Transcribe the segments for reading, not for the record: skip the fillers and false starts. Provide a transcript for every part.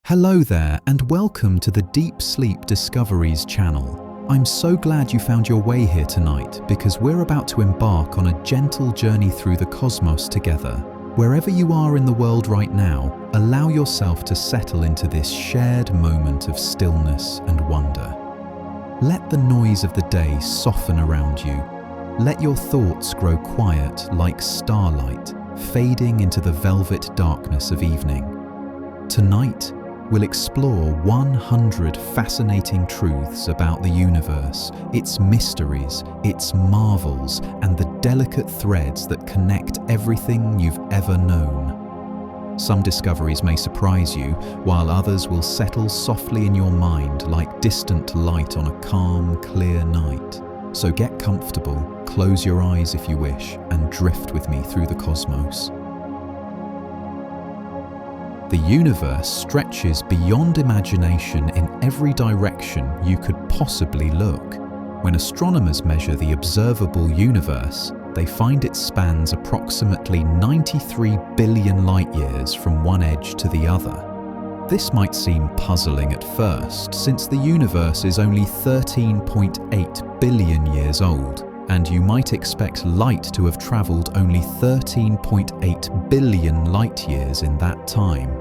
Hello there and welcome to the Deep Sleep Discoveries channel. I'm so glad you found your way here tonight because we're about to embark on a gentle journey through the cosmos together. Wherever you are in the world right now, allow yourself to settle into this shared moment of stillness and wonder. Let the noise of the day soften around you. Let your thoughts grow quiet like starlight, fading into the velvet darkness of evening. Tonight, we'll explore 100 fascinating truths about the universe, its mysteries, its marvels, and the delicate threads that connect everything you've ever known. Some discoveries may surprise you, while others will settle softly in your mind like distant light on a calm, clear night. So get comfortable, close your eyes if you wish, and drift with me through the cosmos. The universe stretches beyond imagination in every direction you could possibly look. When astronomers measure the observable universe, they find it spans approximately 93 billion light-years from one edge to the other. This might seem puzzling at first, since the universe is only 13.8 billion years old, and you might expect light to have travelled only 13.8 billion light-years in that time.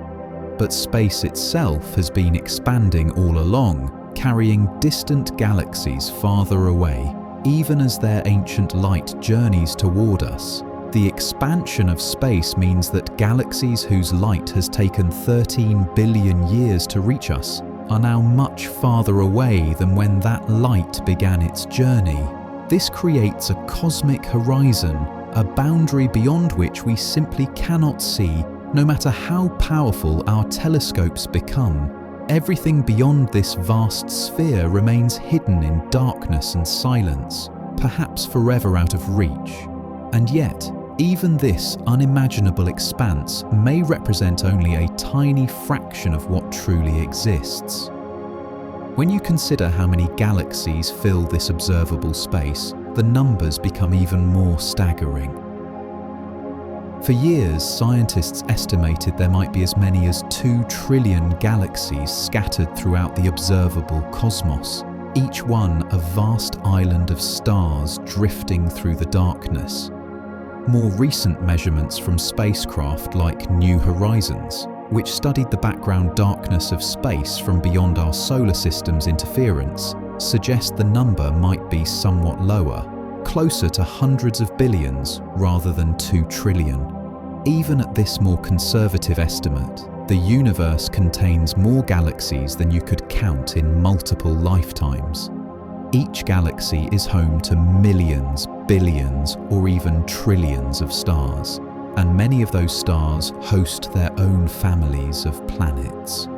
But space itself has been expanding all along, carrying distant galaxies farther away, even as their ancient light journeys toward us. The expansion of space means that galaxies whose light has taken 13 billion years to reach us are now much farther away than when that light began its journey. This creates a cosmic horizon, a boundary beyond which we simply cannot see, no matter how powerful our telescopes become. Everything beyond this vast sphere remains hidden in darkness and silence, perhaps forever out of reach. And yet, even this unimaginable expanse may represent only a tiny fraction of what truly exists. When you consider how many galaxies fill this observable space, the numbers become even more staggering. For years, scientists estimated there might be as many as 2 trillion galaxies scattered throughout the observable cosmos, each one a vast island of stars drifting through the darkness. More recent measurements from spacecraft like New Horizons, which studied the background darkness of space from beyond our solar system's interference, suggest the number might be somewhat lower, closer to hundreds of billions rather than 2 trillion. Even at this more conservative estimate, the universe contains more galaxies than you could count in multiple lifetimes. Each galaxy is home to millions, billions, or even trillions of stars, and many of those stars host their own families of planets.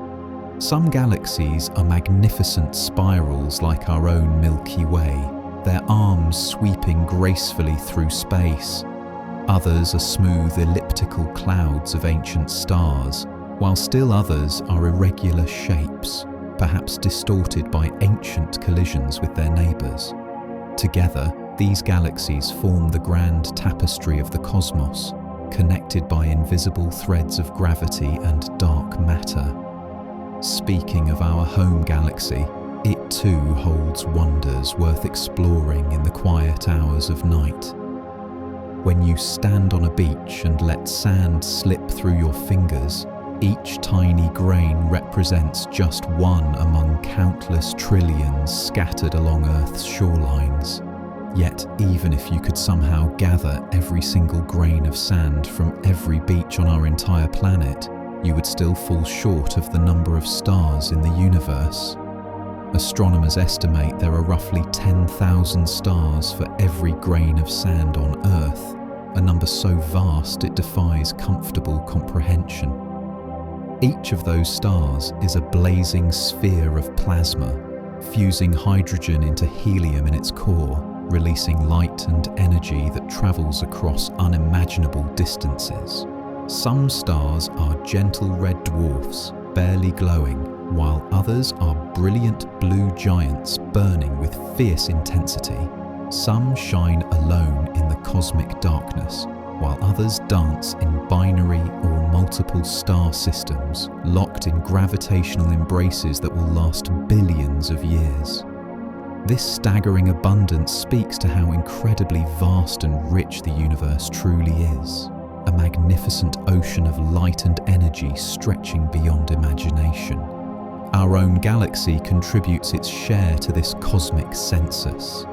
Some galaxies are magnificent spirals like our own Milky Way, their arms sweeping gracefully through space. Others are smooth elliptical clouds of ancient stars, while still others are irregular shapes, perhaps distorted by ancient collisions with their neighbours. Together, these galaxies form the grand tapestry of the cosmos, connected by invisible threads of gravity and dark matter. Speaking of our home galaxy, it too holds wonders worth exploring in the quiet hours of night. When you stand on a beach and let sand slip through your fingers, each tiny grain represents just one among countless trillions scattered along Earth's shorelines. Yet, even if you could somehow gather every single grain of sand from every beach on our entire planet, you would still fall short of the number of stars in the universe. Astronomers estimate there are roughly 10,000 stars for every grain of sand on Earth, a number so vast it defies comfortable comprehension. Each of those stars is a blazing sphere of plasma, fusing hydrogen into helium in its core, releasing light and energy that travels across unimaginable distances. Some stars are gentle red dwarfs, barely glowing, while others are brilliant blue giants burning with fierce intensity. Some shine alone in the cosmic darkness, while others dance in binary or multiple star systems, locked in gravitational embraces that will last billions of years. This staggering abundance speaks to how incredibly vast and rich the universe truly is, a magnificent ocean of light and energy stretching beyond imagination. Our own galaxy contributes its share to this cosmic census.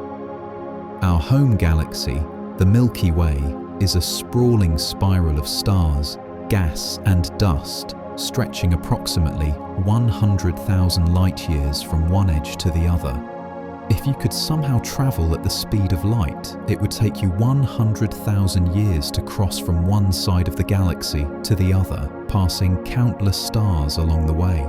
Our home galaxy, the Milky Way, is a sprawling spiral of stars, gas and dust, stretching approximately 100,000 light-years from one edge to the other. If you could somehow travel at the speed of light, it would take you 100,000 years to cross from one side of the galaxy to the other, passing countless stars along the way.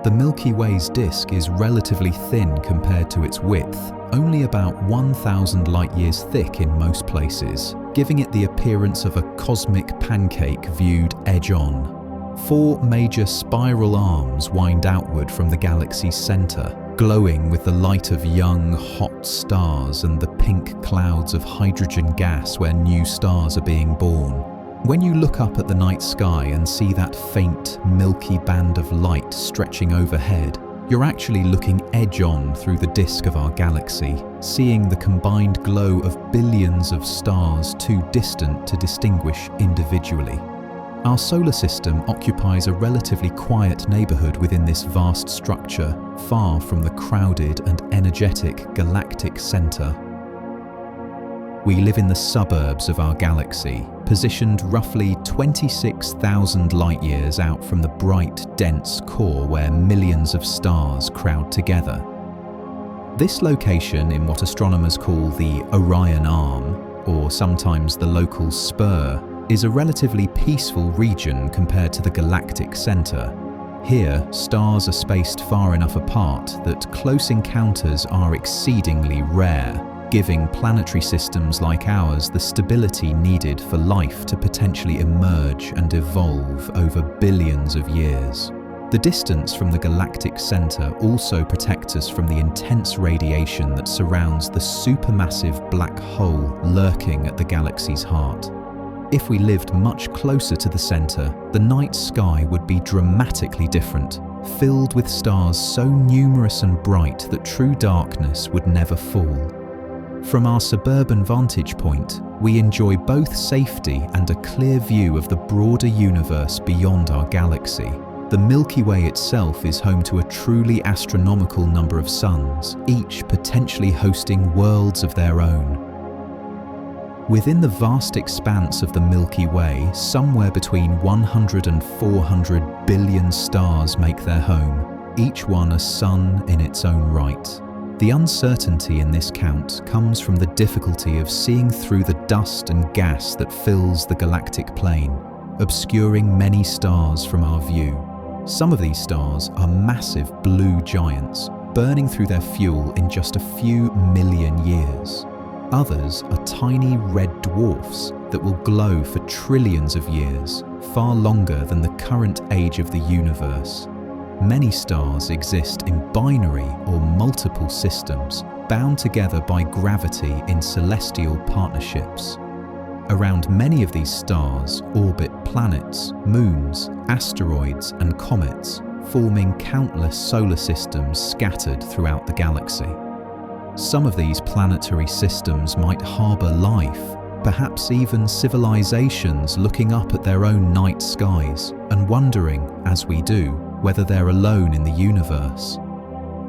The Milky Way's disk is relatively thin compared to its width, only about 1,000 light-years thick in most places, giving it the appearance of a cosmic pancake viewed edge-on. 4 major spiral arms wind outward from the galaxy's center, glowing with the light of young, hot stars and the pink clouds of hydrogen gas where new stars are being born. When you look up at the night sky and see that faint, milky band of light stretching overhead, you're actually looking edge-on through the disk of our galaxy, seeing the combined glow of billions of stars too distant to distinguish individually. Our solar system occupies a relatively quiet neighborhood within this vast structure, far from the crowded and energetic galactic center. We live in the suburbs of our galaxy, positioned roughly 26,000 light-years out from the bright, dense core where millions of stars crowd together. This location, in what astronomers call the Orion Arm, or sometimes the local spur, is a relatively peaceful region compared to the galactic center. Here, stars are spaced far enough apart that close encounters are exceedingly rare, giving planetary systems like ours the stability needed for life to potentially emerge and evolve over billions of years. The distance from the galactic center also protects us from the intense radiation that surrounds the supermassive black hole lurking at the galaxy's heart. If we lived much closer to the center, the night sky would be dramatically different, filled with stars so numerous and bright that true darkness would never fall. From our suburban vantage point, we enjoy both safety and a clear view of the broader universe beyond our galaxy. The Milky Way itself is home to a truly astronomical number of suns, each potentially hosting worlds of their own. Within the vast expanse of the Milky Way, somewhere between 100 and 400 billion stars make their home, each one a sun in its own right. The uncertainty in this count comes from the difficulty of seeing through the dust and gas that fills the galactic plane, obscuring many stars from our view. Some of these stars are massive blue giants, burning through their fuel in just a few million years. Others are tiny red dwarfs that will glow for trillions of years, far longer than the current age of the universe. Many stars exist in binary or multiple systems, bound together by gravity in celestial partnerships. Around many of these stars orbit planets, moons, asteroids, and comets, forming countless solar systems scattered throughout the galaxy. Some of these planetary systems might harbor life, perhaps even civilizations looking up at their own night skies and wondering, as we do, whether they're alone in the universe.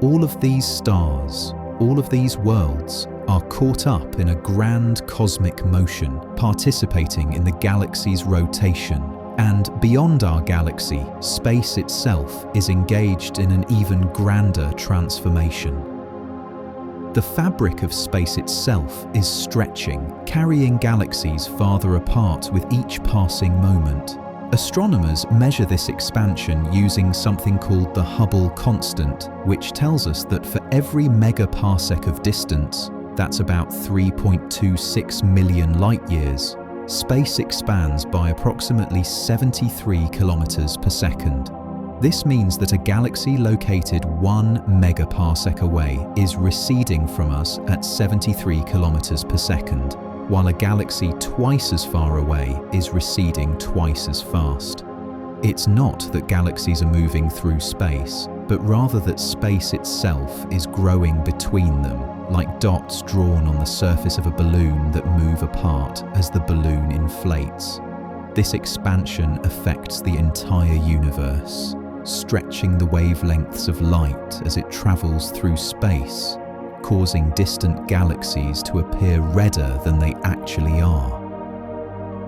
All of these stars, all of these worlds, are caught up in a grand cosmic motion, participating in the galaxy's rotation. And beyond our galaxy, space itself is engaged in an even grander transformation. The fabric of space itself is stretching, carrying galaxies farther apart with each passing moment. Astronomers measure this expansion using something called the Hubble constant, which tells us that for every megaparsec of distance, that's about 3.26 million light-years, space expands by approximately 73 kilometers per second. This means that a galaxy located 1 megaparsec away is receding from us at 73 kilometers per second. while a galaxy twice as far away is receding twice as fast. It's not that galaxies are moving through space, but rather that space itself is growing between them, like dots drawn on the surface of a balloon that move apart as the balloon inflates. This expansion affects the entire universe, stretching the wavelengths of light as it travels through space, causing distant galaxies to appear redder than they actually are.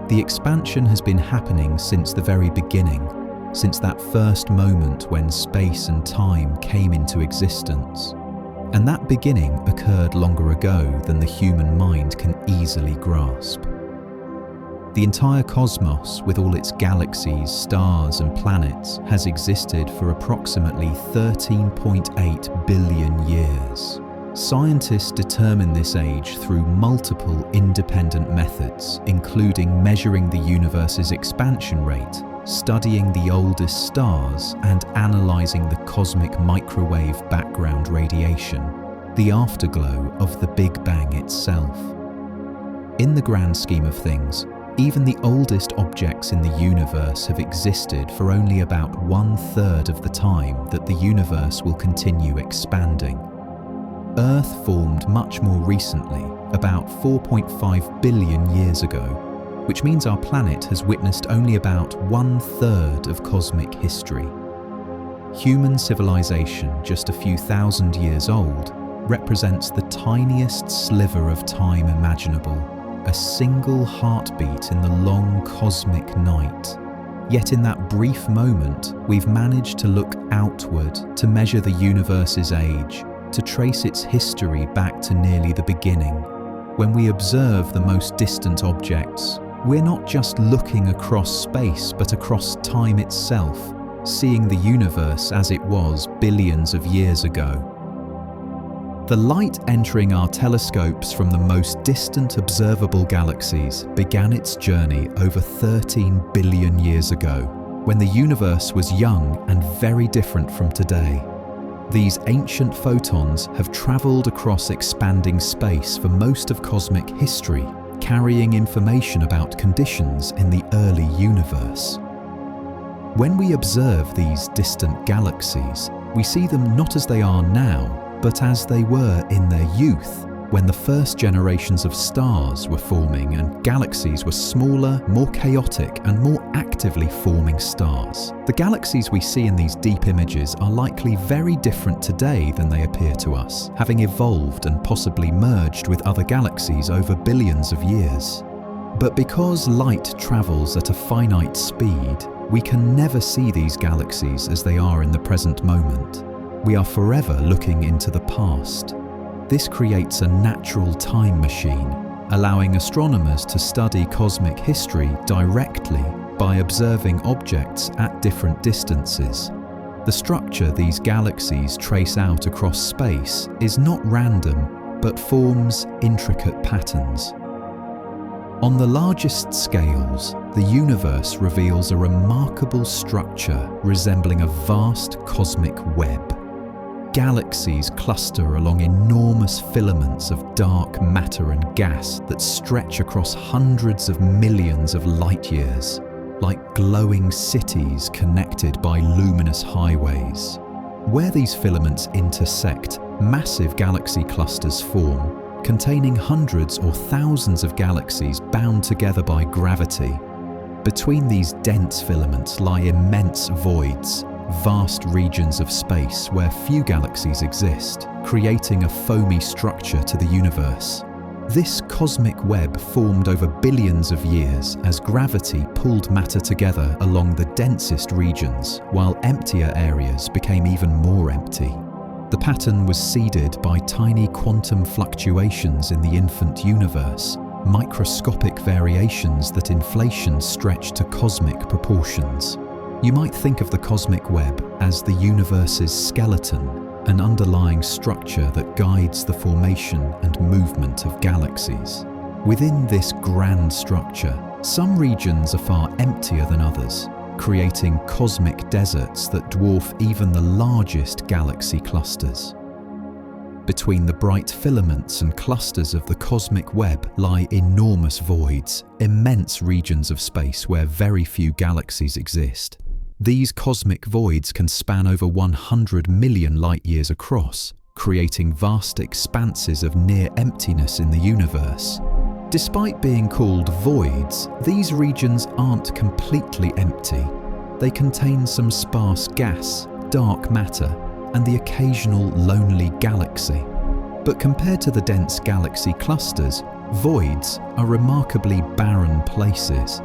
The expansion has been happening since the very beginning, since that first moment when space and time came into existence. And that beginning occurred longer ago than the human mind can easily grasp. The entire cosmos, with all its galaxies, stars and planets, has existed for approximately 13.8 billion years. Scientists determine this age through multiple independent methods, including measuring the universe's expansion rate, studying the oldest stars, and analysing the cosmic microwave background radiation, the afterglow of the Big Bang itself. In the grand scheme of things, even the oldest objects in the universe have existed for only about 1/3 of the time that the universe will continue expanding. Earth formed much more recently, about 4.5 billion years ago, which means our planet has witnessed only about 1/3 of cosmic history. Human civilization, just a few thousand years old, represents the tiniest sliver of time imaginable, a single heartbeat in the long cosmic night. Yet in that brief moment, we've managed to look outward to measure the universe's age, to trace its history back to nearly the beginning. When we observe the most distant objects, we're not just looking across space, but across time itself, seeing the universe as it was billions of years ago. The light entering our telescopes from the most distant observable galaxies began its journey over 13 billion years ago, when the universe was young and very different from today. These ancient photons have travelled across expanding space for most of cosmic history, carrying information about conditions in the early universe. When we observe these distant galaxies, we see them not as they are now, but as they were in their youth, when the first generations of stars were forming and galaxies were smaller, more chaotic, and more actively forming stars. The galaxies we see in these deep images are likely very different today than they appear to us, having evolved and possibly merged with other galaxies over billions of years. But because light travels at a finite speed, we can never see these galaxies as they are in the present moment. We are forever looking into the past. This creates a natural time machine, allowing astronomers to study cosmic history directly by observing objects at different distances. The structure these galaxies trace out across space is not random, but forms intricate patterns. On the largest scales, the universe reveals a remarkable structure resembling a vast cosmic web. Galaxies cluster along enormous filaments of dark matter and gas that stretch across hundreds of millions of light years, like glowing cities connected by luminous highways. Where these filaments intersect, massive galaxy clusters form, containing hundreds or thousands of galaxies bound together by gravity. Between these dense filaments lie immense voids, vast regions of space where few galaxies exist, creating a foamy structure to the universe. This cosmic web formed over billions of years as gravity pulled matter together along the densest regions, while emptier areas became even more empty. The pattern was seeded by tiny quantum fluctuations in the infant universe, microscopic variations that inflation stretched to cosmic proportions. You might think of the cosmic web as the universe's skeleton, an underlying structure that guides the formation and movement of galaxies. Within this grand structure, some regions are far emptier than others, creating cosmic deserts that dwarf even the largest galaxy clusters. Between the bright filaments and clusters of the cosmic web lie enormous voids, immense regions of space where very few galaxies exist. These cosmic voids can span over 100 million light-years across, creating vast expanses of near emptiness in the universe. Despite being called voids, these regions aren't completely empty. They contain some sparse gas, dark matter, and the occasional lonely galaxy. But compared to the dense galaxy clusters, voids are remarkably barren places.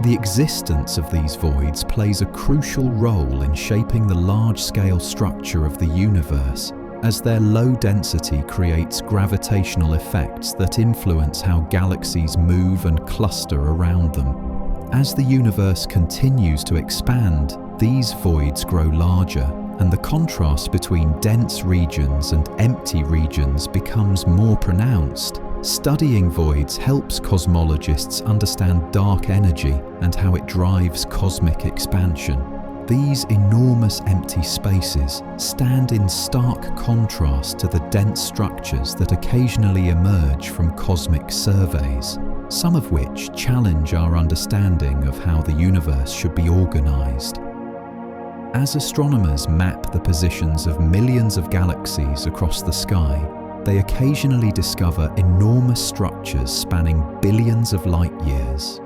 The existence of these voids plays a crucial role in shaping the large-scale structure of the universe, as their low density creates gravitational effects that influence how galaxies move and cluster around them. As the universe continues to expand, these voids grow larger, and the contrast between dense regions and empty regions becomes more pronounced. Studying voids helps cosmologists understand dark energy and how it drives cosmic expansion. These enormous empty spaces stand in stark contrast to the dense structures that occasionally emerge from cosmic surveys, some of which challenge our understanding of how the universe should be organized. As astronomers map the positions of millions of galaxies across the sky, they occasionally discover enormous structures spanning billions of light-years.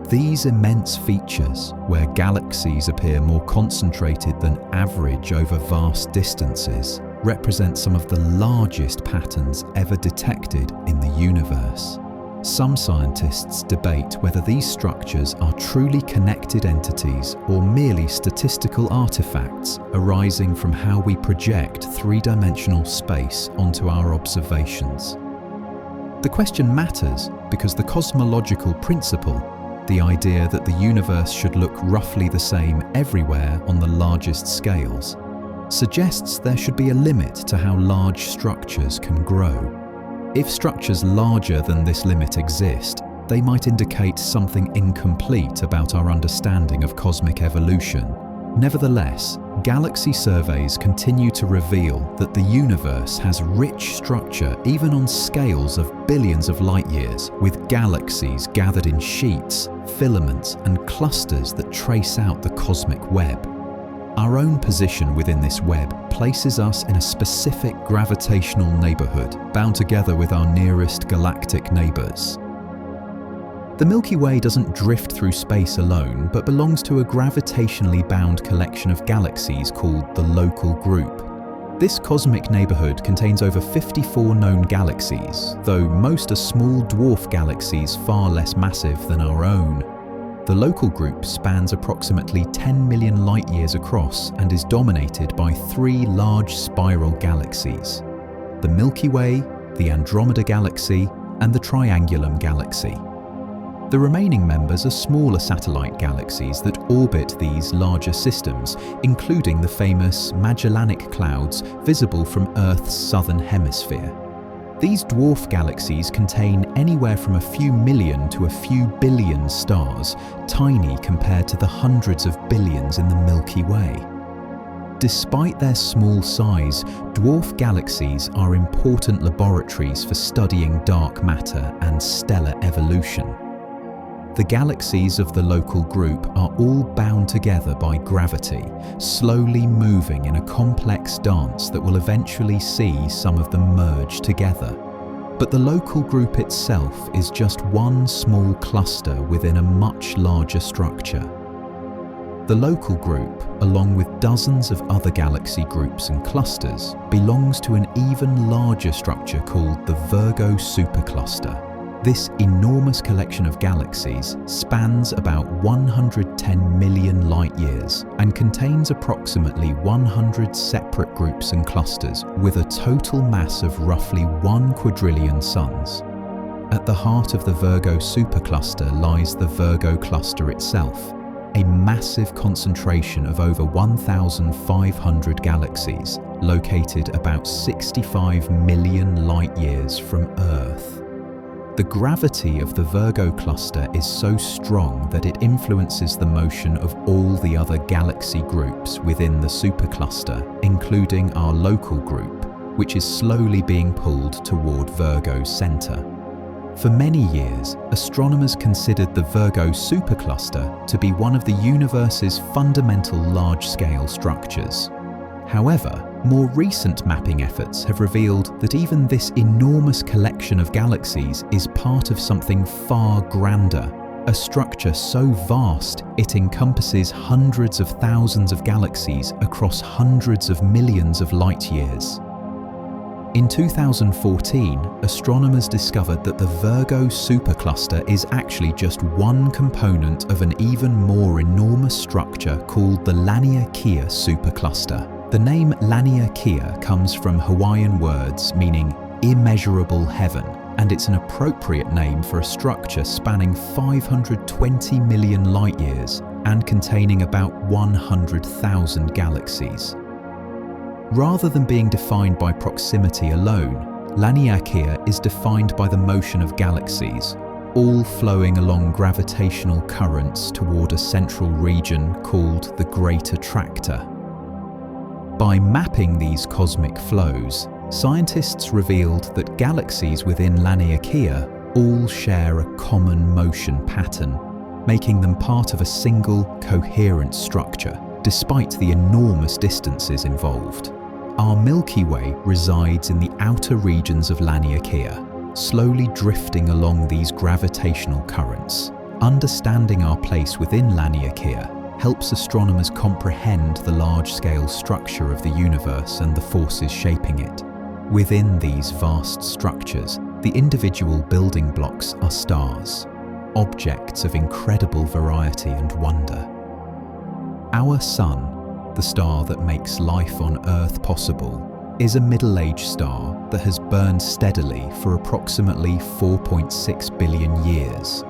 These immense features, where galaxies appear more concentrated than average over vast distances, represent some of the largest patterns ever detected in the universe. Some scientists debate whether these structures are truly connected entities or merely statistical artifacts arising from how we project three-dimensional space onto our observations. The question matters because the cosmological principle, the idea that the universe should look roughly the same everywhere on the largest scales, suggests there should be a limit to how large structures can grow. If structures larger than this limit exist, they might indicate something incomplete about our understanding of cosmic evolution. Nevertheless, galaxy surveys continue to reveal that the universe has rich structure even on scales of billions of light-years, with galaxies gathered in sheets, filaments, and clusters that trace out the cosmic web. Our own position within this web places us in a specific gravitational neighborhood, bound together with our nearest galactic neighbors. The Milky Way doesn't drift through space alone, but belongs to a gravitationally bound collection of galaxies called the Local Group. This cosmic neighborhood contains over 54 known galaxies, though most are small dwarf galaxies far less massive than our own. The Local Group spans approximately 10 million light-years across and is dominated by three large spiral galaxies: the Milky Way, the Andromeda Galaxy, and the Triangulum Galaxy. The remaining members are smaller satellite galaxies that orbit these larger systems, including the famous Magellanic Clouds visible from Earth's southern hemisphere. These dwarf galaxies contain anywhere from a few million to a few billion stars, tiny compared to the hundreds of billions in the Milky Way. Despite their small size, dwarf galaxies are important laboratories for studying dark matter and stellar evolution. The galaxies of the Local Group are all bound together by gravity, slowly moving in a complex dance that will eventually see some of them merge together. But the Local Group itself is just one small cluster within a much larger structure. The Local Group, along with dozens of other galaxy groups and clusters, belongs to an even larger structure called the Virgo supercluster. This enormous collection of galaxies spans about 110 million light-years and contains approximately 100 separate groups and clusters with a total mass of roughly 1 quadrillion suns. At the heart of the Virgo supercluster lies the Virgo cluster itself, a massive concentration of over 1,500 galaxies located about 65 million light-years from Earth. The gravity of the Virgo cluster is so strong that it influences the motion of all the other galaxy groups within the supercluster, including our Local Group. which is slowly being pulled toward Virgo's center. For many years, astronomers considered the Virgo supercluster to be one of the universe's fundamental large-scale structures. However, more recent mapping efforts have revealed that even this enormous collection of galaxies is part of something far grander, a structure so vast it encompasses hundreds of thousands of galaxies across hundreds of millions of light-years. In 2014, astronomers discovered that the Virgo supercluster is actually just one component of an even more enormous structure called the Laniakea supercluster. The name Laniakea comes from Hawaiian words meaning immeasurable heaven, and it's an appropriate name for a structure spanning 520 million light-years and containing about 100,000 galaxies. Rather than being defined by proximity alone, Laniakea is defined by the motion of galaxies, all flowing along gravitational currents toward a central region called the Great Attractor. By mapping these cosmic flows, scientists revealed that galaxies within Laniakea all share a common motion pattern, making them part of a single, coherent structure, despite the enormous distances involved. Our Milky Way resides in the outer regions of Laniakea, slowly drifting along these gravitational currents. Understanding our place within Laniakea helps astronomers comprehend the large-scale structure of the universe and the forces shaping it. Within these vast structures, the individual building blocks are stars, objects of incredible variety and wonder. Our Sun, the star that makes life on Earth possible, is a middle-aged star that has burned steadily for approximately 4.6 billion years.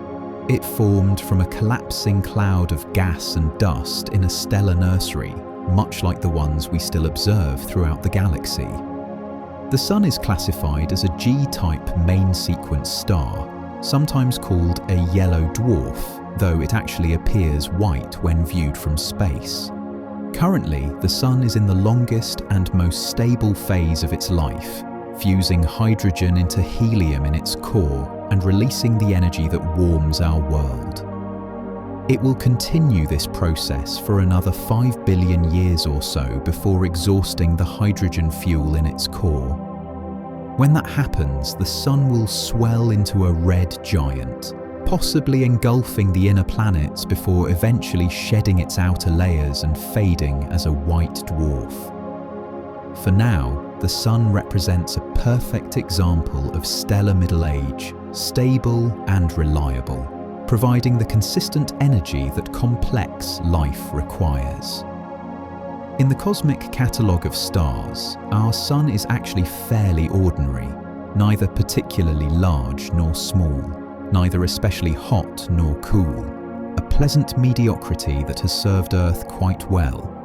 It formed from a collapsing cloud of gas and dust in a stellar nursery, much like the ones we still observe throughout the galaxy. The Sun is classified as a G-type main sequence star, sometimes called a yellow dwarf, though it actually appears white when viewed from space. Currently, the Sun is in the longest and most stable phase of its life, fusing hydrogen into helium in its core and releasing the energy that warms our world. It will continue this process for another 5 billion years or so before exhausting the hydrogen fuel in its core. When that happens, the Sun will swell into a red giant, possibly engulfing the inner planets before eventually shedding its outer layers and fading as a white dwarf. For now, the Sun represents a perfect example of stellar middle age, stable and reliable, providing the consistent energy that complex life requires. In the cosmic catalogue of stars, our Sun is actually fairly ordinary, neither particularly large nor small, neither especially hot nor cool, a pleasant mediocrity that has served Earth quite well.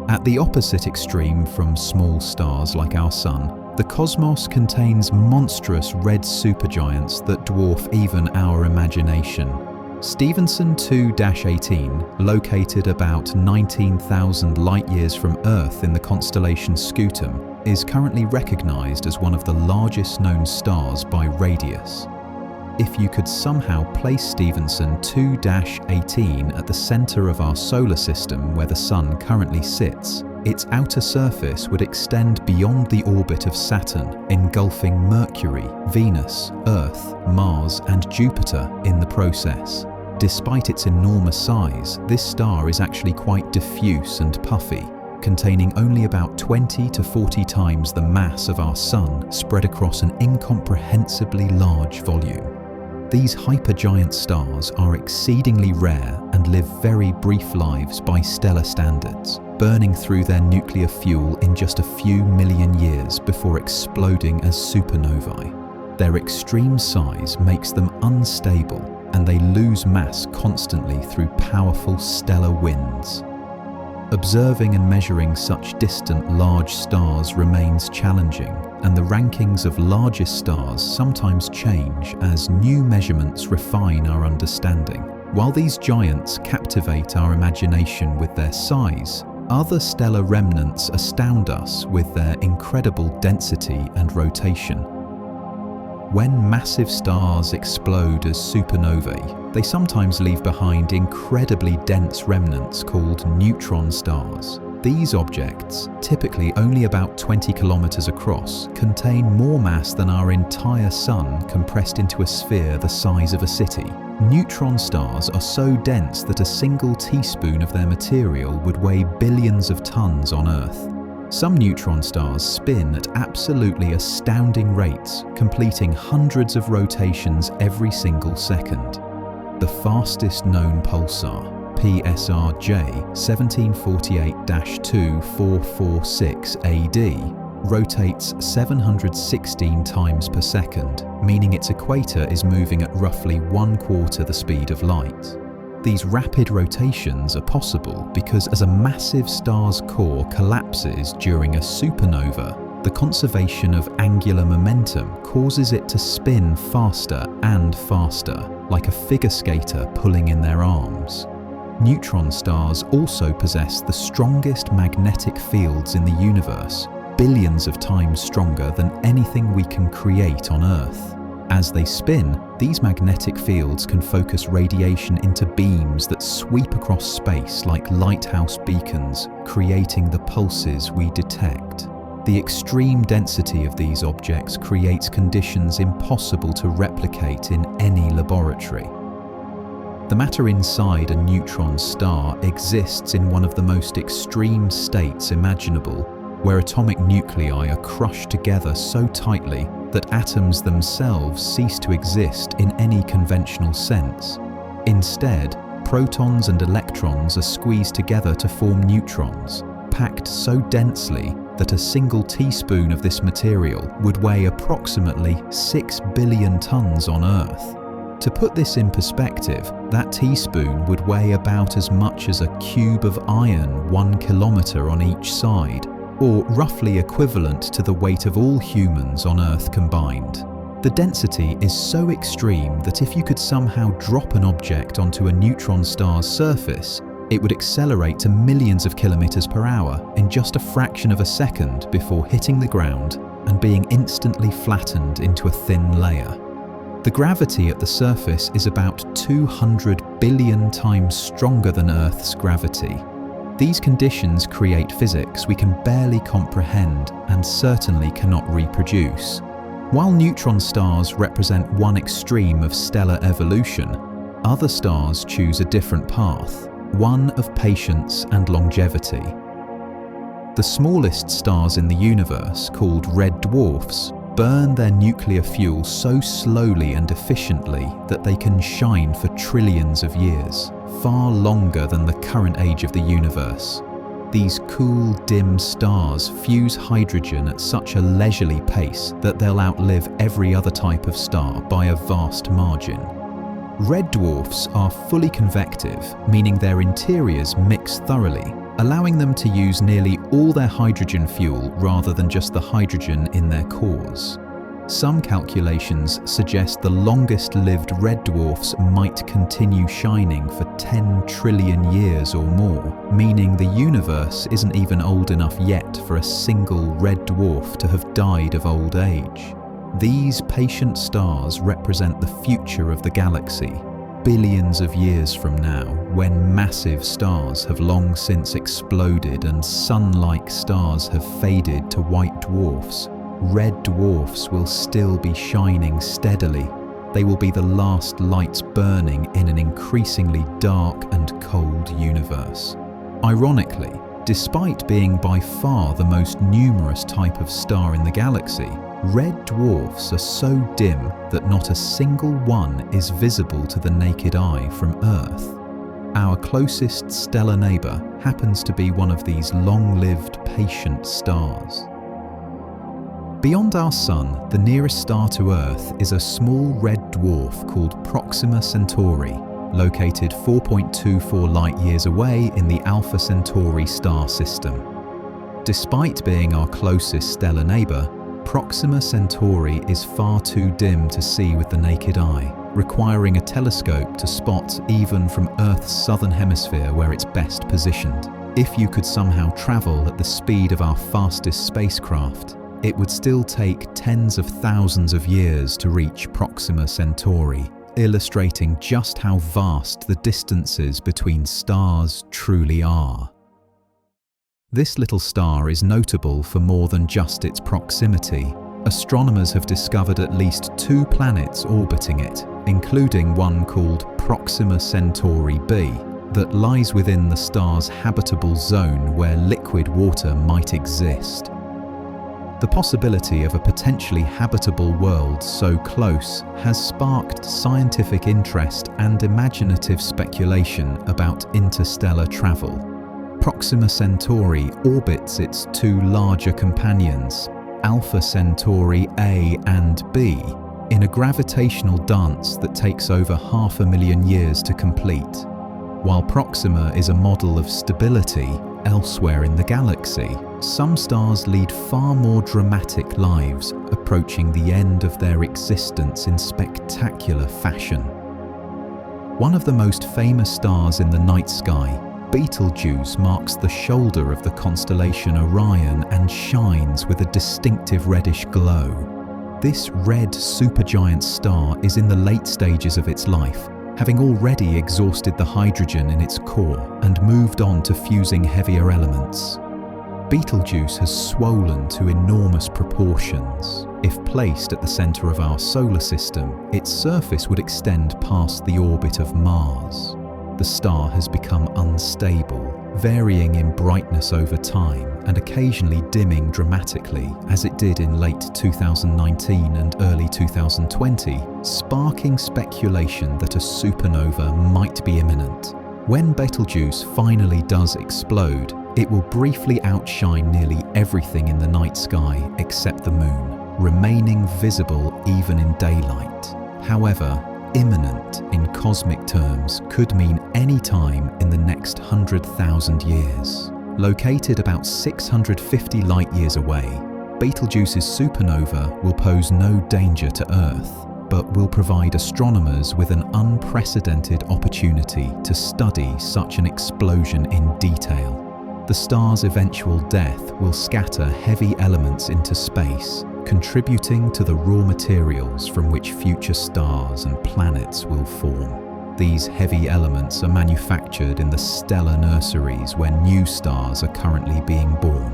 At the opposite extreme from small stars like our Sun, the cosmos contains monstrous red supergiants that dwarf even our imagination. Stephenson 2-18, located about 19,000 light-years from Earth in the constellation Scutum, is currently recognized as one of the largest known stars by radius. If you could somehow place Stephenson 2-18 at the center of our solar system where the Sun currently sits, its outer surface would extend beyond the orbit of Saturn, engulfing Mercury, Venus, Earth, Mars, and Jupiter in the process. Despite its enormous size, this star is actually quite diffuse and puffy, containing only about 20 to 40 times the mass of our Sun spread across an incomprehensibly large volume. These hypergiant stars are exceedingly rare and live very brief lives by stellar standards, burning through their nuclear fuel in just a few million years before exploding as supernovae. Their extreme size makes them unstable, and they lose mass constantly through powerful stellar winds. Observing and measuring such distant large stars remains challenging, and the rankings of largest stars sometimes change as new measurements refine our understanding. While these giants captivate our imagination with their size, Other stellar remnants astound us with their incredible density and rotation. When massive stars explode as supernovae, they sometimes leave behind incredibly dense remnants called neutron stars. These objects, typically only about 20 kilometers across, contain more mass than our entire Sun compressed into a sphere the size of a city. Neutron stars are so dense that a single teaspoon of their material would weigh billions of tons on Earth. Some neutron stars spin at absolutely astounding rates, completing hundreds of rotations every single second. The fastest known pulsar, PSRJ 1748-2446 AD, rotates 716 times per second, meaning its equator is moving at roughly 1/4 the speed of light. These rapid rotations are possible because as a massive star's core collapses during a supernova, the conservation of angular momentum causes it to spin faster and faster, like a figure skater pulling in their arms. Neutron stars also possess the strongest magnetic fields in the universe, billions of times stronger than anything we can create on Earth. As they spin, these magnetic fields can focus radiation into beams that sweep across space like lighthouse beacons, creating the pulses we detect. The extreme density of these objects creates conditions impossible to replicate in any laboratory. The matter inside a neutron star exists in one of the most extreme states imaginable, where atomic nuclei are crushed together so tightly that atoms themselves cease to exist in any conventional sense. Instead, protons and electrons are squeezed together to form neutrons, packed so densely that a single teaspoon of this material would weigh approximately 6 billion tons on Earth. To put this in perspective, that teaspoon would weigh about as much as a cube of iron 1 kilometer on each side, or roughly equivalent to the weight of all humans on Earth combined. The density is so extreme that if you could somehow drop an object onto a neutron star's surface, it would accelerate to millions of kilometers per hour in just a fraction of a second before hitting the ground and being instantly flattened into a thin layer. The gravity at the surface is about 200 billion times stronger than Earth's gravity. These conditions create physics we can barely comprehend and certainly cannot reproduce. While neutron stars represent one extreme of stellar evolution, other stars choose a different path, one of patience and longevity. The smallest stars in the universe, called red dwarfs, burn their nuclear fuel so slowly and efficiently that they can shine for trillions of years, far longer than the current age of the universe. These cool, dim stars fuse hydrogen at such a leisurely pace that they'll outlive every other type of star by a vast margin. Red dwarfs are fully convective, meaning their interiors mix thoroughly, allowing them to use nearly all their hydrogen fuel rather than just the hydrogen in their cores. Some calculations suggest the longest-lived red dwarfs might continue shining for 10 trillion years or more, meaning the universe isn't even old enough yet for a single red dwarf to have died of old age. These patient stars represent the future of the galaxy, billions of years from now, when massive stars have long since exploded and sun-like stars have faded to white dwarfs. Red dwarfs will still be shining steadily. They will be the last lights burning in an increasingly dark and cold universe. Ironically, despite being by far the most numerous type of star in the galaxy, red dwarfs are so dim that not a single one is visible to the naked eye from Earth. Our closest stellar neighbour happens to be one of these long-lived patient stars. Beyond our Sun, the nearest star to Earth is a small red dwarf called Proxima Centauri, located 4.24 light-years away in the Alpha Centauri star system. Despite being our closest stellar neighbour, Proxima Centauri is far too dim to see with the naked eye, requiring a telescope to spot even from Earth's southern hemisphere where it's best positioned. If you could somehow travel at the speed of our fastest spacecraft, it would still take tens of thousands of years to reach Proxima Centauri, illustrating just how vast the distances between stars truly are. This little star is notable for more than just its proximity. Astronomers have discovered at least 2 planets orbiting it, including one called Proxima Centauri b, that lies within the star's habitable zone where liquid water might exist. The possibility of a potentially habitable world so close has sparked scientific interest and imaginative speculation about interstellar travel. Proxima Centauri orbits its 2 larger companions, Alpha Centauri A and B, in a gravitational dance that takes over 500,000 years to complete. While Proxima is a model of stability elsewhere in the galaxy, some stars lead far more dramatic lives, approaching the end of their existence in spectacular fashion. One of the most famous stars in the night sky, Betelgeuse, marks the shoulder of the constellation Orion and shines with a distinctive reddish glow. This red supergiant star is in the late stages of its life, having already exhausted the hydrogen in its core and moved on to fusing heavier elements. Betelgeuse has swollen to enormous proportions. If placed at the center of our solar system, its surface would extend past the orbit of Mars. The star has become unstable, varying in brightness over time and occasionally dimming dramatically, as it did in late 2019 and early 2020, sparking speculation that a supernova might be imminent. When Betelgeuse finally does explode, it will briefly outshine nearly everything in the night sky except the moon, remaining visible even in daylight. However, imminent in cosmic terms could mean any time in the next 100,000 years. Located about 650 light-years away, Betelgeuse's supernova will pose no danger to Earth, but will provide astronomers with an unprecedented opportunity to study such an explosion in detail. The star's eventual death will scatter heavy elements into space, contributing to the raw materials from which future stars and planets will form. These heavy elements are manufactured in the stellar nurseries where new stars are currently being born.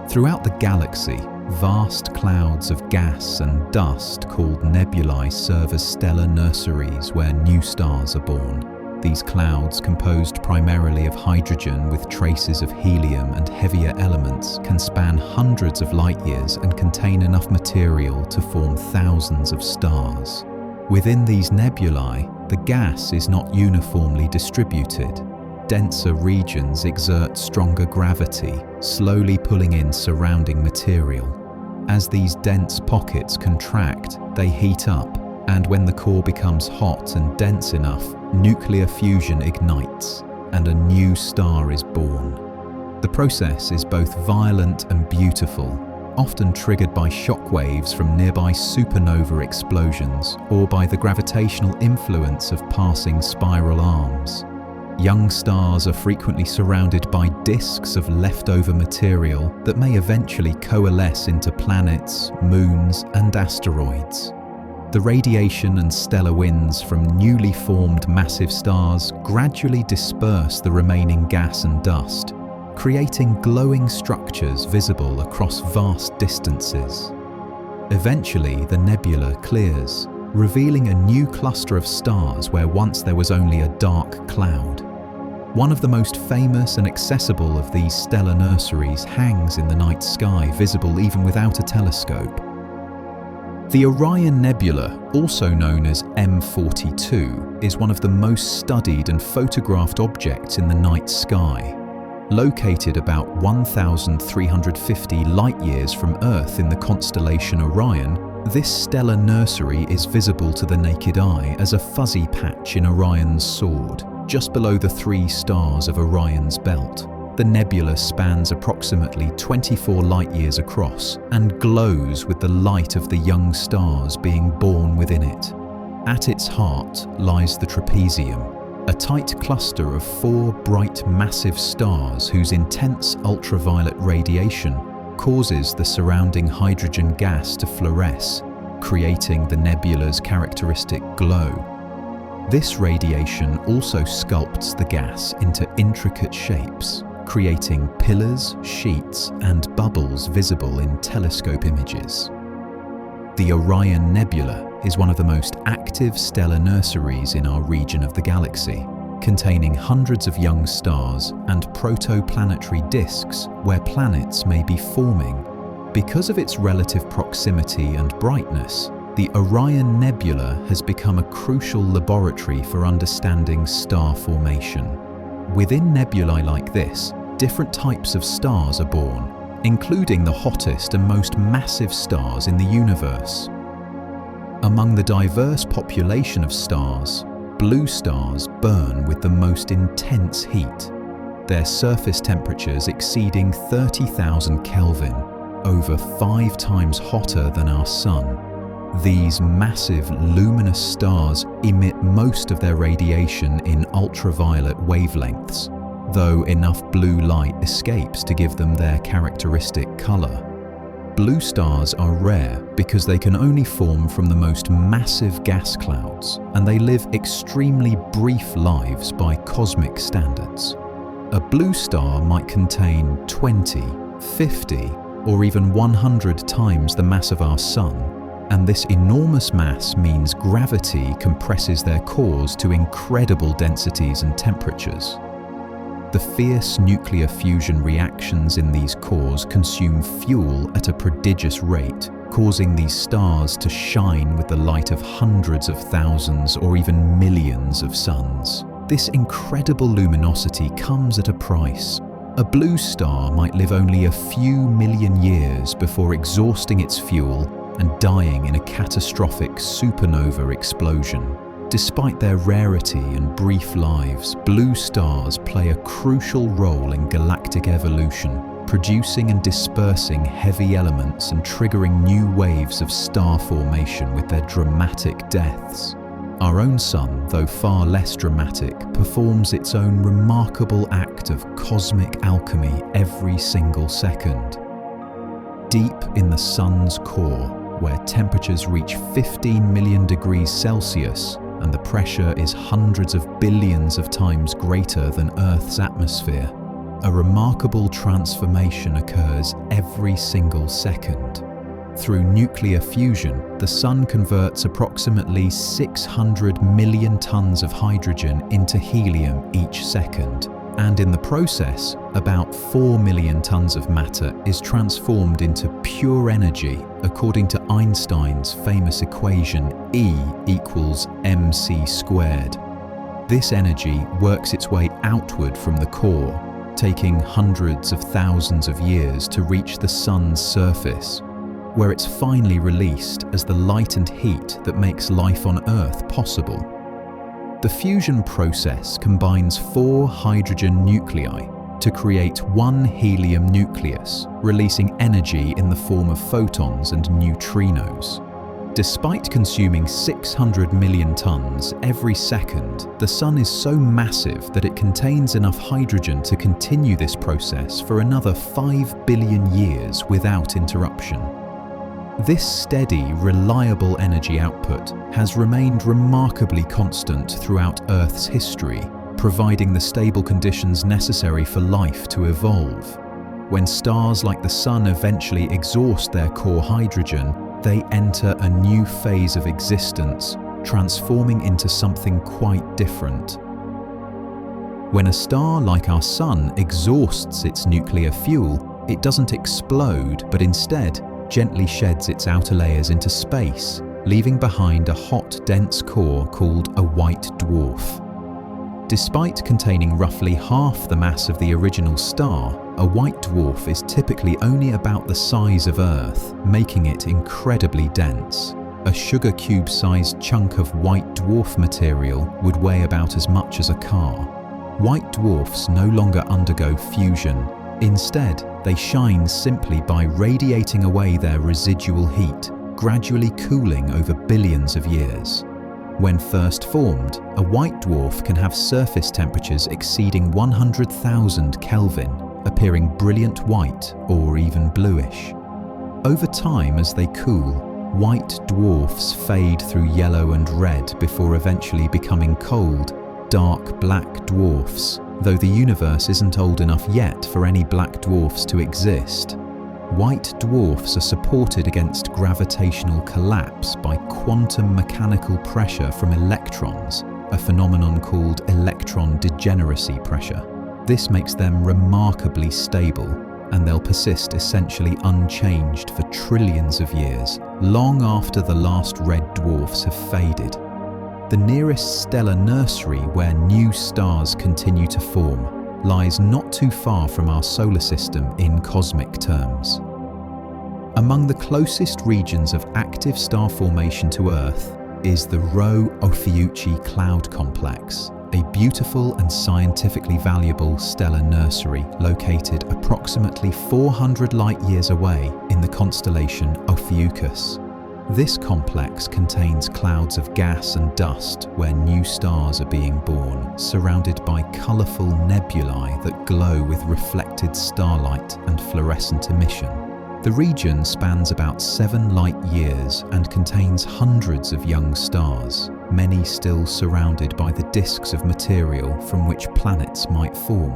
Throughout the galaxy, vast clouds of gas and dust called nebulae serve as stellar nurseries where new stars are born. These clouds, composed primarily of hydrogen with traces of helium and heavier elements, can span hundreds of light-years and contain enough material to form thousands of stars. Within these nebulae, the gas is not uniformly distributed. Denser regions exert stronger gravity, slowly pulling in surrounding material. As these dense pockets contract, they heat up, and when the core becomes hot and dense enough, nuclear fusion ignites, and a new star is born. The process is both violent and beautiful, often triggered by shockwaves from nearby supernova explosions or by the gravitational influence of passing spiral arms. Young stars are frequently surrounded by disks of leftover material that may eventually coalesce into planets, moons, and asteroids. The radiation and stellar winds from newly formed massive stars gradually disperse the remaining gas and dust, creating glowing structures visible across vast distances. Eventually, the nebula clears, revealing a new cluster of stars where once there was only a dark cloud. One of the most famous and accessible of these stellar nurseries hangs in the night sky, visible even without a telescope. The Orion Nebula, also known as M42, is one of the most studied and photographed objects in the night sky. Located about 1,350 light-years from Earth in the constellation Orion, this stellar nursery is visible to the naked eye as a fuzzy patch in Orion's sword, just below the 3 stars of Orion's belt. The nebula spans approximately 24 light-years across and glows with the light of the young stars being born within it. At its heart lies the trapezium, a tight cluster of 4 bright massive stars whose intense ultraviolet radiation causes the surrounding hydrogen gas to fluoresce, creating the nebula's characteristic glow. This radiation also sculpts the gas into intricate shapes, creating pillars, sheets, and bubbles visible in telescope images. The Orion Nebula is one of the most active stellar nurseries in our region of the galaxy, containing hundreds of young stars and protoplanetary disks where planets may be forming. Because of its relative proximity and brightness, the Orion Nebula has become a crucial laboratory for understanding star formation. Within nebulae like this, different types of stars are born, including the hottest and most massive stars in the universe. Among the diverse population of stars, blue stars burn with the most intense heat, their surface temperatures exceeding 30,000 Kelvin, over 5 times hotter than our Sun. These massive luminous stars emit most of their radiation in ultraviolet wavelengths, though enough blue light escapes to give them their characteristic color. Blue stars are rare because they can only form from the most massive gas clouds, and they live extremely brief lives by cosmic standards. A blue star might contain 20, 50, or even 100 times the mass of our Sun, and this enormous mass means gravity compresses their cores to incredible densities and temperatures. The fierce nuclear fusion reactions in these cores consume fuel at a prodigious rate, causing these stars to shine with the light of hundreds of thousands or even millions of suns. This incredible luminosity comes at a price. A blue star might live only a few million years before exhausting its fuel and dying in a catastrophic supernova explosion. Despite their rarity and brief lives, blue stars play a crucial role in galactic evolution, producing and dispersing heavy elements and triggering new waves of star formation with their dramatic deaths. Our own Sun, though far less dramatic, performs its own remarkable act of cosmic alchemy every single second. Deep in the Sun's core, where temperatures reach 15 million degrees Celsius and the pressure is hundreds of billions of times greater than Earth's atmosphere, a remarkable transformation occurs every single second. Through nuclear fusion, the Sun converts approximately 600 million tons of hydrogen into helium each second, and in the process, about 4 million tons of matter is transformed into pure energy according to Einstein's famous equation E equals mc squared. This energy works its way outward from the core, taking hundreds of thousands of years to reach the Sun's surface, where it's finally released as the light and heat that makes life on Earth possible. The fusion process combines 4 hydrogen nuclei to create 1 helium nucleus, releasing energy in the form of photons and neutrinos. Despite consuming 600 million tons every second, the Sun is so massive that it contains enough hydrogen to continue this process for another 5 billion years without interruption. This steady, reliable energy output has remained remarkably constant throughout Earth's history, providing the stable conditions necessary for life to evolve. When stars like the Sun eventually exhaust their core hydrogen, they enter a new phase of existence, transforming into something quite different. When a star like our Sun exhausts its nuclear fuel, it doesn't explode, but instead gently sheds its outer layers into space, leaving behind a hot, dense core called a white dwarf. Despite containing roughly half the mass of the original star, a white dwarf is typically only about the size of Earth, making it incredibly dense. A sugar cube-sized chunk of white dwarf material would weigh about as much as a car. White dwarfs no longer undergo fusion. Instead, they shine simply by radiating away their residual heat, gradually cooling over billions of years. When first formed, a white dwarf can have surface temperatures exceeding 100,000 Kelvin, appearing brilliant white or even bluish. Over time, as they cool, white dwarfs fade through yellow and red before eventually becoming cold, dark black dwarfs, though the universe isn't old enough yet for any black dwarfs to exist. White dwarfs are supported against gravitational collapse by quantum mechanical pressure from electrons, a phenomenon called electron degeneracy pressure. This makes them remarkably stable, and they'll persist essentially unchanged for trillions of years, long after the last red dwarfs have faded. The nearest stellar nursery where new stars continue to form lies not too far from our solar system in cosmic terms. Among the closest regions of active star formation to Earth is the Rho Ophiuchi Cloud Complex, a beautiful and scientifically valuable stellar nursery located approximately 400 light-years away in the constellation Ophiuchus. This complex contains clouds of gas and dust where new stars are being born, surrounded by colourful nebulae that glow with reflected starlight and fluorescent emission. The region spans about 7 light-years and contains hundreds of young stars, many still surrounded by the disks of material from which planets might form.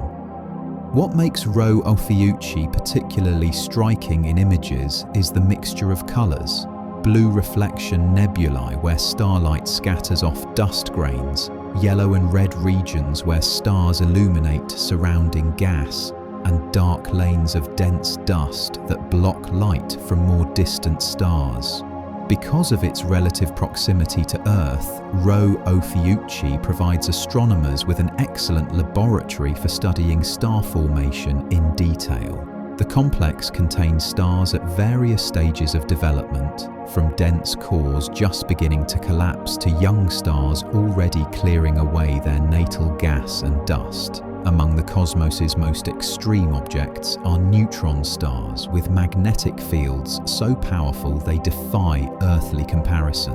What makes Rho Ophiuchi particularly striking in images is the mixture of colours. Blue reflection nebulae where starlight scatters off dust grains, yellow and red regions where stars illuminate surrounding gas, and dark lanes of dense dust that block light from more distant stars. Because of its relative proximity to Earth, Rho Ophiuchi provides astronomers with an excellent laboratory for studying star formation in detail. The complex contains stars at various stages of development, from dense cores just beginning to collapse to young stars already clearing away their natal gas and dust. Among the cosmos's most extreme objects are neutron stars with magnetic fields so powerful they defy earthly comparison.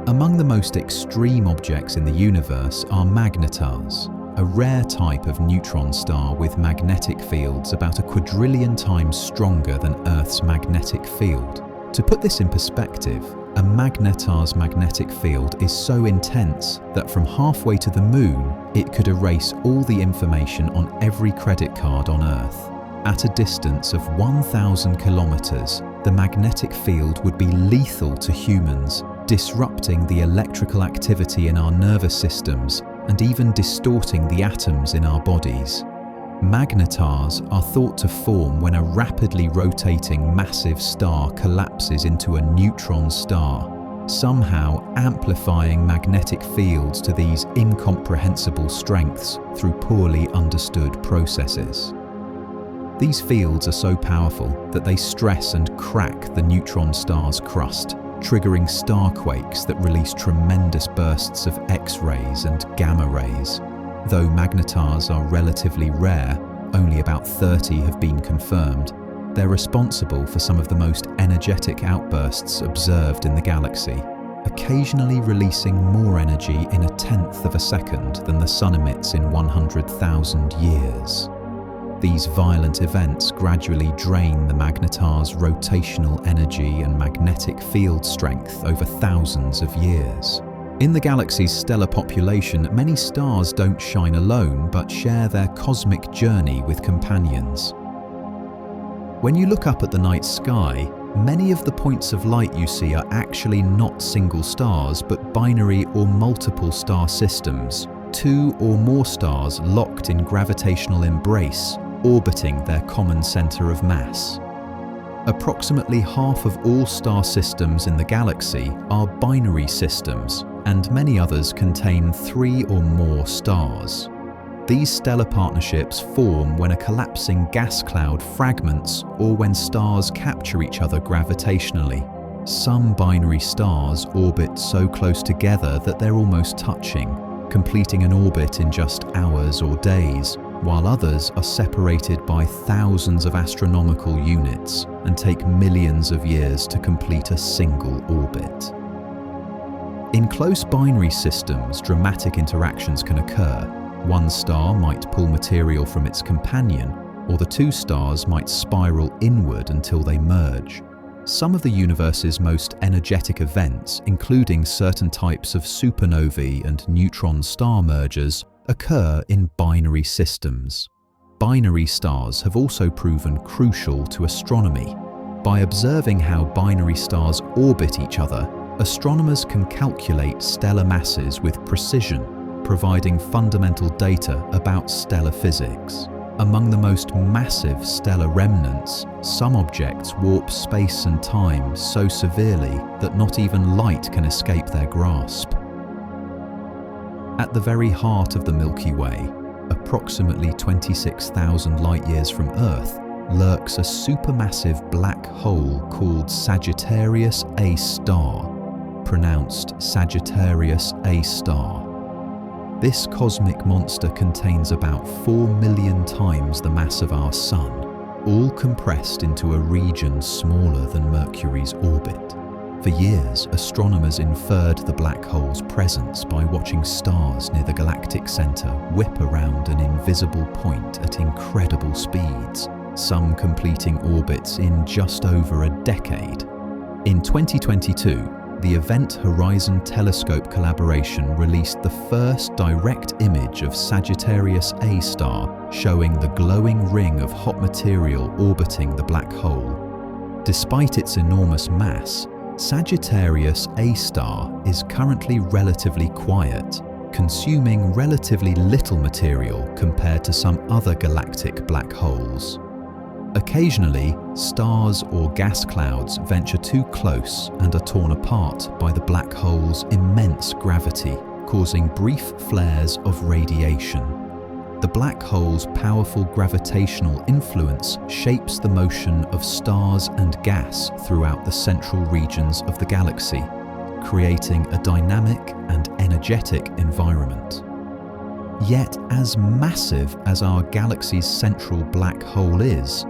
Among the most extreme objects in the universe are magnetars, a rare type of neutron star with magnetic fields about 1 quadrillion times stronger than Earth's magnetic field. To put this in perspective, a magnetar's magnetic field is so intense that from halfway to the Moon, it could erase all the information on every credit card on Earth. At a distance of 1,000 kilometers, the magnetic field would be lethal to humans, disrupting the electrical activity in our nervous systems and even distorting the atoms in our bodies. Magnetars are thought to form when a rapidly rotating massive star collapses into a neutron star, somehow amplifying magnetic fields to these incomprehensible strengths through poorly understood processes. These fields are so powerful that they stress and crack the neutron star's crust, triggering starquakes that release tremendous bursts of X-rays and gamma rays. Though magnetars are relatively rare, only about 30 have been confirmed, they're responsible for some of the most energetic outbursts observed in the galaxy, occasionally releasing more energy in 1/10 of a second than the Sun emits in 100,000 years. These violent events gradually drain the magnetar's rotational energy and magnetic field strength over thousands of years. In the galaxy's stellar population, many stars don't shine alone but share their cosmic journey with companions. When you look up at the night sky, many of the points of light you see are actually not single stars but binary or multiple star systems, 2 or more stars locked in gravitational embrace, orbiting their common center of mass. Approximately half of all star systems in the galaxy are binary systems, and many others contain 3 or more stars. These stellar partnerships form when a collapsing gas cloud fragments or when stars capture each other gravitationally. Some binary stars orbit so close together that they're almost touching, completing an orbit in just hours or days, while others are separated by thousands of astronomical units and take millions of years to complete a single orbit. In close binary systems, dramatic interactions can occur. One star might pull material from its companion, or the two stars might spiral inward until they merge. Some of the universe's most energetic events, including certain types of supernovae and neutron star mergers, occur in binary systems. Binary stars have also proven crucial to astronomy. By observing how binary stars orbit each other, astronomers can calculate stellar masses with precision, providing fundamental data about stellar physics. Among the most massive stellar remnants, some objects warp space and time so severely that not even light can escape their grasp. At the very heart of the Milky Way, approximately 26,000 light-years from Earth, lurks a supermassive black hole called Sagittarius A star, pronounced Sagittarius A star. This cosmic monster contains about 4 million times the mass of our Sun, all compressed into a region smaller than Mercury's orbit. For years, astronomers inferred the black hole's presence by watching stars near the galactic center whip around an invisible point at incredible speeds, some completing orbits in just over a decade. In 2022, the Event Horizon Telescope collaboration released the first direct image of Sagittarius A star, showing the glowing ring of hot material orbiting the black hole. Despite its enormous mass, Sagittarius A star is currently relatively quiet, consuming relatively little material compared to some other galactic black holes. Occasionally, stars or gas clouds venture too close and are torn apart by the black hole's immense gravity, causing brief flares of radiation. The black hole's powerful gravitational influence shapes the motion of stars and gas throughout the central regions of the galaxy, creating a dynamic and energetic environment. Yet, as massive as our galaxy's central black hole is,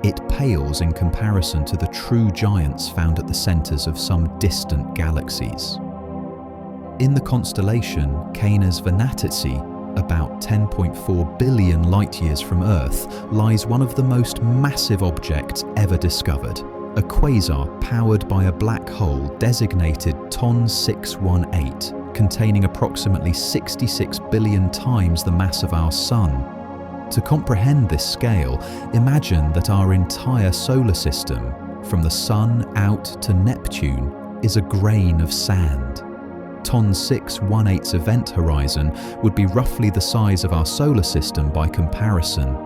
it pales in comparison to the true giants found at the centers of some distant galaxies. In the constellation Canis Venatici, about 10.4 billion light-years from Earth, lies one of the most massive objects ever discovered, a quasar powered by a black hole designated TON 618, containing approximately 66 billion times the mass of our Sun. To comprehend this scale, imagine that our entire solar system, from the Sun out to Neptune, is a grain of sand. TON 618's event horizon would be roughly the size of our solar system by comparison.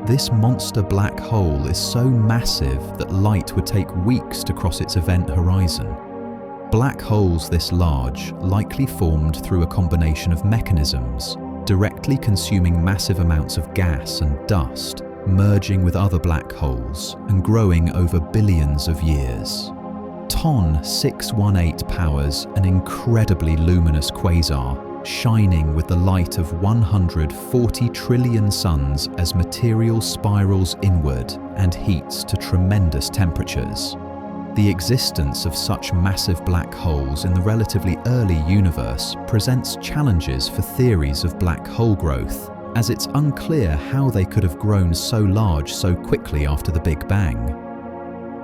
This monster black hole is so massive that light would take weeks to cross its event horizon. Black holes this large likely formed through a combination of mechanisms, directly consuming massive amounts of gas and dust, merging with other black holes, and growing over billions of years. TON 618 powers an incredibly luminous quasar, shining with the light of 140 trillion suns as material spirals inward and heats to tremendous temperatures. The existence of such massive black holes in the relatively early universe presents challenges for theories of black hole growth, as it's unclear how they could have grown so large so quickly after the Big Bang.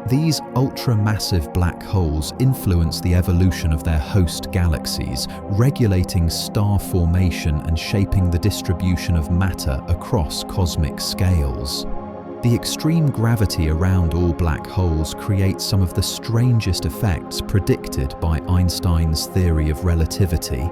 These ultra-massive black holes influence the evolution of their host galaxies, regulating star formation and shaping the distribution of matter across cosmic scales. The extreme gravity around all black holes creates some of the strangest effects predicted by Einstein's theory of relativity.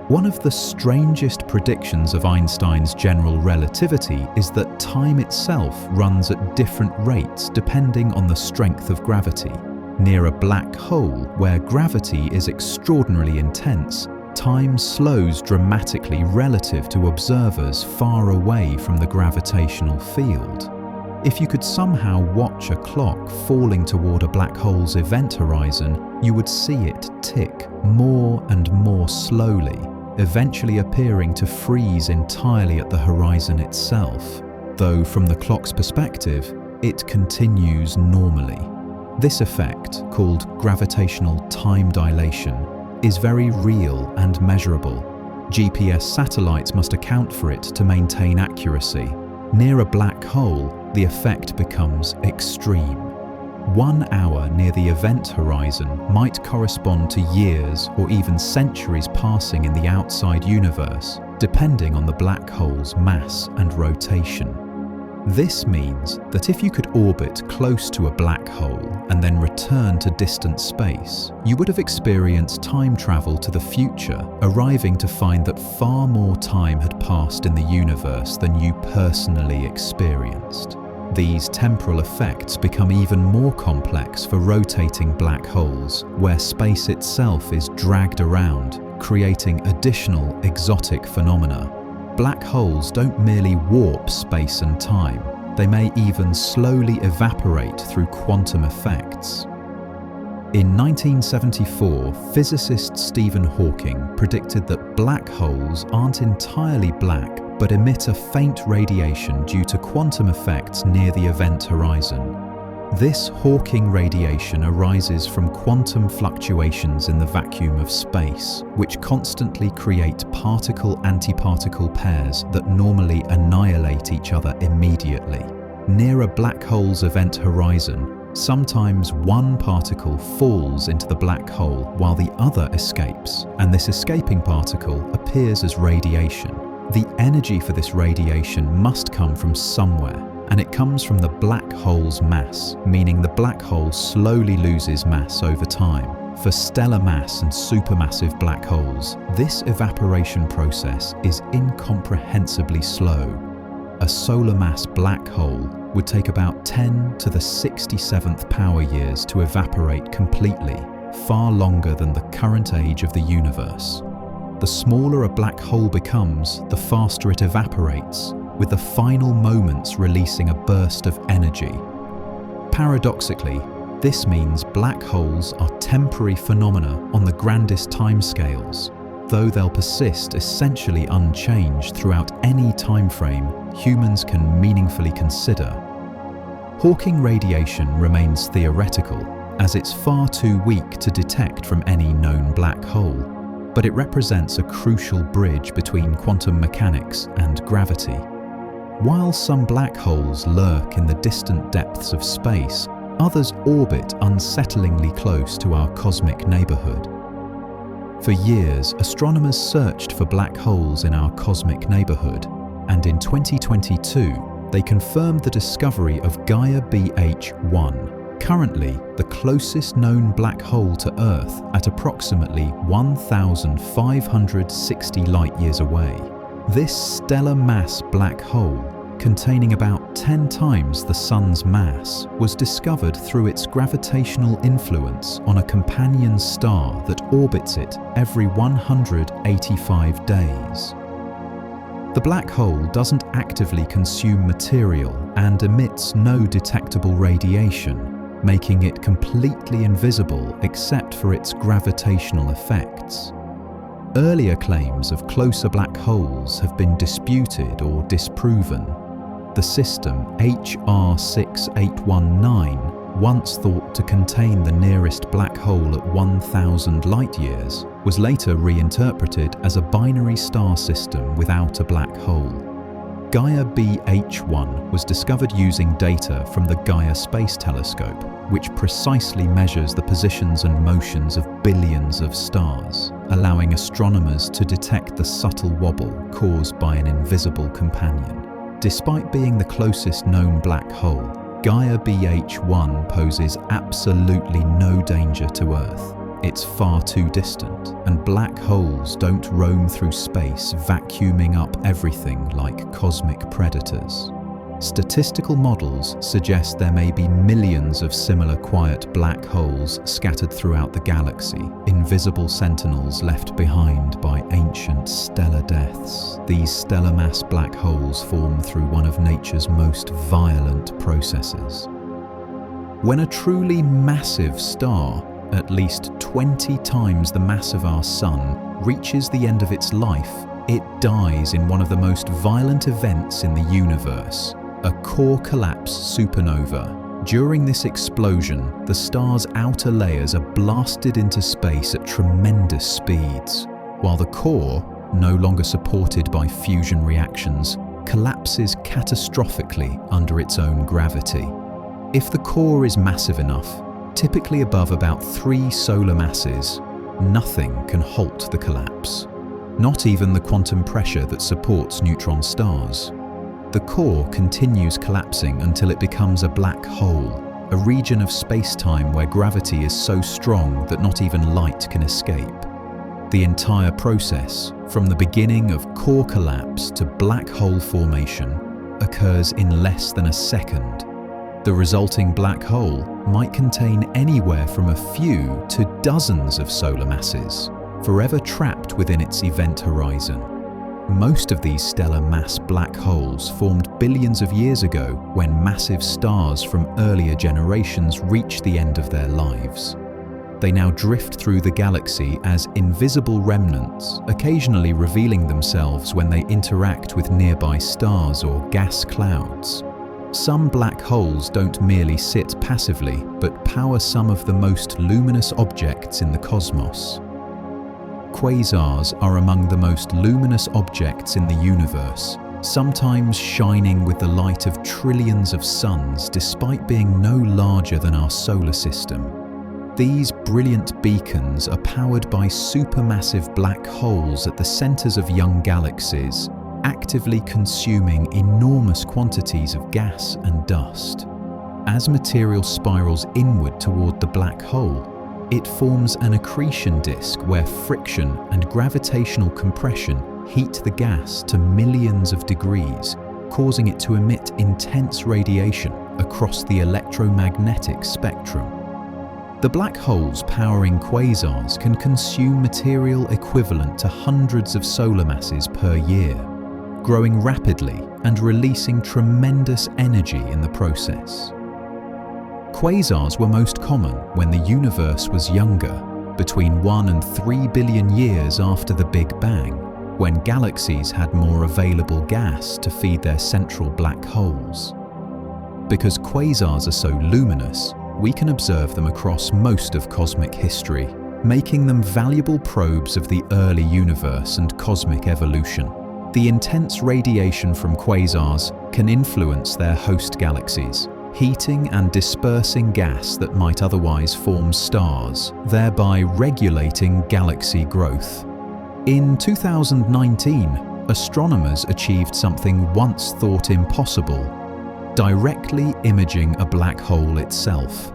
One of the strangest predictions of Einstein's general relativity is that time itself runs at different rates depending on the strength of gravity. Near a black hole, where gravity is extraordinarily intense, time slows dramatically relative to observers far away from the gravitational field. If you could somehow watch a clock falling toward a black hole's event horizon, you would see it tick more and more slowly, eventually appearing to freeze entirely at the horizon itself, though from the clock's perspective, it continues normally. This effect, called gravitational time dilation, is very real and measurable. GPS satellites must account for it to maintain accuracy. Near a black hole, the effect becomes extreme. 1 hour near the event horizon might correspond to years or even centuries passing in the outside universe, depending on the black hole's mass and rotation. This means that if you could orbit close to a black hole and then return to distant space, you would have experienced time travel to the future, arriving to find that far more time had passed in the universe than you personally experienced. These temporal effects become even more complex for rotating black holes, where space itself is dragged around, creating additional exotic phenomena. Black holes don't merely warp space and time, they may even slowly evaporate through quantum effects. In 1974, physicist Stephen Hawking predicted that black holes aren't entirely black but emit a faint radiation due to quantum effects near the event horizon. This Hawking radiation arises from quantum fluctuations in the vacuum of space, which constantly create particle-antiparticle pairs that normally annihilate each other immediately. Near a black hole's event horizon, sometimes one particle falls into the black hole while the other escapes, and this escaping particle appears as radiation. The energy for this radiation must come from somewhere, and it comes from the black hole's mass, meaning the black hole slowly loses mass over time. For stellar mass and supermassive black holes, this evaporation process is incomprehensibly slow. A solar mass black hole would take about 10 to the 67th power years to evaporate completely, far longer than the current age of the universe. The smaller a black hole becomes, the faster it evaporates, with the final moments releasing a burst of energy. Paradoxically, this means black holes are temporary phenomena on the grandest timescales, though they'll persist essentially unchanged throughout any time frame humans can meaningfully consider. Hawking radiation remains theoretical, as it's far too weak to detect from any known black hole, but it represents a crucial bridge between quantum mechanics and gravity. While some black holes lurk in the distant depths of space, others orbit unsettlingly close to our cosmic neighborhood. For years, astronomers searched for black holes in our cosmic neighborhood, and in 2022, they confirmed the discovery of Gaia BH1, currently the closest known black hole to Earth at approximately 1,560 light-years away. This stellar mass black hole, containing about 10 times the Sun's mass, was discovered through its gravitational influence on a companion star that orbits it every 185 days. The black hole doesn't actively consume material and emits no detectable radiation, making it completely invisible except for its gravitational effects. Earlier claims of closer black holes have been disputed or disproven. The system HR 6819, once thought to contain the nearest black hole at 1,000 light-years, was later reinterpreted as a binary star system without a black hole. Gaia BH1 was discovered using data from the Gaia Space Telescope, which precisely measures the positions and motions of billions of stars, allowing astronomers to detect the subtle wobble caused by an invisible companion. Despite being the closest known black hole, Gaia BH1 poses absolutely no danger to Earth. It's far too distant, and black holes don't roam through space vacuuming up everything like cosmic predators. Statistical models suggest there may be millions of similar quiet black holes scattered throughout the galaxy, invisible sentinels left behind by ancient stellar deaths. These stellar mass black holes form through one of nature's most violent processes. When a truly massive star, at least 20 times the mass of our Sun, reaches the end of its life, it dies in one of the most violent events in the universe, a core collapse supernova, During this explosion, the star's outer layers are blasted into space at tremendous speeds, while the core, no longer supported by fusion reactions, collapses catastrophically under its own gravity. If the core is massive enough, typically above about 3 solar masses, nothing can halt the collapse, not even the quantum pressure that supports neutron stars. The core continues collapsing until it becomes a black hole, a region of space-time where gravity is so strong that not even light can escape. The entire process, from the beginning of core collapse to black hole formation, occurs in less than a second. The resulting black hole might contain anywhere from a few to dozens of solar masses, forever trapped within its event horizon. Most of these stellar mass black holes formed billions of years ago when massive stars from earlier generations reached the end of their lives. They now drift through the galaxy as invisible remnants, occasionally revealing themselves when they interact with nearby stars or gas clouds. Some black holes don't merely sit passively, but power some of the most luminous objects in the cosmos. Quasars are among the most luminous objects in the universe, sometimes shining with the light of trillions of suns despite being no larger than our solar system. These brilliant beacons are powered by supermassive black holes at the centers of young galaxies, actively consuming enormous quantities of gas and dust. As material spirals inward toward the black hole, it forms an accretion disk where friction and gravitational compression heat the gas to millions of degrees, causing it to emit intense radiation across the electromagnetic spectrum. The black holes powering quasars can consume material equivalent to hundreds of solar masses per year, growing rapidly and releasing tremendous energy in the process. Quasars were most common when the universe was younger, between 1 and 3 billion years after the Big Bang, when galaxies had more available gas to feed their central black holes. Because quasars are so luminous, we can observe them across most of cosmic history, making them valuable probes of the early universe and cosmic evolution. The intense radiation from quasars can influence their host galaxies, heating and dispersing gas that might otherwise form stars, thereby regulating galaxy growth. In 2019, astronomers achieved something once thought impossible: directly imaging a black hole itself.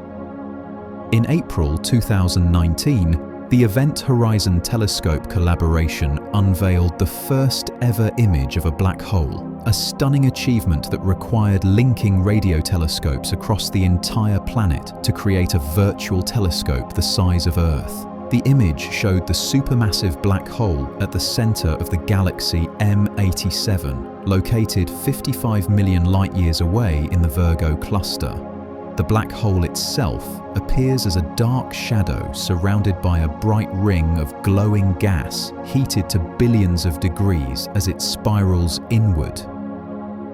In April 2019, the Event Horizon Telescope collaboration unveiled the first ever image of a black hole, a stunning achievement that required linking radio telescopes across the entire planet to create a virtual telescope the size of Earth. The image showed the supermassive black hole at the center of the galaxy M87, located 55 million light-years away in the Virgo cluster. The black hole itself appears as a dark shadow surrounded by a bright ring of glowing gas heated to billions of degrees as it spirals inward.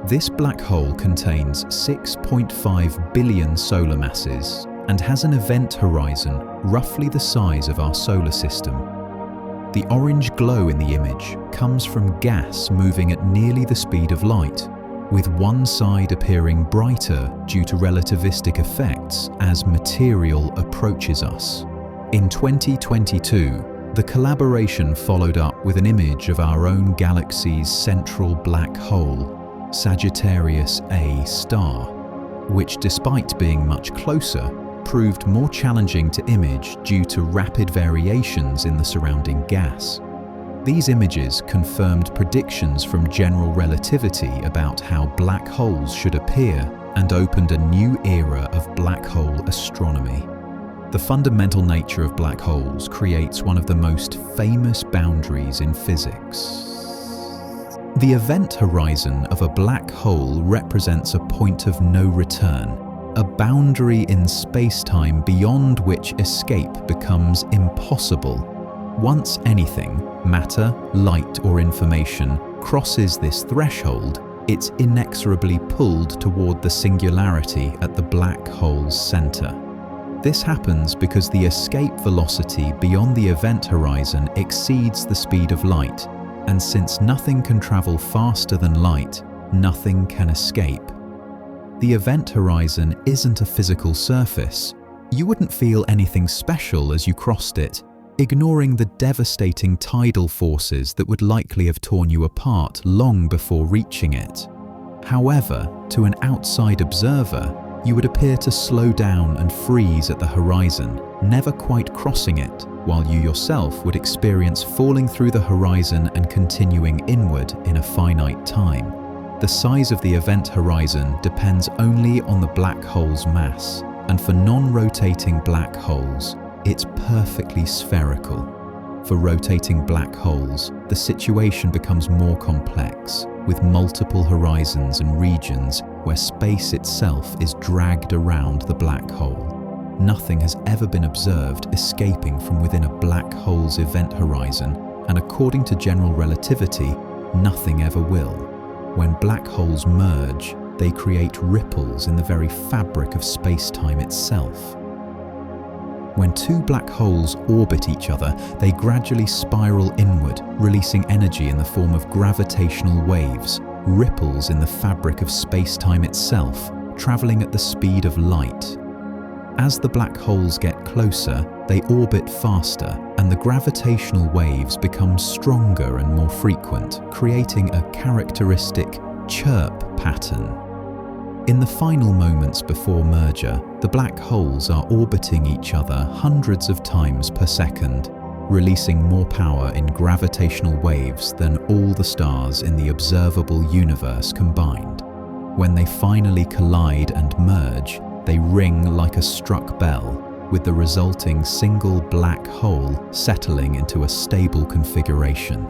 This black hole contains 6.5 billion solar masses and has an event horizon roughly the size of our solar system. The orange glow in the image comes from gas moving at nearly the speed of light, with one side appearing brighter due to relativistic effects as material approaches us. In 2022, the collaboration followed up with an image of our own galaxy's central black hole, Sagittarius A star, which, despite being much closer, proved more challenging to image due to rapid variations in the surrounding gas. These images confirmed predictions from general relativity about how black holes should appear and opened a new era of black hole astronomy. The fundamental nature of black holes creates one of the most famous boundaries in physics. The event horizon of a black hole represents a point of no return, a boundary in space-time beyond which escape becomes impossible. Once anything, matter, light, or information, crosses this threshold, it's inexorably pulled toward the singularity at the black hole's center. This happens because the escape velocity beyond the event horizon exceeds the speed of light, and since nothing can travel faster than light, nothing can escape. The event horizon isn't a physical surface. You wouldn't feel anything special as you crossed it, ignoring the devastating tidal forces that would likely have torn you apart long before reaching it. However, to an outside observer, you would appear to slow down and freeze at the horizon, never quite crossing it, while you yourself would experience falling through the horizon and continuing inward in a finite time. The size of the event horizon depends only on the black hole's mass, and for non-rotating black holes, it's perfectly spherical. For rotating black holes, the situation becomes more complex, with multiple horizons and regions where space itself is dragged around the black hole. Nothing has ever been observed escaping from within a black hole's event horizon, and according to general relativity, nothing ever will. When black holes merge, they create ripples in the very fabric of space-time itself. When two black holes orbit each other, they gradually spiral inward, releasing energy in the form of gravitational waves, ripples in the fabric of space-time itself, traveling at the speed of light. As the black holes get closer, they orbit faster, and the gravitational waves become stronger and more frequent, creating a characteristic chirp pattern. In the final moments before merger, the black holes are orbiting each other hundreds of times per second, releasing more power in gravitational waves than all the stars in the observable universe combined. When they finally collide and merge, they ring like a struck bell, with the resulting single black hole settling into a stable configuration.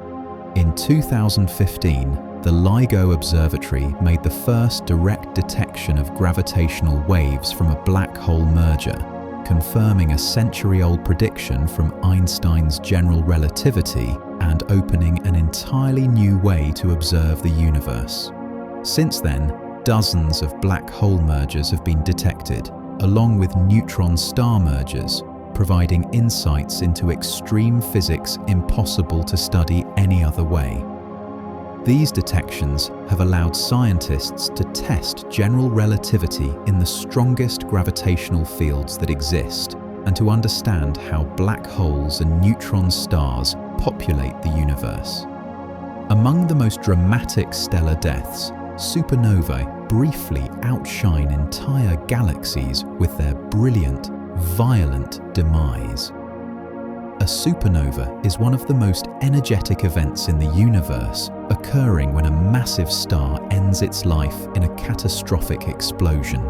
In 2015, the LIGO Observatory made the first direct detection of gravitational waves from a black hole merger, confirming a century-old prediction from Einstein's general relativity and opening an entirely new way to observe the universe. Since then, dozens of black hole mergers have been detected, along with neutron star mergers, providing insights into extreme physics impossible to study any other way. These detections have allowed scientists to test general relativity in the strongest gravitational fields that exist, and to understand how black holes and neutron stars populate the universe. Among the most dramatic stellar deaths, supernovae briefly outshine entire galaxies with their brilliant, violent demise. A supernova is one of the most energetic events in the universe, occurring when a massive star ends its life in a catastrophic explosion.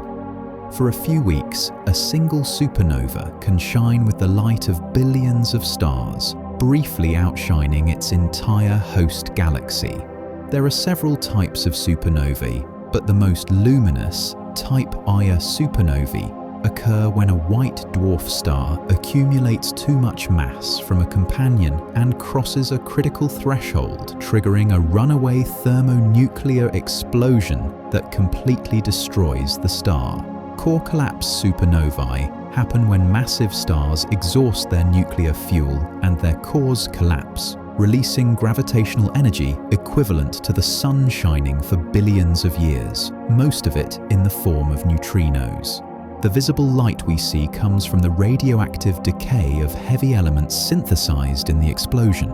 For a few weeks, a single supernova can shine with the light of billions of stars, briefly outshining its entire host galaxy. There are several types of supernovae, but the most luminous, type Ia supernovae, occur when a white dwarf star accumulates too much mass from a companion and crosses a critical threshold, triggering a runaway thermonuclear explosion that completely destroys the star. Core collapse supernovae happen when massive stars exhaust their nuclear fuel and their cores collapse, releasing gravitational energy equivalent to the sun shining for billions of years, most of it in the form of neutrinos. The visible light we see comes from the radioactive decay of heavy elements synthesized in the explosion.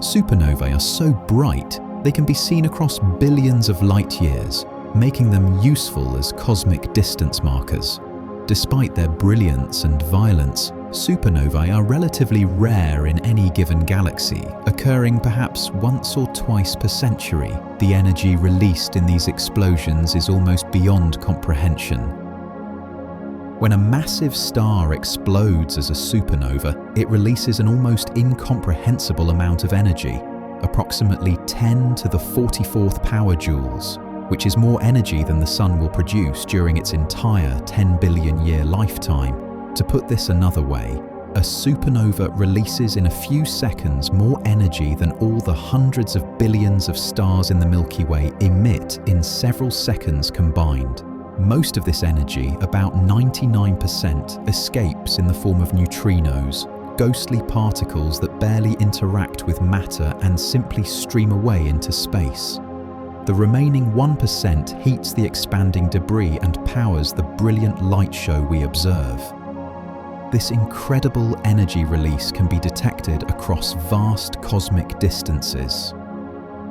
Supernovae are so bright, they can be seen across billions of light years, making them useful as cosmic distance markers. Despite their brilliance and violence, supernovae are relatively rare in any given galaxy, occurring perhaps once or twice per century. The energy released in these explosions is almost beyond comprehension. When a massive star explodes as a supernova, it releases an almost incomprehensible amount of energy, approximately 10 to the 44th power joules, which is more energy than the Sun will produce during its entire 10 billion year lifetime. To put this another way, A supernova releases in a few seconds more energy than all the hundreds of billions of stars in the Milky Way emit in several seconds combined. Most of this energy, about 99%, escapes in the form of neutrinos, ghostly particles that barely interact with matter and simply stream away into space. The remaining 1% heats the expanding debris and powers the brilliant light show we observe. This incredible energy release can be detected across vast cosmic distances.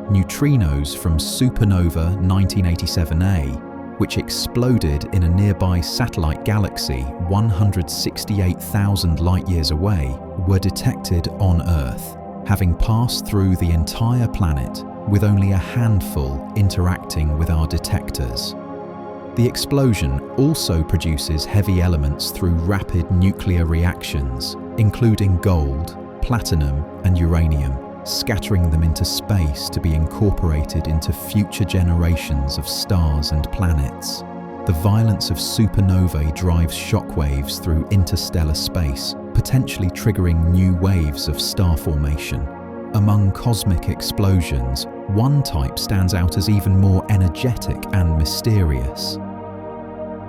Neutrinos from supernova 1987A, which exploded in a nearby satellite galaxy 168,000 light-years away, were detected on Earth, having passed through the entire planet with only a handful interacting with our detectors. The explosion also produces heavy elements through rapid nuclear reactions, including gold, platinum, and uranium, scattering them into space to be incorporated into future generations of stars and planets. The violence of supernovae drives shockwaves through interstellar space, potentially triggering new waves of star formation. Among cosmic explosions, one type stands out as even more energetic and mysterious.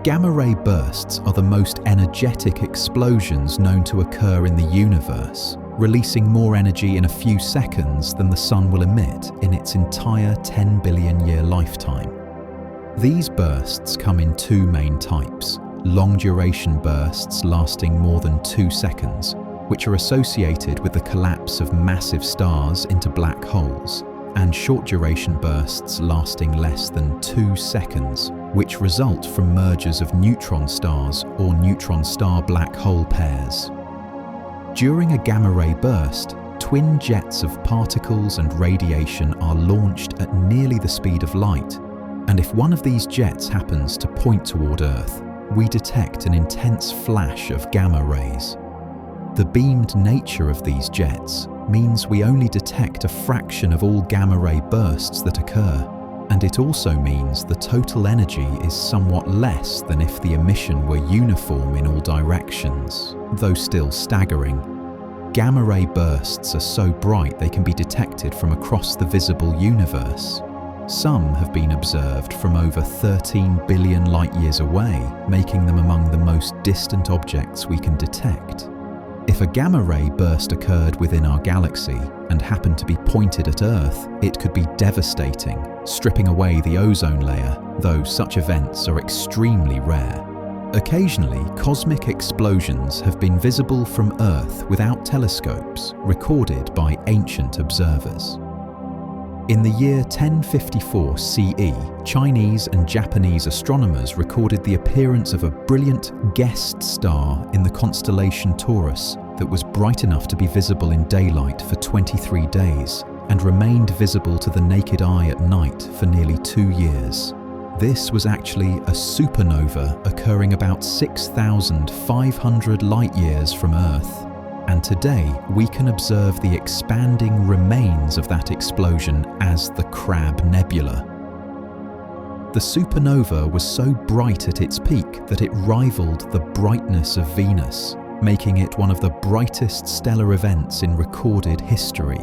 Gamma-ray bursts are the most energetic explosions known to occur in the universe, releasing more energy in a few seconds than the Sun will emit in its entire 10 billion-year lifetime. These bursts come in two main types: long-duration bursts lasting more than 2 seconds, which are associated with the collapse of massive stars into black holes, and short-duration bursts lasting less than 2 seconds, which result from mergers of neutron stars or neutron-star black hole pairs. During a gamma-ray burst, twin jets of particles and radiation are launched at nearly the speed of light, and if one of these jets happens to point toward Earth, we detect an intense flash of gamma rays. The beamed nature of these jets means we only detect a fraction of all gamma-ray bursts that occur, and it also means the total energy is somewhat less than if the emission were uniform in all directions, though still staggering. Gamma-ray bursts are so bright they can be detected from across the visible universe. Some have been observed from over 13 billion light-years away, making them among the most distant objects we can detect. If a gamma-ray burst occurred within our galaxy and happened to be pointed at Earth, it could be devastating, stripping away the ozone layer, though such events are extremely rare. Occasionally, cosmic explosions have been visible from Earth without telescopes, recorded by ancient observers. In the year 1054 CE, Chinese and Japanese astronomers recorded the appearance of a brilliant guest star in the constellation Taurus that was bright enough to be visible in daylight for 23 days and remained visible to the naked eye at night for nearly 2 years. This was actually a supernova occurring about 6,500 light-years from Earth. And today we can observe the expanding remains of that explosion as the Crab Nebula. The supernova was so bright at its peak that it rivaled the brightness of Venus, making it one of the brightest stellar events in recorded history.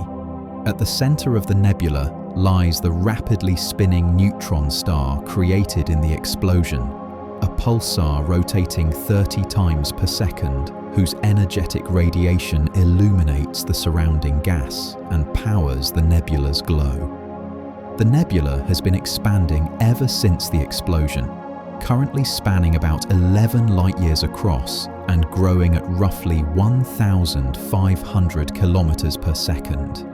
At the center of the nebula lies the rapidly spinning neutron star created in the explosion, a pulsar rotating 30 times per second, whose energetic radiation illuminates the surrounding gas and powers the nebula's glow. The nebula has been expanding ever since the explosion, currently spanning about 11 light-years across and growing at roughly 1,500 kilometers per second.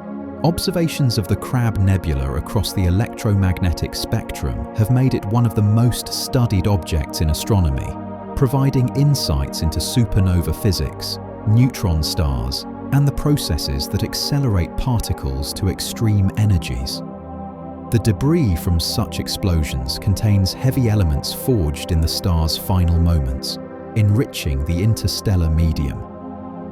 Observations of the Crab Nebula across the electromagnetic spectrum have made it one of the most studied objects in astronomy, providing insights into supernova physics, neutron stars, and the processes that accelerate particles to extreme energies. The debris from such explosions contains heavy elements forged in the star's final moments, enriching the interstellar medium.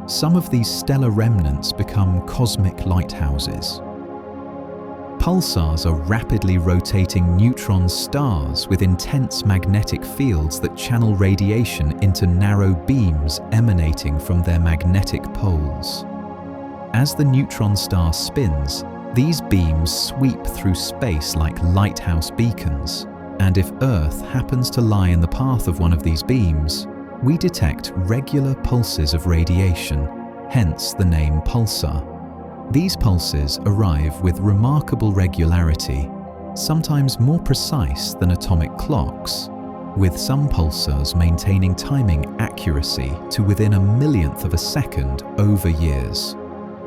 Some of these stellar remnants become cosmic lighthouses. Pulsars are rapidly rotating neutron stars with intense magnetic fields that channel radiation into narrow beams emanating from their magnetic poles. As the neutron star spins, these beams sweep through space like lighthouse beacons, and if Earth happens to lie in the path of one of these beams, we detect regular pulses of radiation, hence the name pulsar. These pulses arrive with remarkable regularity, sometimes more precise than atomic clocks, with some pulsars maintaining timing accuracy to within a millionth of a second over years.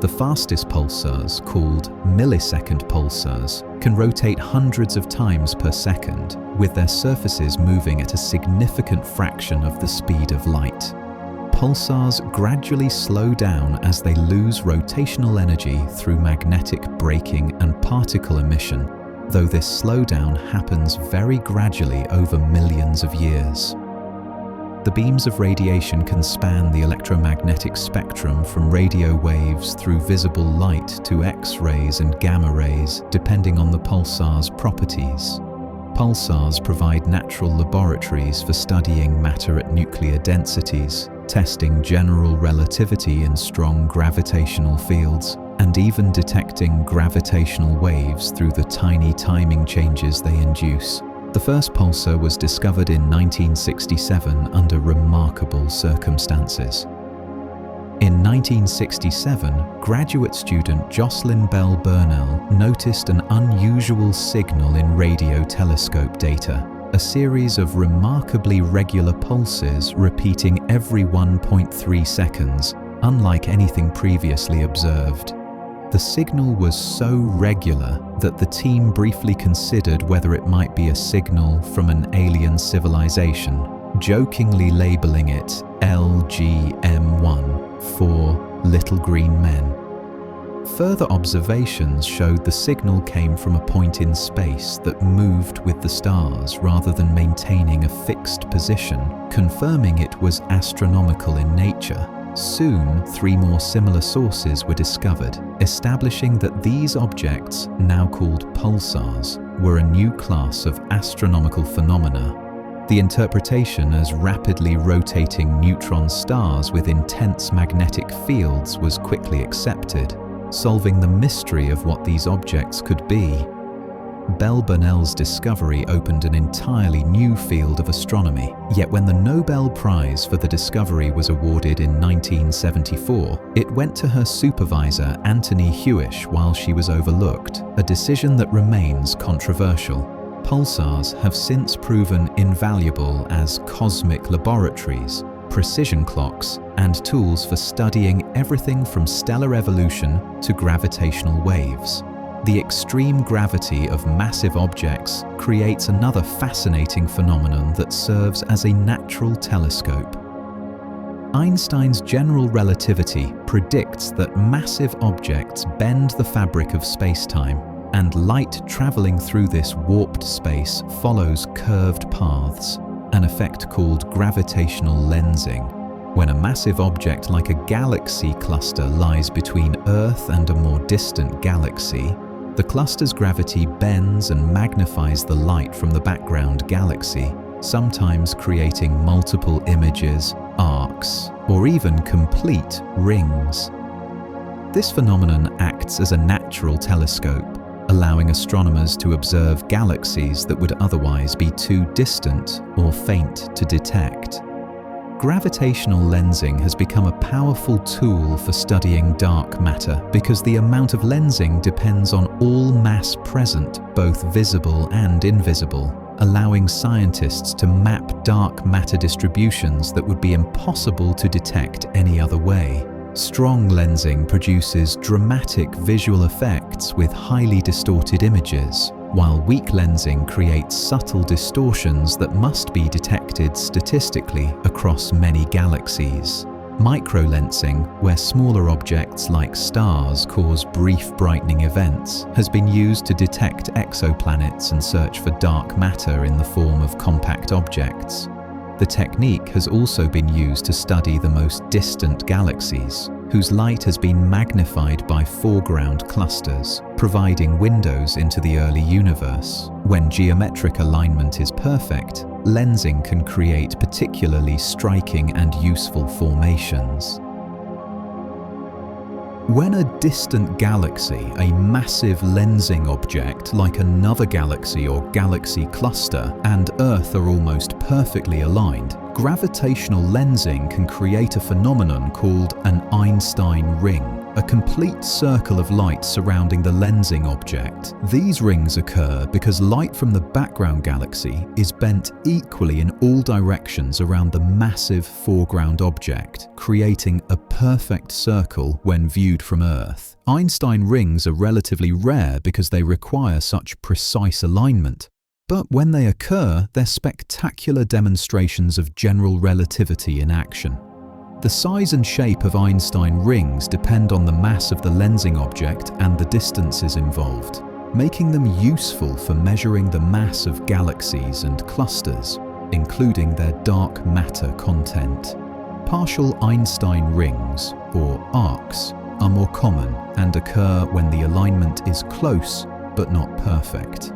The fastest pulsars, called millisecond pulsars, can rotate hundreds of times per second, with their surfaces moving at a significant fraction of the speed of light. Pulsars gradually slow down as they lose rotational energy through magnetic braking and particle emission, though this slowdown happens very gradually over millions of years. The beams of radiation can span the electromagnetic spectrum from radio waves through visible light to X-rays and gamma rays, depending on the pulsar's properties. Pulsars provide natural laboratories for studying matter at nuclear densities, testing general relativity in strong gravitational fields, and even detecting gravitational waves through the tiny timing changes they induce. The first pulsar was discovered in 1967 under remarkable circumstances. In 1967, graduate student Jocelyn Bell Burnell noticed an unusual signal in radio telescope data, a series of remarkably regular pulses repeating every 1.3 seconds, unlike anything previously observed. The signal was so regular that the team briefly considered whether it might be a signal from an alien civilization, jokingly labeling it LGM1 for Little Green Men. Further observations showed the signal came from a point in space that moved with the stars rather than maintaining a fixed position, confirming it was astronomical in nature. Soon, 3 more similar sources were discovered, establishing that these objects, now called pulsars, were a new class of astronomical phenomena. The interpretation as rapidly rotating neutron stars with intense magnetic fields was quickly accepted, solving the mystery of what these objects could be. Bell Burnell's discovery opened an entirely new field of astronomy, yet when the Nobel Prize for the discovery was awarded in 1974, it went to her supervisor Anthony Hewish while she was overlooked, a decision that remains controversial. Pulsars have since proven invaluable as cosmic laboratories, precision clocks, and tools for studying everything from stellar evolution to gravitational waves. The extreme gravity of massive objects creates another fascinating phenomenon that serves as a natural telescope. Einstein's general relativity predicts that massive objects bend the fabric of space-time, and light traveling through this warped space follows curved paths, an effect called gravitational lensing. When a massive object like a galaxy cluster lies between Earth and a more distant galaxy, the cluster's gravity bends and magnifies the light from the background galaxy, sometimes creating multiple images, arcs, or even complete rings. This phenomenon acts as a natural telescope, allowing astronomers to observe galaxies that would otherwise be too distant or faint to detect. Gravitational lensing has become a powerful tool for studying dark matter because the amount of lensing depends on all mass present, both visible and invisible, allowing scientists to map dark matter distributions that would be impossible to detect any other way. Strong lensing produces dramatic visual effects with highly distorted images, while weak lensing creates subtle distortions that must be detected statistically across many galaxies. Microlensing, where smaller objects like stars cause brief brightening events, has been used to detect exoplanets and search for dark matter in the form of compact objects. The technique has also been used to study the most distant galaxies, whose light has been magnified by foreground clusters, providing windows into the early universe. When geometric alignment is perfect, lensing can create particularly striking and useful formations. When a distant galaxy, a massive lensing object like another galaxy or galaxy cluster, and Earth are almost perfectly aligned, gravitational lensing can create a phenomenon called an Einstein ring, a complete circle of light surrounding the lensing object. These rings occur because light from the background galaxy is bent equally in all directions around the massive foreground object, creating a perfect circle when viewed from Earth. Einstein rings are relatively rare because they require such precise alignment. But when they occur, they're spectacular demonstrations of general relativity in action. The size and shape of Einstein rings depend on the mass of the lensing object and the distances involved, making them useful for measuring the mass of galaxies and clusters, including their dark matter content. Partial Einstein rings, or arcs, are more common and occur when the alignment is close but not perfect.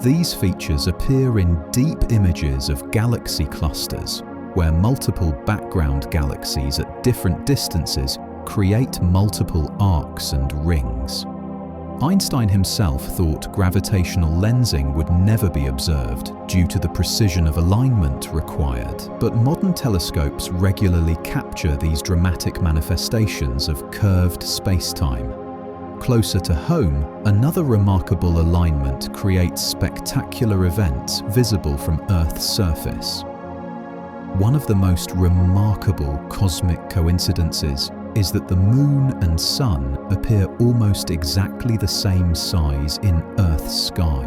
These features appear in deep images of galaxy clusters, where multiple background galaxies at different distances create multiple arcs and rings. Einstein himself thought gravitational lensing would never be observed due to the precision of alignment required, but modern telescopes regularly capture these dramatic manifestations of curved spacetime. Closer to home, another remarkable alignment creates spectacular events visible from Earth's surface. One of the most remarkable cosmic coincidences is that the Moon and Sun appear almost exactly the same size in Earth's sky.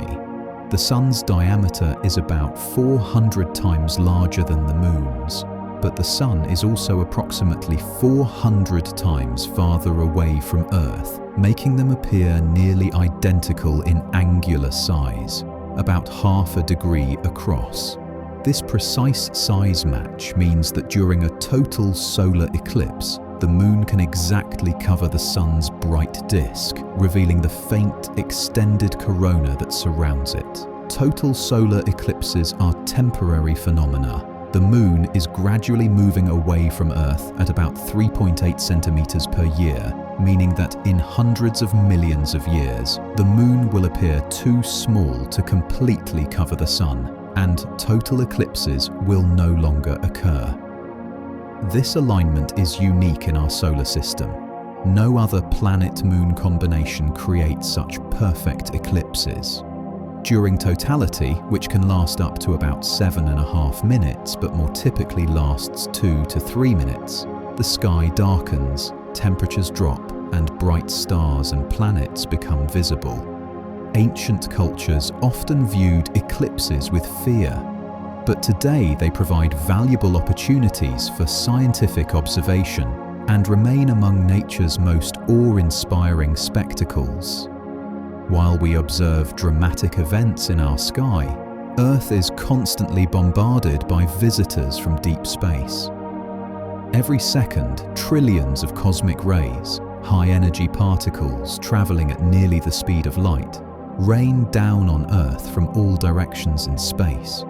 The Sun's diameter is about 400 times larger than the Moon's, but the Sun is also approximately 400 times farther away from Earth, making them appear nearly identical in angular size, about half a degree across. This precise size match means that during a total solar eclipse, the Moon can exactly cover the Sun's bright disk, revealing the faint, extended corona that surrounds it. Total solar eclipses are temporary phenomena. The Moon is gradually moving away from Earth at about 3.8 centimeters per year, meaning that in hundreds of millions of years, the Moon will appear too small to completely cover the Sun, and total eclipses will no longer occur. This alignment is unique in our solar system. No other planet-Moon combination creates such perfect eclipses. During totality, which can last up to about 7.5 minutes but more typically lasts 2 to 3 minutes, the sky darkens, temperatures drop, and bright stars and planets become visible. Ancient cultures often viewed eclipses with fear, but today they provide valuable opportunities for scientific observation and remain among nature's most awe-inspiring spectacles. While we observe dramatic events in our sky, Earth is constantly bombarded by visitors from deep space. Every second, trillions of cosmic rays, high-energy particles traveling at nearly the speed of light, rain down on Earth from all directions in space.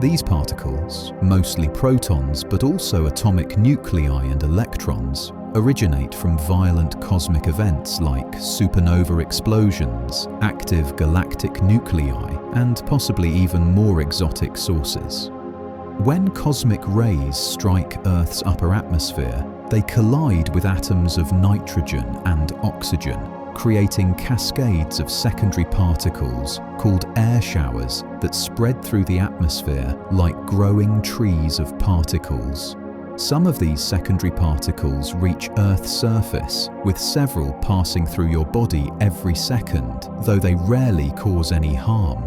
These particles, mostly protons but also atomic nuclei and electrons, originate from violent cosmic events like supernova explosions, active galactic nuclei, and possibly even more exotic sources. When cosmic rays strike Earth's upper atmosphere, they collide with atoms of nitrogen and oxygen, creating cascades of secondary particles called air showers that spread through the atmosphere like growing trees of particles. Some of these secondary particles reach Earth's surface, with several passing through your body every second, though they rarely cause any harm.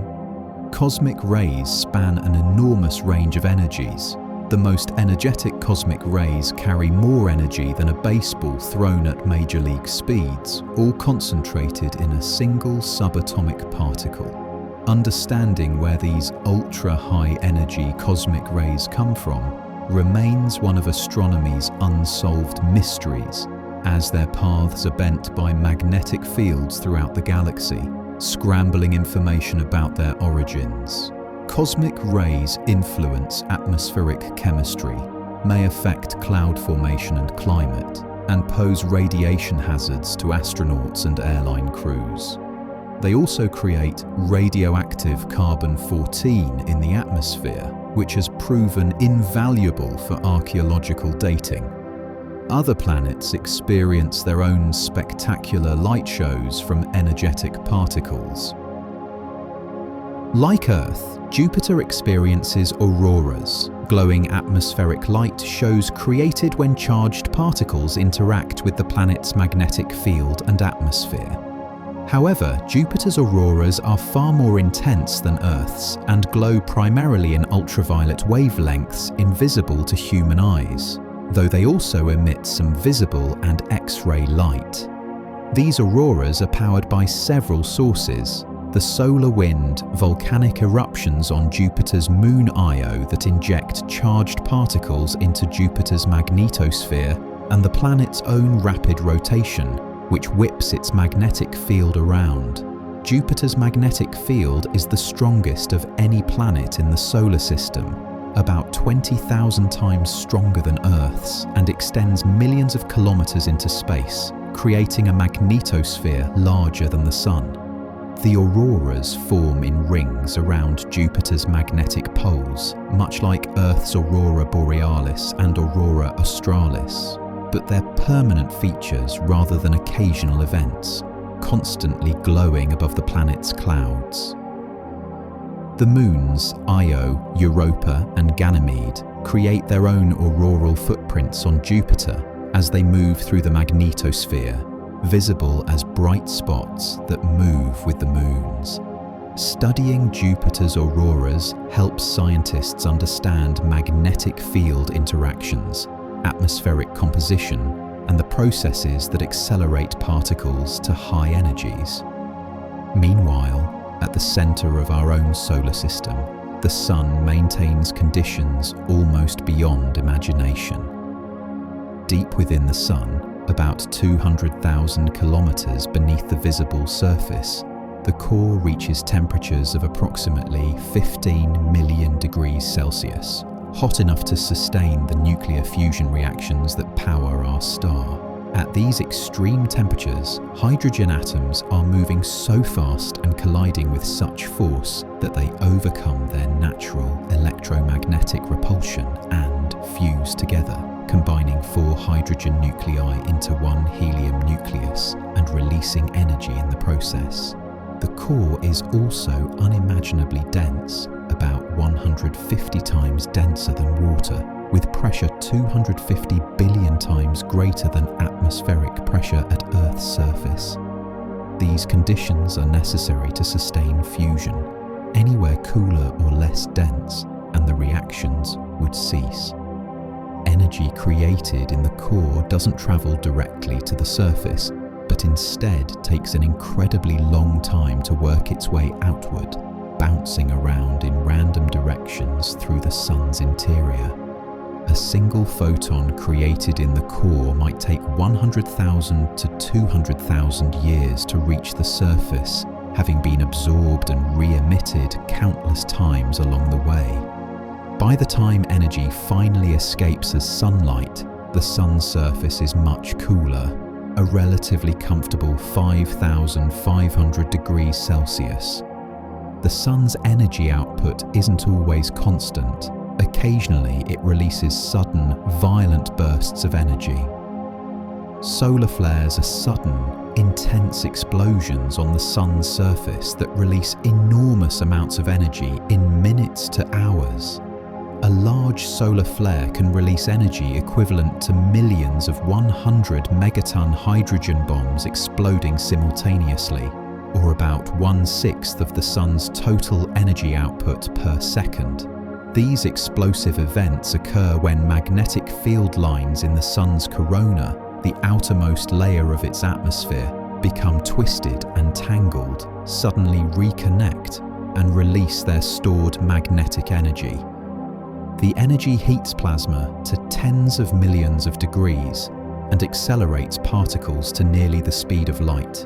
Cosmic rays span an enormous range of energies. The most energetic cosmic rays carry more energy than a baseball thrown at major league speeds, all concentrated in a single subatomic particle. Understanding where these ultra-high energy cosmic rays come from remains one of astronomy's unsolved mysteries, as their paths are bent by magnetic fields throughout the galaxy, scrambling information about their origins. Cosmic rays influence atmospheric chemistry, may affect cloud formation and climate, and pose radiation hazards to astronauts and airline crews. They also create radioactive carbon-14 in the atmosphere, which has proven invaluable for archaeological dating. Other planets experience their own spectacular light shows from energetic particles. Like Earth, Jupiter experiences auroras, glowing atmospheric light shows created when charged particles interact with the planet's magnetic field and atmosphere. However, Jupiter's auroras are far more intense than Earth's and glow primarily in ultraviolet wavelengths invisible to human eyes, though they also emit some visible and X-ray light. These auroras are powered by several sources: the solar wind, volcanic eruptions on Jupiter's moon Io that inject charged particles into Jupiter's magnetosphere, and the planet's own rapid rotation, which whips its magnetic field around. Jupiter's magnetic field is the strongest of any planet in the solar system, about 20,000 times stronger than Earth's, and extends millions of kilometers into space, creating a magnetosphere larger than the Sun. The auroras form in rings around Jupiter's magnetic poles, much like Earth's aurora borealis and aurora australis, but they're permanent features rather than occasional events, constantly glowing above the planet's clouds. The moons Io, Europa, and Ganymede create their own auroral footprints on Jupiter as they move through the magnetosphere, visible as bright spots that move with the moons. Studying Jupiter's auroras helps scientists understand magnetic field interactions, atmospheric composition, and the processes that accelerate particles to high energies. Meanwhile, at the center of our own solar system, the Sun maintains conditions almost beyond imagination. Deep within the Sun, about 200,000 kilometers beneath the visible surface, the core reaches temperatures of approximately 15 million degrees Celsius, hot enough to sustain the nuclear fusion reactions that power our star. At these extreme temperatures, hydrogen atoms are moving so fast and colliding with such force that they overcome their natural electromagnetic repulsion and fuse together, combining 4 hydrogen nuclei into one helium nucleus and releasing energy in the process. The core is also unimaginably dense, about 150 times denser than water, with pressure 250 billion times greater than atmospheric pressure at Earth's surface. These conditions are necessary to sustain fusion. Anywhere cooler or less dense, and the reactions would cease. Energy created in the core doesn't travel directly to the surface, but instead takes an incredibly long time to work its way outward, bouncing around in random directions through the Sun's interior. A single photon created in the core might take 100,000 to 200,000 years to reach the surface, having been absorbed and re-emitted countless times along the way. By the time energy finally escapes as sunlight, the Sun's surface is much cooler, a relatively comfortable 5,500 degrees Celsius. The Sun's energy output isn't always constant. Occasionally, it releases sudden, violent bursts of energy. Solar flares are sudden, intense explosions on the Sun's surface that release enormous amounts of energy in minutes to hours. A large solar flare can release energy equivalent to millions of 100 megaton hydrogen bombs exploding simultaneously, or about 1/6 of the Sun's total energy output per second. These explosive events occur when magnetic field lines in the Sun's corona, the outermost layer of its atmosphere, become twisted and tangled, suddenly reconnect, and release their stored magnetic energy. The energy heats plasma to tens of millions of degrees and accelerates particles to nearly the speed of light.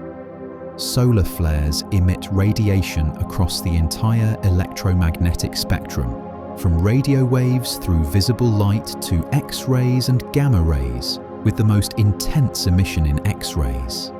Solar flares emit radiation across the entire electromagnetic spectrum, from radio waves through visible light to X-rays and gamma rays, with the most intense emission in X-rays.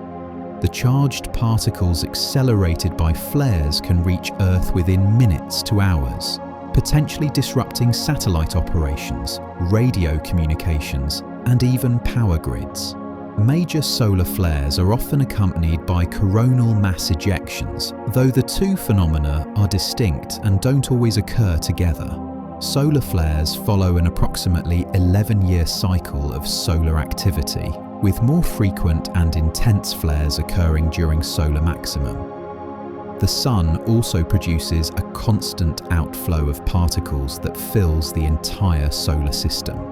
The charged particles accelerated by flares can reach Earth within minutes to hours, potentially disrupting satellite operations, radio communications, and even power grids. Major solar flares are often accompanied by coronal mass ejections, though the two phenomena are distinct and don't always occur together. Solar flares follow an approximately 11-year cycle of solar activity, with more frequent and intense flares occurring during solar maximum. The Sun also produces a constant outflow of particles that fills the entire solar system.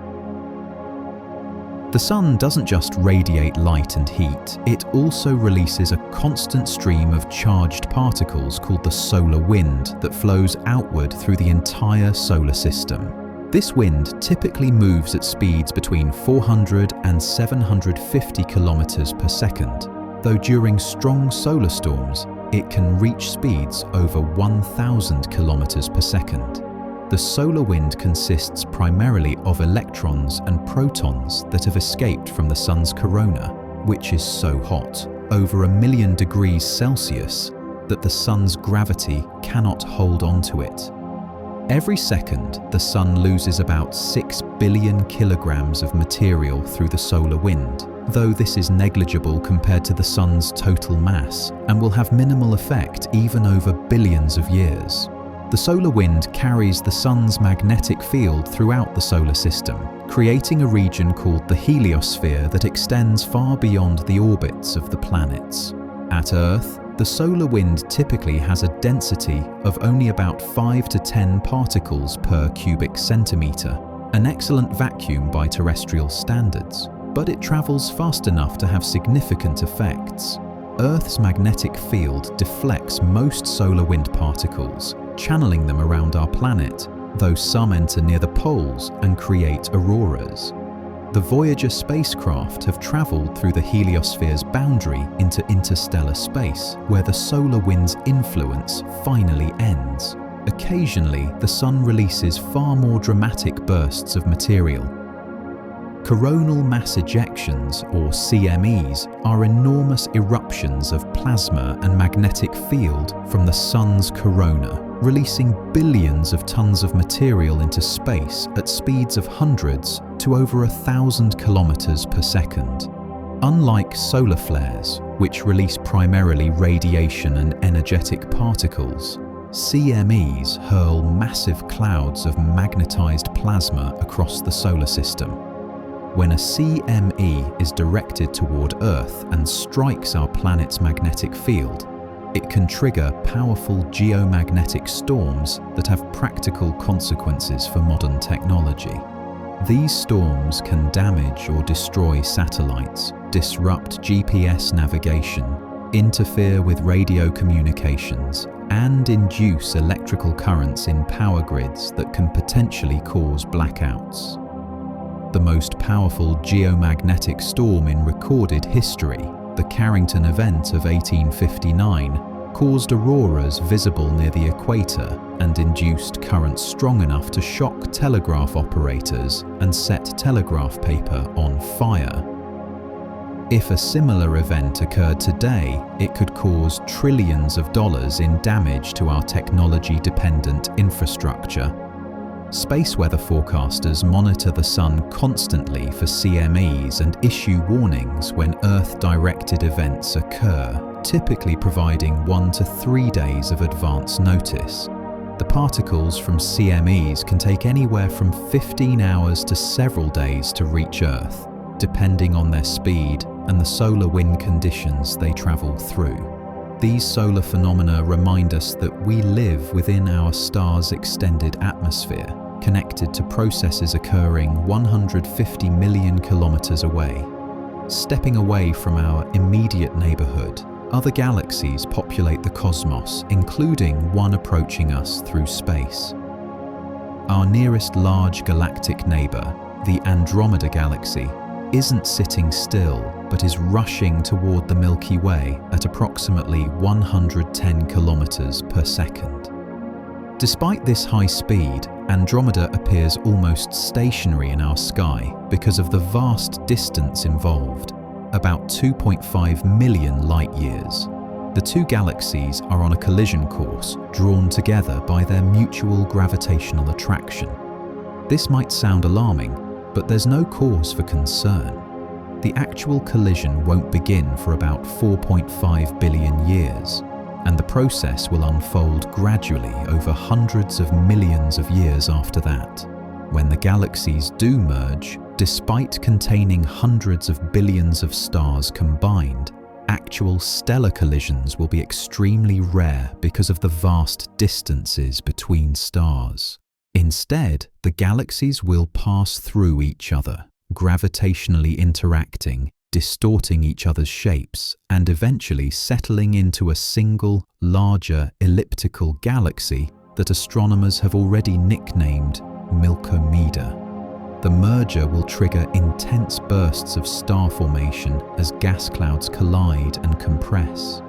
The Sun doesn't just radiate light and heat, it also releases a constant stream of charged particles called the solar wind that flows outward through the entire solar system. This wind typically moves at speeds between 400 and 750 kilometers per second, though during strong solar storms, it can reach speeds over 1,000 kilometers per second. The solar wind consists primarily of electrons and protons that have escaped from the Sun's corona, which is so hot, over 1,000,000 degrees Celsius, that the Sun's gravity cannot hold onto it. Every second, the Sun loses about 6 billion kilograms of material through the solar wind, though this is negligible compared to the Sun's total mass and will have minimal effect even over billions of years. The solar wind carries the Sun's magnetic field throughout the solar system, creating a region called the heliosphere that extends far beyond the orbits of the planets. At Earth, the solar wind typically has a density of only about 5 to 10 particles per cubic centimeter, an excellent vacuum by terrestrial standards, but it travels fast enough to have significant effects. Earth's magnetic field deflects most solar wind particles, channeling them around our planet, though some enter near the poles and create auroras. The Voyager spacecraft have traveled through the heliosphere's boundary into interstellar space, where the solar wind's influence finally ends. Occasionally, the Sun releases far more dramatic bursts of material. Coronal mass ejections, or CMEs, are enormous eruptions of plasma and magnetic field from the Sun's corona, releasing billions of tons of material into space at speeds of hundreds to over 1,000 kilometers per second. Unlike solar flares, which release primarily radiation and energetic particles, CMEs hurl massive clouds of magnetized plasma across the solar system. When a CME is directed toward Earth and strikes our planet's magnetic field, it can trigger powerful geomagnetic storms that have practical consequences for modern technology. These storms can damage or destroy satellites, disrupt GPS navigation, interfere with radio communications, and induce electrical currents in power grids that can potentially cause blackouts. The most powerful geomagnetic storm in recorded history, the Carrington event of 1859, caused auroras visible near the equator and induced currents strong enough to shock telegraph operators and set telegraph paper on fire. If a similar event occurred today, it could cause trillions of dollars in damage to our technology-dependent infrastructure. Space weather forecasters monitor the Sun constantly for CMEs and issue warnings when Earth-directed events occur, typically providing 1 to 3 days of advance notice. The particles from CMEs can take anywhere from 15 hours to several days to reach Earth, depending on their speed and the solar wind conditions they travel through. These solar phenomena remind us that we live within our star's extended atmosphere, connected to processes occurring 150 million kilometers away. Stepping away from our immediate neighborhood, Other galaxies populate the cosmos, including one approaching us through space. Our nearest large galactic neighbor, the Andromeda Galaxy, isn't sitting still but is rushing toward the Milky Way at approximately 110 kilometers per second. Despite this high speed, Andromeda appears almost stationary in our sky because of the vast distance involved, about 2.5 million light-years. The two galaxies are on a collision course, drawn together by their mutual gravitational attraction. This might sound alarming, but there's no cause for concern. The actual collision won't begin for about 4.5 billion years, and the process will unfold gradually over hundreds of millions of years after that. When the galaxies do merge, despite containing hundreds of billions of stars combined, actual stellar collisions will be extremely rare because of the vast distances between stars. Instead, the galaxies will pass through each other, gravitationally interacting, distorting each other's shapes, and eventually settling into a single, larger elliptical galaxy that astronomers have already nicknamed Milkomeda. The merger will trigger intense bursts of star formation as gas clouds collide and compress.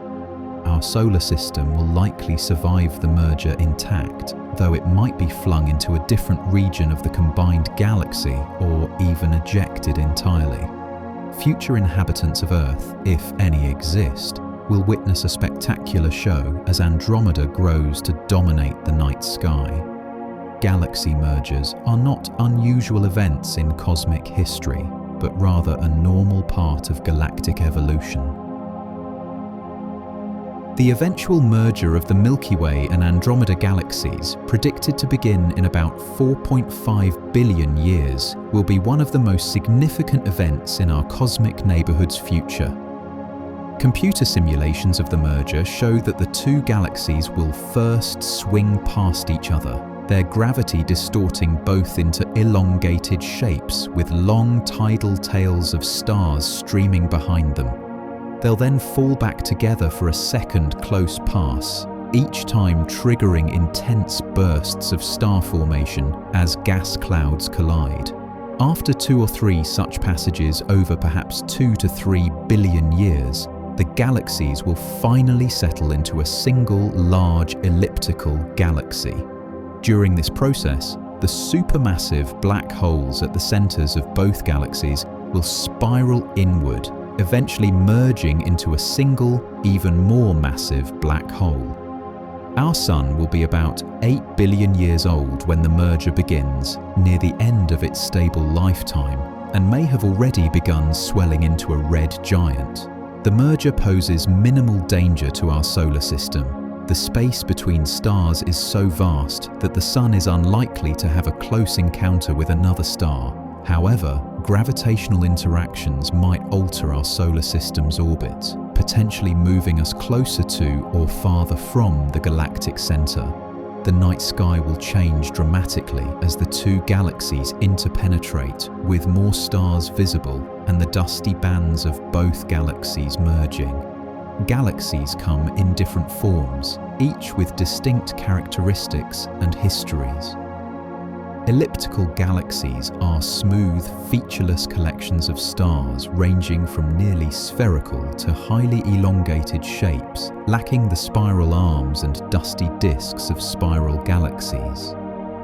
Our solar system will likely survive the merger intact, though it might be flung into a different region of the combined galaxy or even ejected entirely. Future inhabitants of Earth, if any exist, will witness a spectacular show as Andromeda grows to dominate the night sky. Galaxy mergers are not unusual events in cosmic history, but rather a normal part of galactic evolution. The eventual merger of the Milky Way and Andromeda galaxies, predicted to begin in about 4.5 billion years, will be one of the most significant events in our cosmic neighborhood's future. Computer simulations of the merger show that the two galaxies will first swing past each other, their gravity distorting both into elongated shapes with long tidal tails of stars streaming behind them. They'll then fall back together for a second close pass, each time triggering intense bursts of star formation as gas clouds collide. After 2 or 3 such passages over perhaps 2 to 3 billion years, the galaxies will finally settle into a single large elliptical galaxy. During this process, the supermassive black holes at the centers of both galaxies will spiral inward, eventually merging into a single, even more massive black hole. Our Sun will be about 8 billion years old when the merger begins, near the end of its stable lifetime, and may have already begun swelling into a red giant. The merger poses minimal danger to our solar system. The space between stars is so vast that the Sun is unlikely to have a close encounter with another star. However, gravitational interactions might alter our solar system's orbit, potentially moving us closer to or farther from the galactic center. The night sky will change dramatically as the two galaxies interpenetrate, with more stars visible and the dusty bands of both galaxies merging. Galaxies come in different forms, each with distinct characteristics and histories. Elliptical galaxies are smooth, featureless collections of stars ranging from nearly spherical to highly elongated shapes, lacking the spiral arms and dusty disks of spiral galaxies.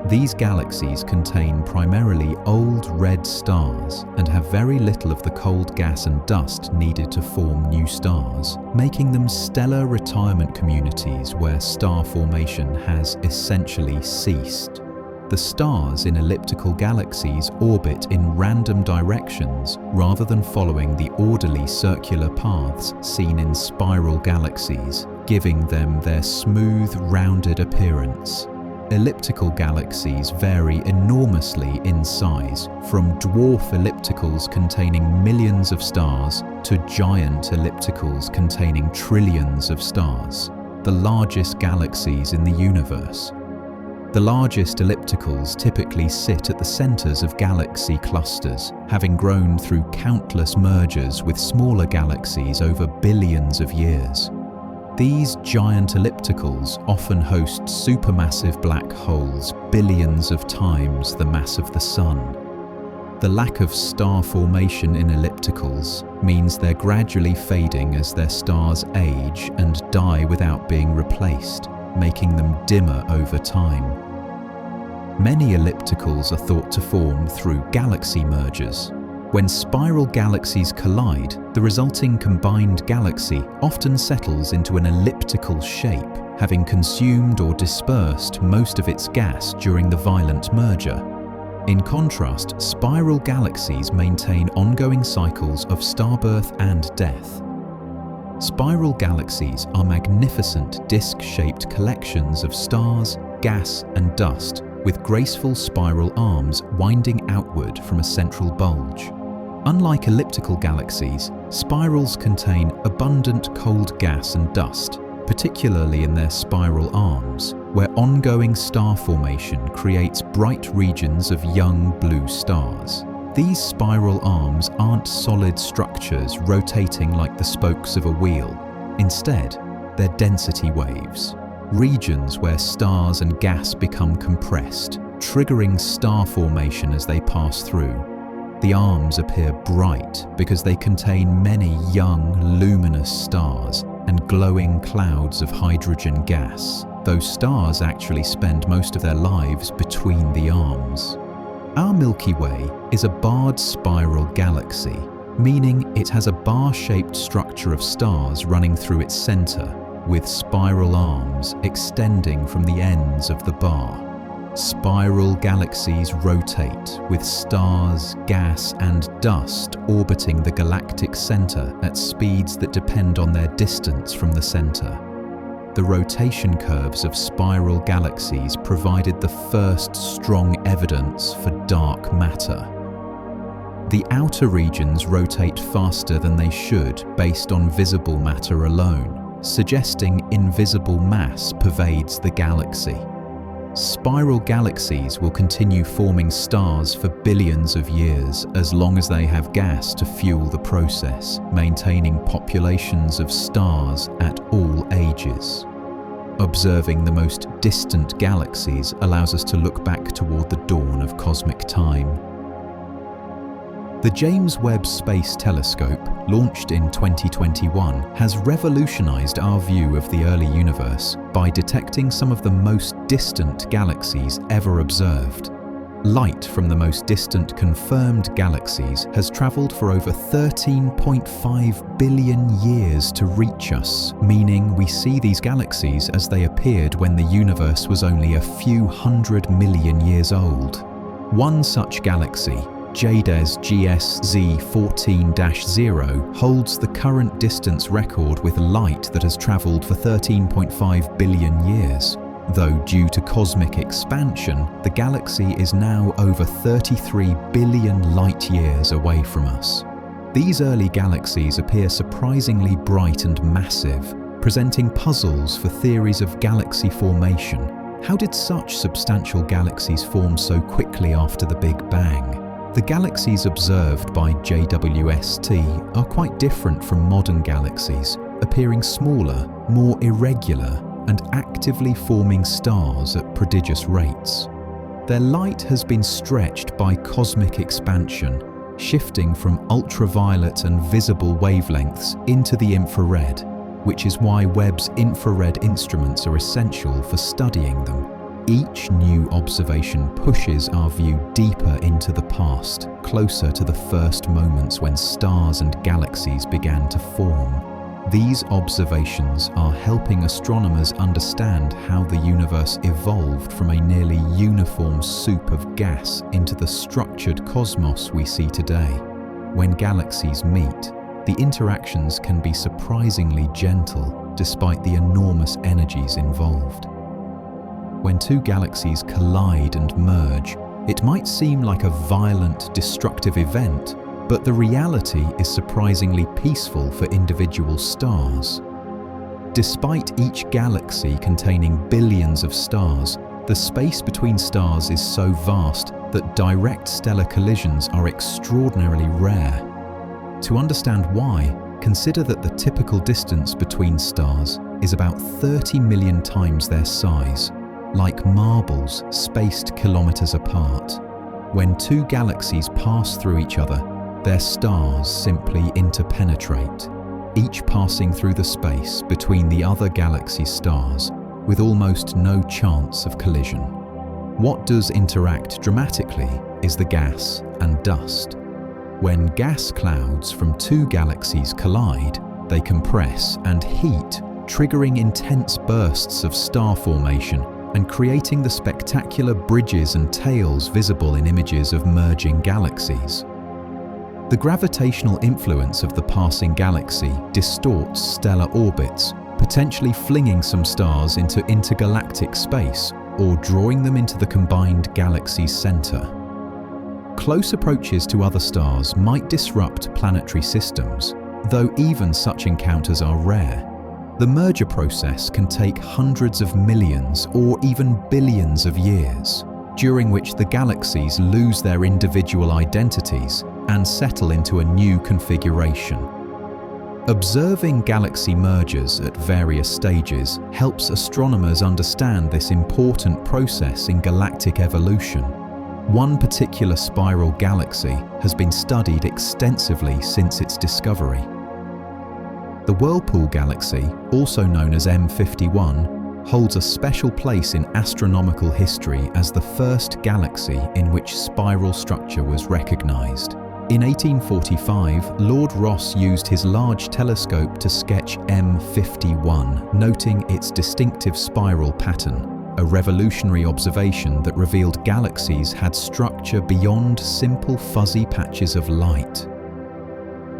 These galaxies contain primarily old red stars and have very little of the cold gas and dust needed to form new stars, making them stellar retirement communities where star formation has essentially ceased. The stars in elliptical galaxies orbit in random directions rather than following the orderly circular paths seen in spiral galaxies, giving them their smooth, rounded appearance. Elliptical galaxies vary enormously in size, from dwarf ellipticals containing millions of stars to giant ellipticals containing trillions of stars, the largest galaxies in the universe. The largest ellipticals typically sit at the centers of galaxy clusters, having grown through countless mergers with smaller galaxies over billions of years. These giant ellipticals often host supermassive black holes billions of times the mass of the Sun. The lack of star formation in ellipticals means they're gradually fading as their stars age and die without being replaced, making them dimmer over time. Many ellipticals are thought to form through galaxy mergers. When spiral galaxies collide, the resulting combined galaxy often settles into an elliptical shape, having consumed or dispersed most of its gas during the violent merger. In contrast, spiral galaxies maintain ongoing cycles of starbirth and death. Spiral galaxies are magnificent disc-shaped collections of stars, gas, and dust, with graceful spiral arms winding outward from a central bulge. Unlike elliptical galaxies, spirals contain abundant cold gas and dust, particularly in their spiral arms, where ongoing star formation creates bright regions of young blue stars. These spiral arms aren't solid structures rotating like the spokes of a wheel. Instead, they're density waves, regions where stars and gas become compressed, triggering star formation as they pass through. The arms appear bright because they contain many young, luminous stars and glowing clouds of hydrogen gas. Those stars actually spend most of their lives between the arms. Our Milky Way is a barred spiral galaxy, meaning it has a bar-shaped structure of stars running through its center, with spiral arms extending from the ends of the bar. Spiral galaxies rotate, with stars, gas, and dust orbiting the galactic center at speeds that depend on their distance from the center. The rotation curves of spiral galaxies provided the first strong evidence for dark matter. The outer regions rotate faster than they should based on visible matter alone, suggesting invisible mass pervades the galaxy. Spiral galaxies will continue forming stars for billions of years as long as they have gas to fuel the process, maintaining populations of stars at all ages. Observing the most distant galaxies allows us to look back toward the dawn of cosmic time. The James Webb Space Telescope, launched in 2021, has revolutionized our view of the early universe by detecting some of the most distant galaxies ever observed. Light from the most distant confirmed galaxies has traveled for over 13.5 billion years to reach us, meaning we see these galaxies as they appeared when the universe was only a few 100 million years old. One such galaxy, JADES GSZ 14-0, holds the current distance record with light that has traveled for 13.5 billion years. Though due to cosmic expansion, the galaxy is now over 33 billion light-years away from us. These early galaxies appear surprisingly bright and massive, presenting puzzles for theories of galaxy formation. How did such substantial galaxies form so quickly after the Big Bang? The galaxies observed by JWST are quite different from modern galaxies, appearing smaller, more irregular, and actively forming stars at prodigious rates. Their light has been stretched by cosmic expansion, shifting from ultraviolet and visible wavelengths into the infrared, which is why Webb's infrared instruments are essential for studying them. Each new observation pushes our view deeper into the past, closer to the first moments when stars and galaxies began to form. These observations are helping astronomers understand how the universe evolved from a nearly uniform soup of gas into the structured cosmos we see today. When galaxies meet, the interactions can be surprisingly gentle despite the enormous energies involved. When two galaxies collide and merge, it might seem like a violent, destructive event, but the reality is surprisingly peaceful for individual stars. Despite each galaxy containing billions of stars, The space between stars is so vast that direct stellar collisions are extraordinarily rare. To understand why, consider that the typical distance between stars is about 30 million times their size, like marbles spaced kilometers apart. When two galaxies pass through each other, their stars simply interpenetrate, each passing through the space between the other galaxy's stars with almost no chance of collision. What does interact dramatically is the gas and dust. When gas clouds from two galaxies collide, they compress and heat, triggering intense bursts of star formation and creating the spectacular bridges and tails visible in images of merging galaxies. The gravitational influence of the passing galaxy distorts stellar orbits, potentially flinging some stars into intergalactic space or drawing them into the combined galaxy's center. Close approaches to other stars might disrupt planetary systems, though even such encounters are rare. The merger process can take hundreds of millions or even billions of years, during which the galaxies lose their individual identities and settle into a new configuration. Observing galaxy mergers at various stages helps astronomers understand this important process in galactic evolution. One particular spiral galaxy has been studied extensively since its discovery. The Whirlpool Galaxy, also known as M51, holds a special place in astronomical history as the first galaxy in which spiral structure was recognized. In 1845, Lord Rosse used his large telescope to sketch M51, noting its distinctive spiral pattern, a revolutionary observation that revealed galaxies had structure beyond simple fuzzy patches of light.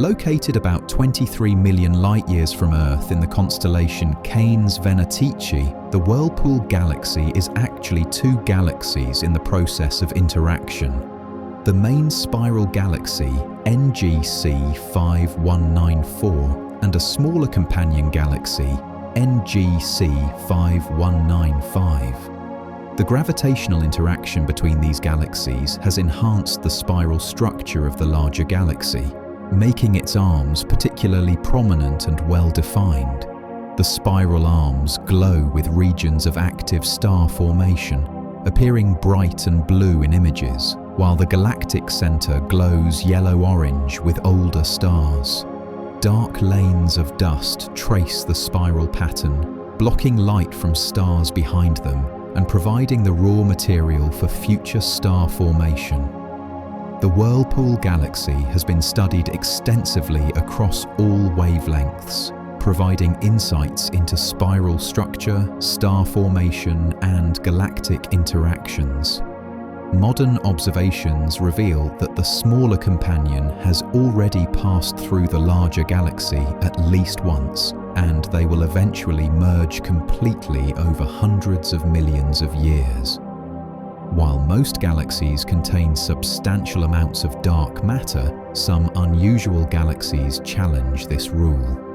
Located about 23 million light-years from Earth in the constellation Canes Venatici, the Whirlpool Galaxy is actually two galaxies in the process of interaction. The main spiral galaxy, NGC 5194, and a smaller companion galaxy, NGC 5195. The gravitational interaction between these galaxies has enhanced the spiral structure of the larger galaxy, making its arms particularly prominent and well-defined. The spiral arms glow with regions of active star formation, appearing bright and blue in images, while the galactic center glows yellow-orange with older stars. Dark lanes of dust trace the spiral pattern, blocking light from stars behind them and providing the raw material for future star formation. The Whirlpool Galaxy has been studied extensively across all wavelengths, providing insights into spiral structure, star formation, and galactic interactions. Modern observations reveal that the smaller companion has already passed through the larger galaxy at least once, and they will eventually merge completely over hundreds of millions of years. While most galaxies contain substantial amounts of dark matter, some unusual galaxies challenge this rule.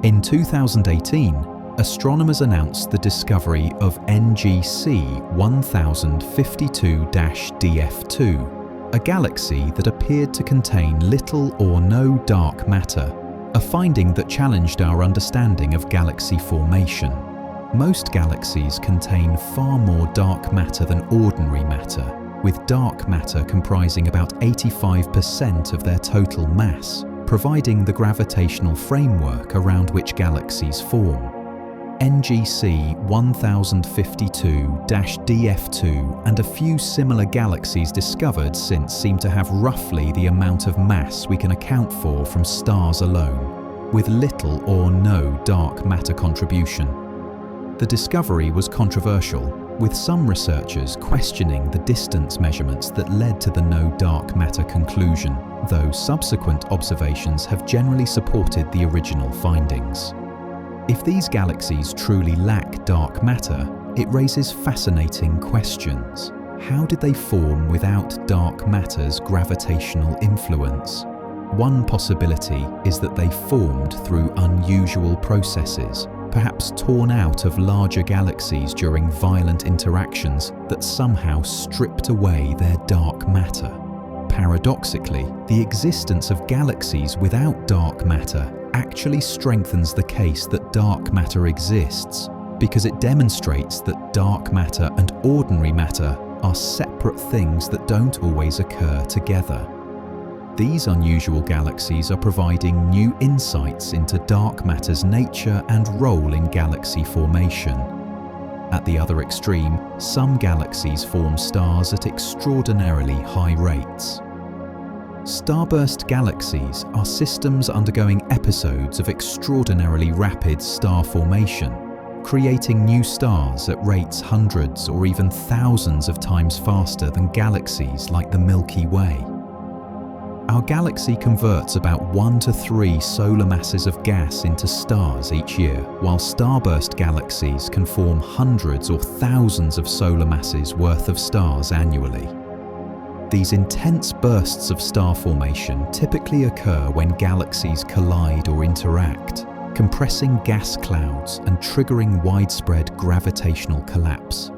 In 2018, astronomers announced the discovery of NGC 1052-DF2, a galaxy that appeared to contain little or no dark matter, a finding that challenged our understanding of galaxy formation. Most galaxies contain far more dark matter than ordinary matter, with dark matter comprising about 85% of their total mass, providing the gravitational framework around which galaxies form. NGC 1052-DF2 and a few similar galaxies discovered since seem to have roughly the amount of mass we can account for from stars alone, with little or no dark matter contribution. The discovery was controversial, with some researchers questioning the distance measurements that led to the no dark matter conclusion, though subsequent observations have generally supported the original findings. If these galaxies truly lack dark matter, it raises fascinating questions. How did they form without dark matter's gravitational influence? One possibility is that they formed through unusual processes, perhaps torn out of larger galaxies during violent interactions that somehow stripped away their dark matter. Paradoxically, the existence of galaxies without dark matter actually strengthens the case that dark matter exists, because it demonstrates that dark matter and ordinary matter are separate things that don't always occur together. These unusual galaxies are providing new insights into dark matter's nature and role in galaxy formation. At the other extreme, some galaxies form stars at extraordinarily high rates. Starburst galaxies are systems undergoing episodes of extraordinarily rapid star formation, creating new stars at rates hundreds or even thousands of times faster than galaxies like the Milky Way. Our galaxy converts about 1 to 3 solar masses of gas into stars each year, while starburst galaxies can form hundreds or thousands of solar masses worth of stars annually. These intense bursts of star formation typically occur when galaxies collide or interact, compressing gas clouds and triggering widespread gravitational collapse.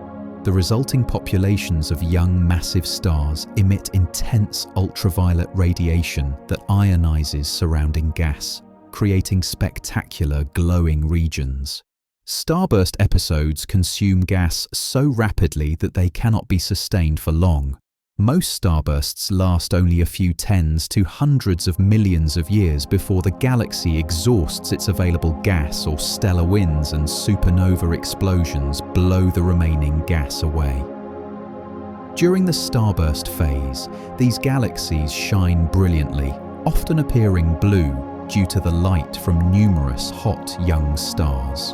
The resulting populations of young massive stars emit intense ultraviolet radiation that ionizes surrounding gas, creating spectacular glowing regions. Starburst episodes consume gas so rapidly that they cannot be sustained for long. Most starbursts last only a few tens to hundreds of millions of years before the galaxy exhausts its available gas, or stellar winds and supernova explosions blow the remaining gas away. During the starburst phase, these galaxies shine brilliantly, often appearing blue due to the light from numerous hot young stars.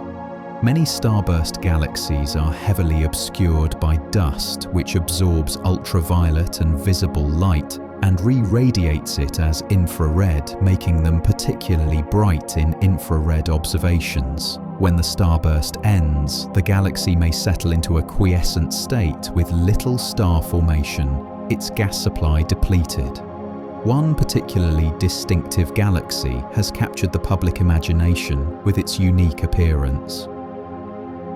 Many starburst galaxies are heavily obscured by dust, which absorbs ultraviolet and visible light and re-radiates it as infrared, making them particularly bright in infrared observations. When the starburst ends, the galaxy may settle into a quiescent state with little star formation, its gas supply depleted. One particularly distinctive galaxy has captured the public imagination with its unique appearance.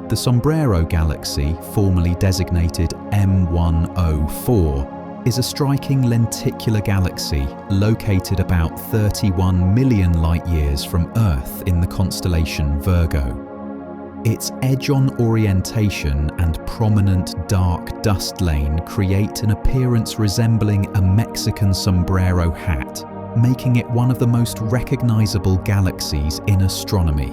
The Sombrero Galaxy, formerly designated M104, is a striking lenticular galaxy located about 31 million light-years from Earth in the constellation Virgo. Its edge-on orientation and prominent dark dust lane create an appearance resembling a Mexican sombrero hat, making it one of the most recognizable galaxies in astronomy.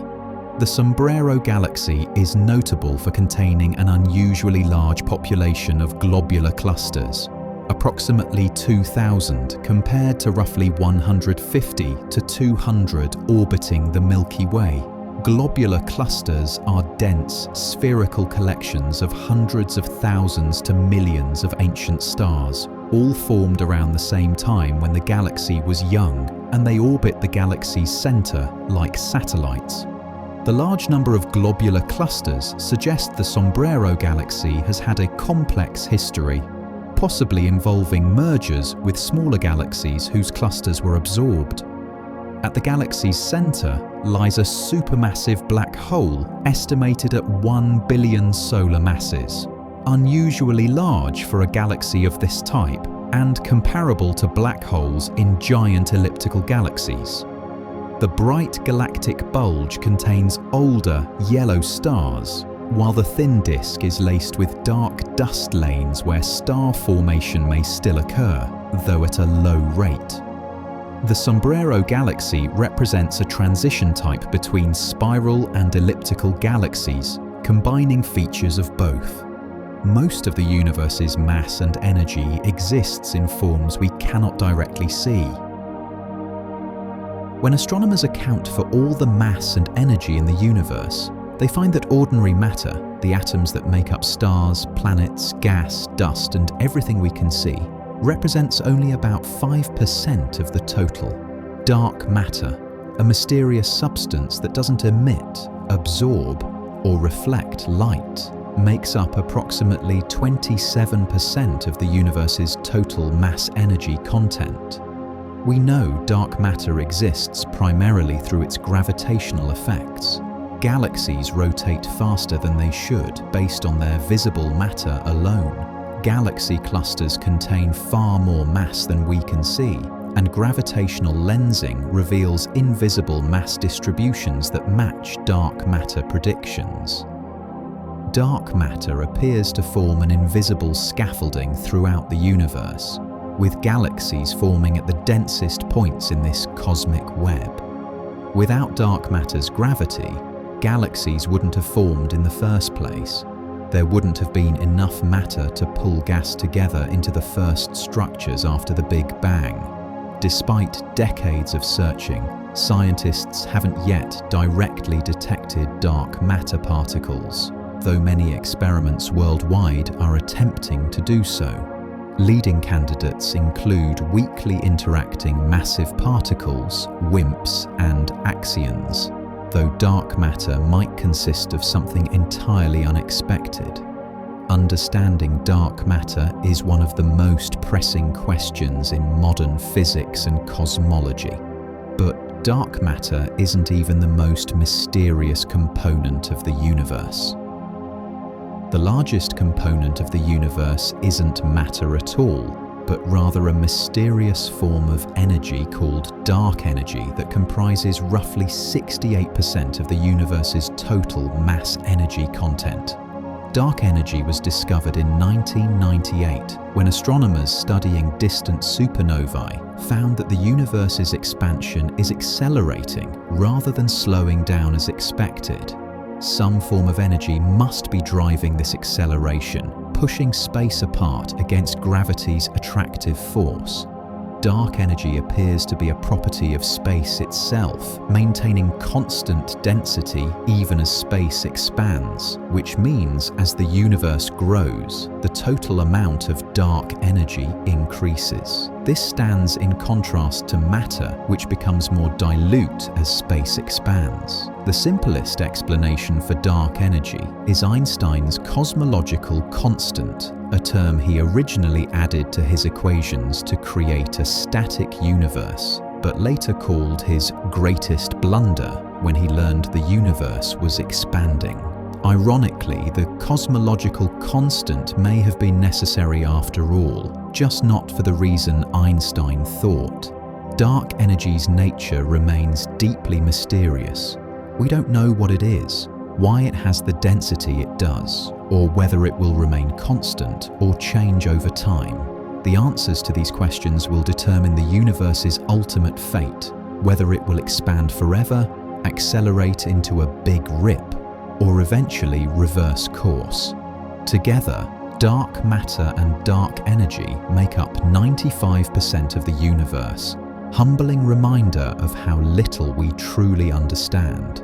The Sombrero Galaxy is notable for containing an unusually large population of globular clusters, approximately 2,000 compared to roughly 150 to 200 orbiting the Milky Way. Globular clusters are dense, spherical collections of hundreds of thousands to millions of ancient stars, all formed around the same time when the galaxy was young, and they orbit the galaxy's center like satellites. The large number of globular clusters suggest the Sombrero Galaxy has had a complex history, possibly involving mergers with smaller galaxies whose clusters were absorbed. At the galaxy's center lies a supermassive black hole estimated at 1 billion solar masses, unusually large for a galaxy of this type and comparable to black holes in giant elliptical galaxies. The bright galactic bulge contains older, yellow stars, while the thin disk is laced with dark dust lanes where star formation may still occur, though at a low rate. The Sombrero Galaxy represents a transition type between spiral and elliptical galaxies, combining features of both. Most of the universe's mass and energy exists in forms we cannot directly see. When astronomers account for all the mass and energy in the universe, they find that ordinary matter, the atoms that make up stars, planets, gas, dust, and everything we can see, represents only about 5% of the total. Dark matter, a mysterious substance that doesn't emit, absorb, or reflect light, makes up approximately 27% of the universe's total mass energy content. We know dark matter exists primarily through its gravitational effects. Galaxies rotate faster than they should based on their visible matter alone. Galaxy clusters contain far more mass than we can see, and gravitational lensing reveals invisible mass distributions that match dark matter predictions. Dark matter appears to form an invisible scaffolding throughout the universe, with galaxies forming at the densest points in this cosmic web. Without dark matter's gravity, galaxies wouldn't have formed in the first place. There wouldn't have been enough matter to pull gas together into the first structures after the Big Bang. Despite decades of searching, scientists haven't yet directly detected dark matter particles, though many experiments worldwide are attempting to do so. Leading candidates include weakly interacting massive particles, WIMPs, and axions, though dark matter might consist of something entirely unexpected. Understanding dark matter is one of the most pressing questions in modern physics and cosmology. But dark matter isn't even the most mysterious component of the universe. The largest component of the universe isn't matter at all, but rather a mysterious form of energy called dark energy that comprises roughly 68% of the universe's total mass energy content. Dark energy was discovered in 1998 when astronomers studying distant supernovae found that the universe's expansion is accelerating rather than slowing down as expected. Some form of energy must be driving this acceleration, pushing space apart against gravity's attractive force. Dark energy appears to be a property of space itself, maintaining constant density even as space expands, which means as the universe grows, the total amount of dark energy increases. This stands in contrast to matter, which becomes more dilute as space expands. The simplest explanation for dark energy is Einstein's cosmological constant, a term he originally added to his equations to create a static universe, but later called his greatest blunder when he learned the universe was expanding. Ironically, the cosmological constant may have been necessary after all, just not for the reason Einstein thought. Dark energy's nature remains deeply mysterious. We don't know what it is, why it has the density it does, or whether it will remain constant or change over time. The answers to these questions will determine the universe's ultimate fate, whether it will expand forever, accelerate into a big rip, or eventually reverse course. Together, dark matter and dark energy make up 95% of the universe, humbling reminder of how little we truly understand.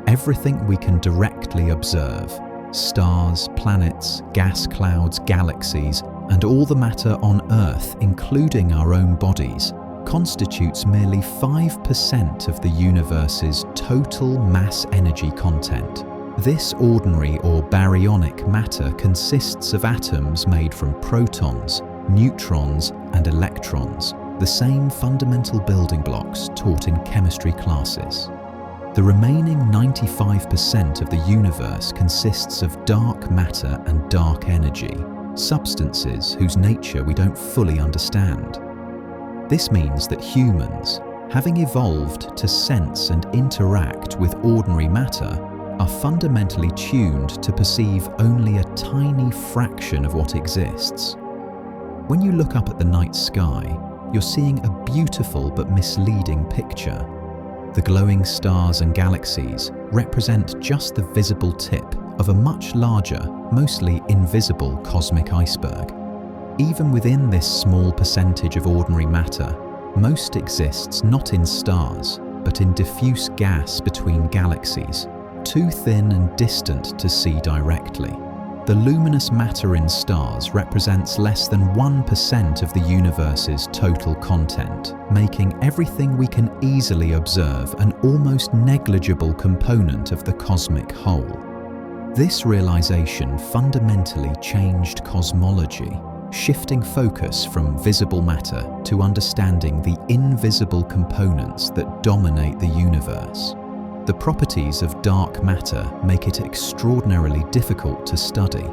Everything we can directly observe, stars, planets, gas clouds, galaxies, and all the matter on Earth, including our own bodies, constitutes merely 5% of the universe's total mass energy content. This ordinary or baryonic matter consists of atoms made from protons, neutrons, and electrons, the same fundamental building blocks taught in chemistry classes. The remaining 95% of the universe consists of dark matter and dark energy, substances whose nature we don't fully understand. This means that humans, having evolved to sense and interact with ordinary matter, are fundamentally tuned to perceive only a tiny fraction of what exists. When you look up at the night sky, you're seeing a beautiful but misleading picture. The glowing stars and galaxies represent just the visible tip of a much larger, mostly invisible cosmic iceberg. Even within this small percentage of ordinary matter, most exists not in stars, but in diffuse gas between galaxies, too thin and distant to see directly. The luminous matter in stars represents less than 1% of the universe's total content, making everything we can easily observe an almost negligible component of the cosmic whole. This realization fundamentally changed cosmology, shifting focus from visible matter to understanding the invisible components that dominate the universe. The properties of dark matter make it extraordinarily difficult to study.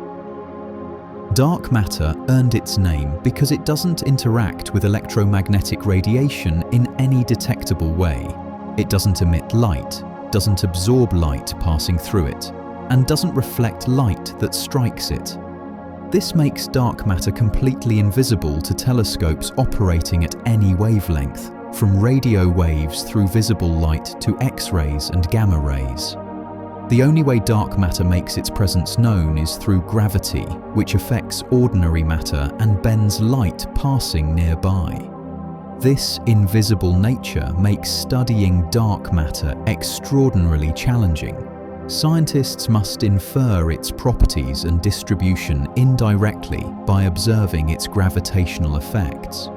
Dark matter earned its name because it doesn't interact with electromagnetic radiation in any detectable way. It doesn't emit light, doesn't absorb light passing through it, and doesn't reflect light that strikes it. This makes dark matter completely invisible to telescopes operating at any wavelength, from radio waves through visible light to X-rays and gamma rays. The only way dark matter makes its presence known is through gravity, which affects ordinary matter and bends light passing nearby. This invisible nature makes studying dark matter extraordinarily challenging. Scientists must infer its properties and distribution indirectly by observing its gravitational effects.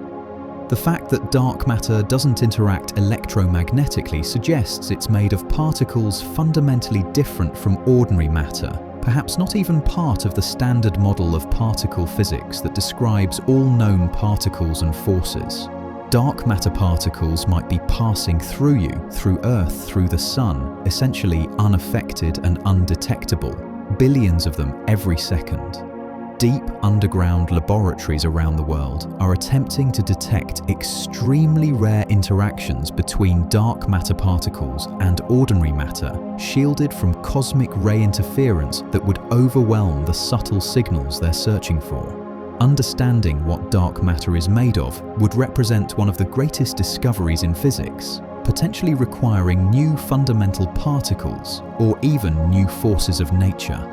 The fact that dark matter doesn't interact electromagnetically suggests it's made of particles fundamentally different from ordinary matter, perhaps not even part of the standard model of particle physics that describes all known particles and forces. Dark matter particles might be passing through you, through Earth, through the Sun, essentially unaffected and undetectable, billions of them every second. Deep underground laboratories around the world are attempting to detect extremely rare interactions between dark matter particles and ordinary matter, shielded from cosmic ray interference that would overwhelm the subtle signals they're searching for. Understanding what dark matter is made of would represent one of the greatest discoveries in physics, potentially requiring new fundamental particles or even new forces of nature.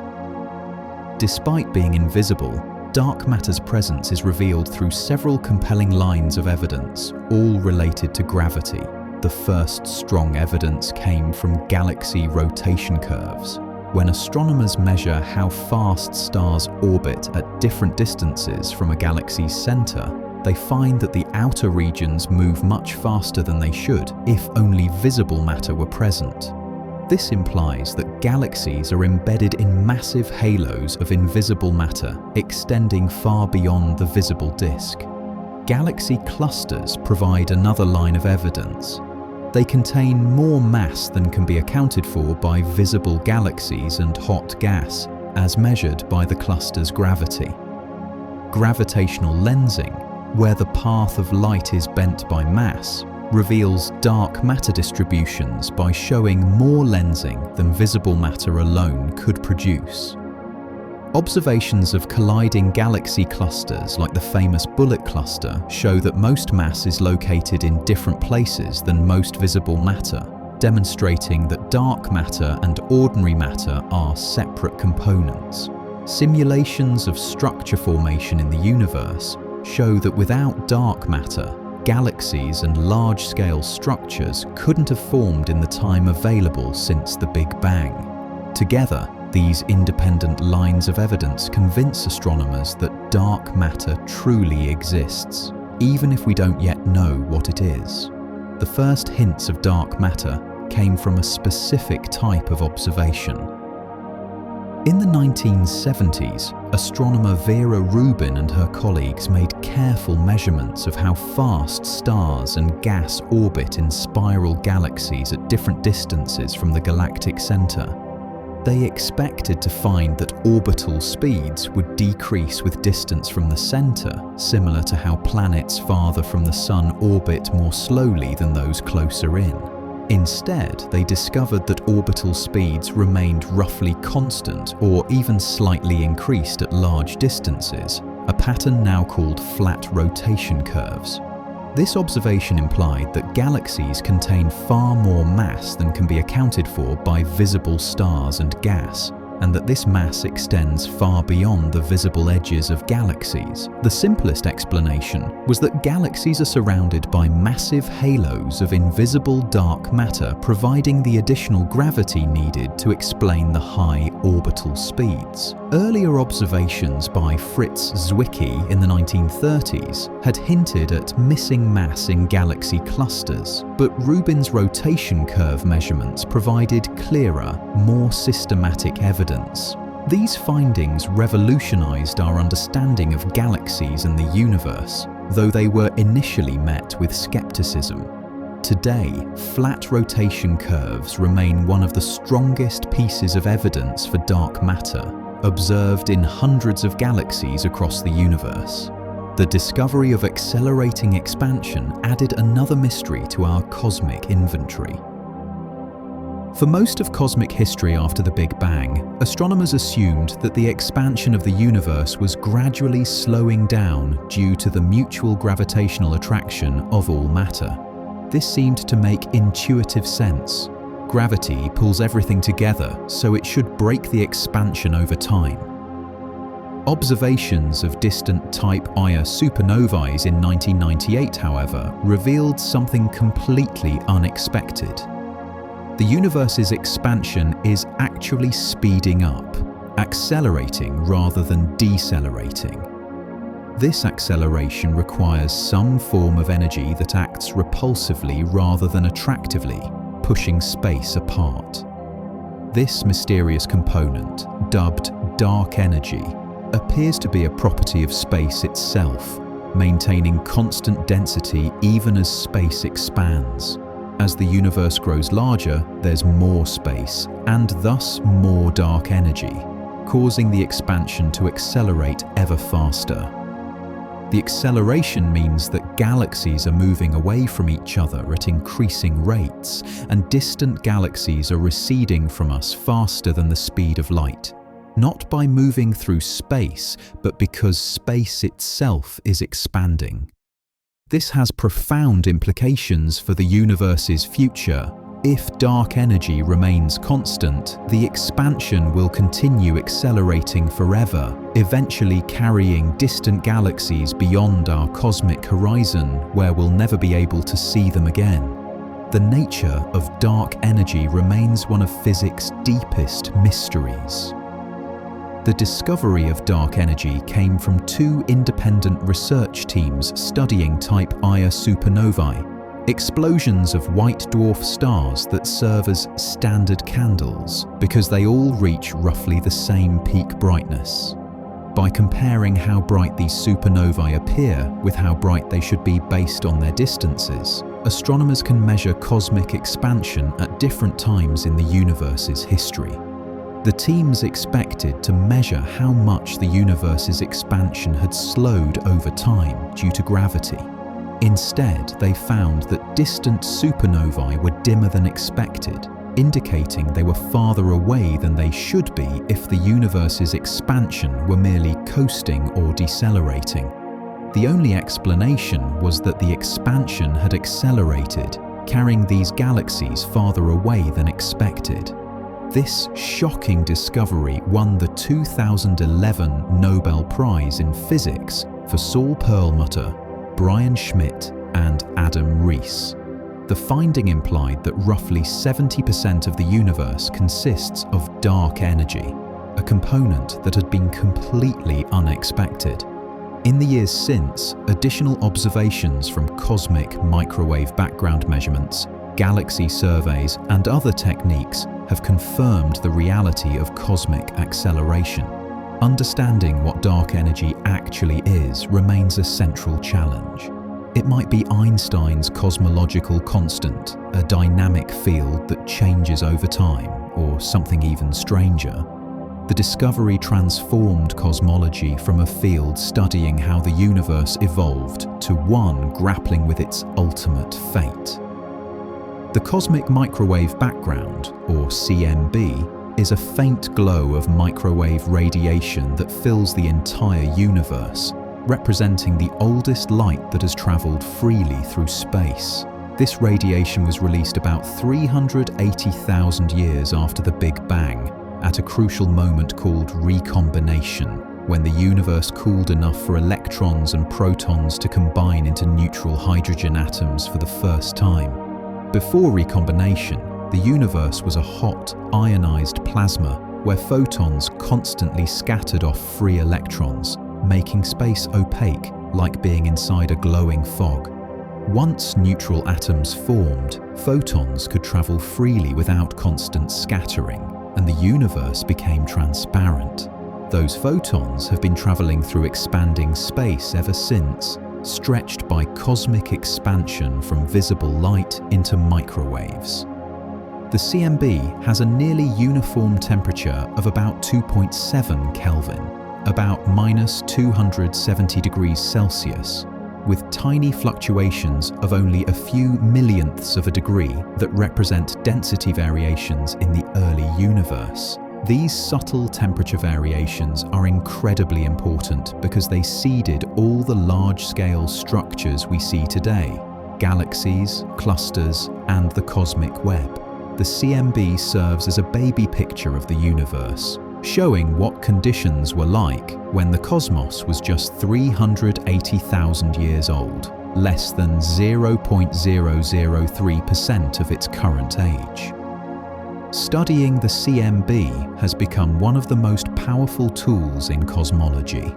Despite being invisible, dark matter's presence is revealed through several compelling lines of evidence, all related to gravity. The first strong evidence came from galaxy rotation curves. When astronomers measure how fast stars orbit at different distances from a galaxy's center, they find that the outer regions move much faster than they should if only visible matter were present. This implies that galaxies are embedded in massive halos of invisible matter, extending far beyond the visible disk. Galaxy clusters provide another line of evidence. They contain more mass than can be accounted for by visible galaxies and hot gas, as measured by the cluster's gravity. Gravitational lensing, where the path of light is bent by mass, reveals dark matter distributions by showing more lensing than visible matter alone could produce. Observations of colliding galaxy clusters like the famous Bullet cluster show that most mass is located in different places than most visible matter, demonstrating that dark matter and ordinary matter are separate components. Simulations of structure formation in the universe show that without dark matter, galaxies and large-scale structures couldn't have formed in the time available since the Big Bang. Together, these independent lines of evidence convince astronomers that dark matter truly exists, even if we don't yet know what it is. The first hints of dark matter came from a specific type of observation. In the 1970s, astronomer Vera Rubin and her colleagues made careful measurements of how fast stars and gas orbit in spiral galaxies at different distances from the galactic center. They expected to find that orbital speeds would decrease with distance from the center, similar to how planets farther from the Sun orbit more slowly than those closer in. Instead, they discovered that orbital speeds remained roughly constant or even slightly increased at large distances, a pattern now called flat rotation curves. This observation implied that galaxies contain far more mass than can be accounted for by visible stars and gas, and that this mass extends far beyond the visible edges of galaxies. The simplest explanation was that galaxies are surrounded by massive halos of invisible dark matter, providing the additional gravity needed to explain the high orbital speeds. Earlier observations by Fritz Zwicky in the 1930s had hinted at missing mass in galaxy clusters, but Rubin's rotation curve measurements provided clearer, more systematic evidence. These findings revolutionized our understanding of galaxies and the universe, though they were initially met with skepticism. Today, flat rotation curves remain one of the strongest pieces of evidence for dark matter, observed in hundreds of galaxies across the universe. The discovery of accelerating expansion added another mystery to our cosmic inventory. For most of cosmic history after the Big Bang, astronomers assumed that the expansion of the universe was gradually slowing down due to the mutual gravitational attraction of all matter. This seemed to make intuitive sense. Gravity pulls everything together, so it should break the expansion over time. Observations of distant Type Ia supernovae in 1998, however, revealed something completely unexpected. The universe's expansion is actually speeding up, accelerating rather than decelerating. This acceleration requires some form of energy that acts repulsively rather than attractively, pushing space apart. This mysterious component, dubbed dark energy, appears to be a property of space itself, maintaining constant density even as space expands. As the universe grows larger, there's more space, and thus more dark energy, causing the expansion to accelerate ever faster. The acceleration means that galaxies are moving away from each other at increasing rates, and distant galaxies are receding from us faster than the speed of light. Not by moving through space, but because space itself is expanding. This has profound implications for the universe's future. If dark energy remains constant, the expansion will continue accelerating forever, eventually carrying distant galaxies beyond our cosmic horizon, where we'll never be able to see them again. The nature of dark energy remains one of physics' deepest mysteries. The discovery of dark energy came from two independent research teams studying Type Ia supernovae, explosions of white dwarf stars that serve as standard candles because they all reach roughly the same peak brightness. By comparing how bright these supernovae appear with how bright they should be based on their distances, astronomers can measure cosmic expansion at different times in the universe's history. The teams expected to measure how much the universe's expansion had slowed over time due to gravity. Instead, they found that distant supernovae were dimmer than expected, indicating they were farther away than they should be if the universe's expansion were merely coasting or decelerating. The only explanation was that the expansion had accelerated, carrying these galaxies farther away than expected. This shocking discovery won the 2011 Nobel Prize in Physics for Saul Perlmutter, Brian Schmidt, and Adam Rees. The finding implied that roughly 70% of the universe consists of dark energy, a component that had been completely unexpected. In the years since, additional observations from cosmic microwave background measurements, galaxy surveys, and other techniques have confirmed the reality of cosmic acceleration. Understanding what dark energy actually is remains a central challenge. It might be Einstein's cosmological constant, a dynamic field that changes over time, or something even stranger. The discovery transformed cosmology from a field studying how the universe evolved to one grappling with its ultimate fate. The cosmic microwave background, or CMB, is a faint glow of microwave radiation that fills the entire universe, representing the oldest light that has traveled freely through space. This radiation was released about 380,000 years after the Big Bang, at a crucial moment called recombination, when the universe cooled enough for electrons and protons to combine into neutral hydrogen atoms for the first time. Before recombination, the universe was a hot, ionized plasma where photons constantly scattered off free electrons, making space opaque, like being inside a glowing fog. Once neutral atoms formed, photons could travel freely without constant scattering, and the universe became transparent. Those photons have been traveling through expanding space ever since, stretched by cosmic expansion from visible light into microwaves. The CMB has a nearly uniform temperature of about 2.7 Kelvin, about -270 degrees Celsius, with tiny fluctuations of only a few millionths of a degree that represent density variations in the early universe. These subtle temperature variations are incredibly important because they seeded all the large-scale structures we see today: galaxies, clusters, and the cosmic web. The CMB serves as a baby picture of the universe, showing what conditions were like when the cosmos was just 380,000 years old, less than 0.003% of its current age. Studying the CMB has become one of the most powerful tools in cosmology.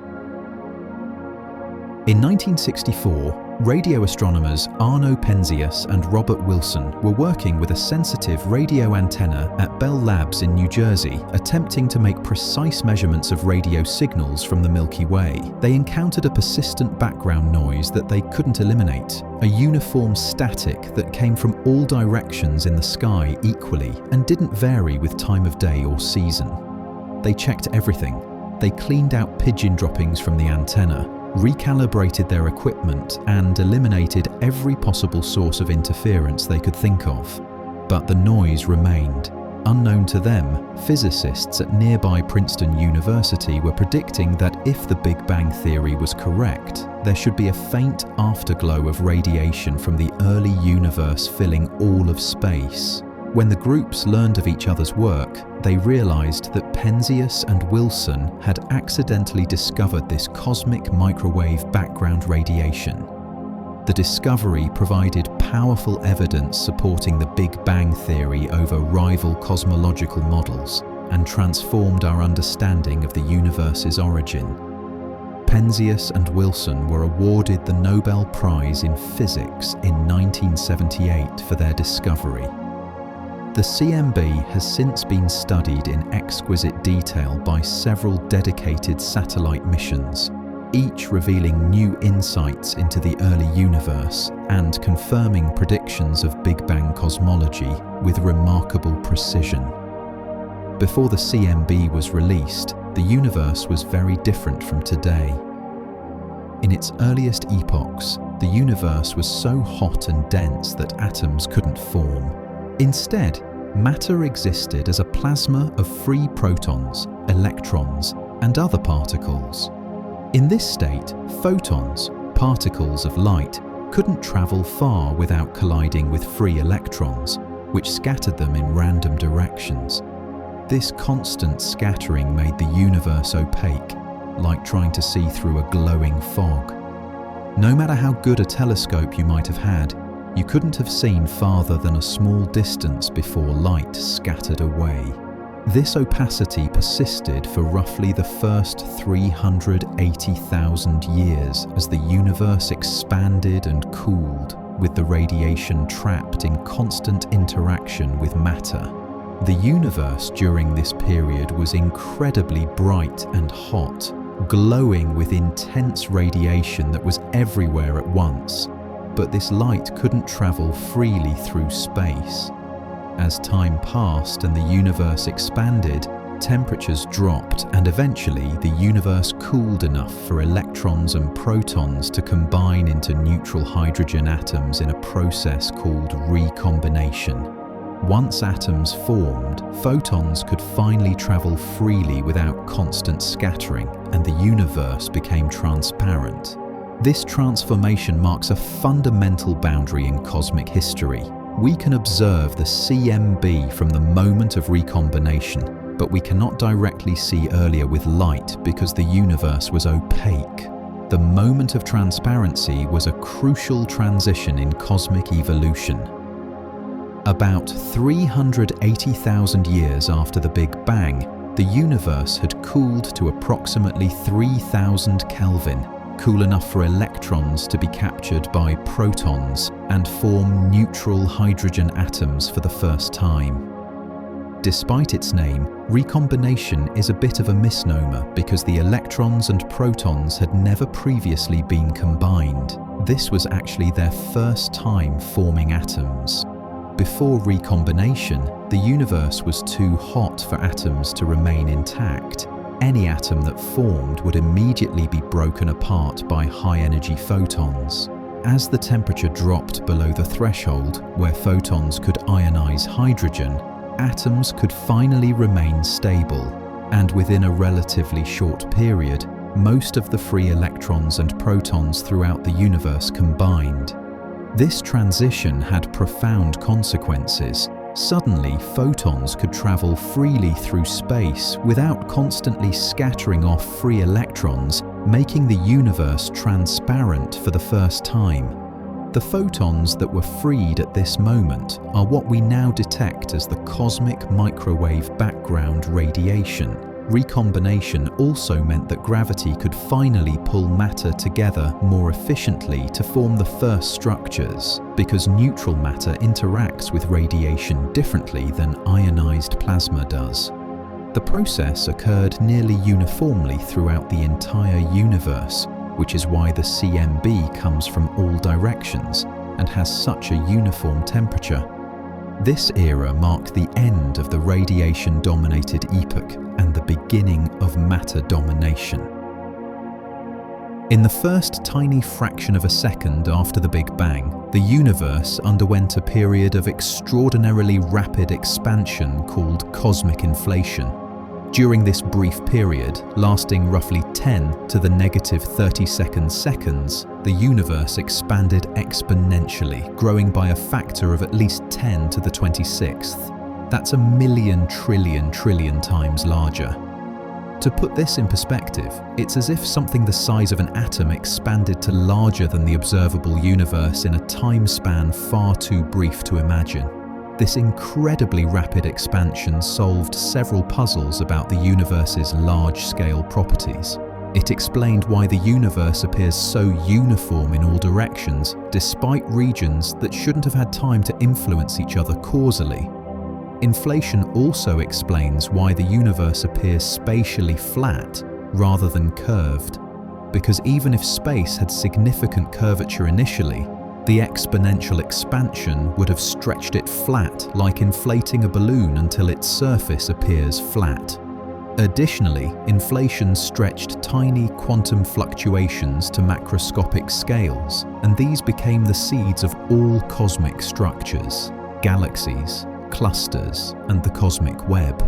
In 1964, radio astronomers Arno Penzias and Robert Wilson were working with a sensitive radio antenna at Bell Labs in New Jersey, attempting to make precise measurements of radio signals from the Milky Way. They encountered a persistent background noise that they couldn't eliminate, a uniform static that came from all directions in the sky equally and didn't vary with time of day or season. They checked everything. They cleaned out pigeon droppings from the antenna, recalibrated their equipment, and eliminated every possible source of interference they could think of. But the noise remained. Unknown to them, physicists at nearby Princeton University were predicting that if the Big Bang theory was correct, there should be a faint afterglow of radiation from the early universe filling all of space. When the groups learned of each other's work, they realized that Penzias and Wilson had accidentally discovered this cosmic microwave background radiation. The discovery provided powerful evidence supporting the Big Bang theory over rival cosmological models and transformed our understanding of the universe's origin. Penzias and Wilson were awarded the Nobel Prize in Physics in 1978 for their discovery. The CMB has since been studied in exquisite detail by several dedicated satellite missions, each revealing new insights into the early universe and confirming predictions of Big Bang cosmology with remarkable precision. Before the CMB was released, the universe was very different from today. In its earliest epochs, the universe was so hot and dense that atoms couldn't form. Instead, matter existed as a plasma of free protons, electrons, and other particles. In this state, photons, particles of light, couldn't travel far without colliding with free electrons, which scattered them in random directions. This constant scattering made the universe opaque, like trying to see through a glowing fog. No matter how good a telescope you might have had, you couldn't have seen farther than a small distance before light scattered away. This opacity persisted for roughly the first 380,000 years as the universe expanded and cooled, with the radiation trapped in constant interaction with matter. The universe during this period was incredibly bright and hot, glowing with intense radiation that was everywhere at once. But this light couldn't travel freely through space. As time passed and the universe expanded, temperatures dropped and eventually the universe cooled enough for electrons and protons to combine into neutral hydrogen atoms in a process called recombination. Once atoms formed, photons could finally travel freely without constant scattering, and the universe became transparent. This transformation marks a fundamental boundary in cosmic history. We can observe the CMB from the moment of recombination, but we cannot directly see earlier with light because the universe was opaque. The moment of transparency was a crucial transition in cosmic evolution. About 380,000 years after the Big Bang, the universe had cooled to approximately 3,000 Kelvin, cool enough for electrons to be captured by protons and form neutral hydrogen atoms for the first time. Despite its name, recombination is a bit of a misnomer because the electrons and protons had never previously been combined. This was actually their first time forming atoms. Before recombination, the universe was too hot for atoms to remain intact. Any atom that formed would immediately be broken apart by high-energy photons. As the temperature dropped below the threshold, where photons could ionize hydrogen, atoms could finally remain stable, and within a relatively short period, most of the free electrons and protons throughout the universe combined. This transition had profound consequences. Suddenly, photons could travel freely through space without constantly scattering off free electrons, making the universe transparent for the first time. The photons that were freed at this moment are what we now detect as the cosmic microwave background radiation. Recombination also meant that gravity could finally pull matter together more efficiently to form the first structures, because neutral matter interacts with radiation differently than ionized plasma does. The process occurred nearly uniformly throughout the entire universe, which is why the CMB comes from all directions and has such a uniform temperature. This era marked the end of the radiation-dominated epoch and the beginning of matter domination. In the first tiny fraction of a second after the Big Bang, the universe underwent a period of extraordinarily rapid expansion called cosmic inflation. During this brief period, lasting roughly 10 to the negative 32nd seconds, the universe expanded exponentially, growing by a factor of at least 10 to the 26th. That's a million trillion times larger. To put this in perspective, it's as if something the size of an atom expanded to larger than the observable universe in a time span far too brief to imagine. This incredibly rapid expansion solved several puzzles about the universe's large-scale properties. It explained why the universe appears so uniform in all directions, despite regions that shouldn't have had time to influence each other causally. Inflation also explains why the universe appears spatially flat rather than curved, because even if space had significant curvature initially, the exponential expansion would have stretched it flat, like inflating a balloon until its surface appears flat. Additionally, inflation stretched tiny quantum fluctuations to macroscopic scales, and these became the seeds of all cosmic structures, galaxies, clusters, and the cosmic web.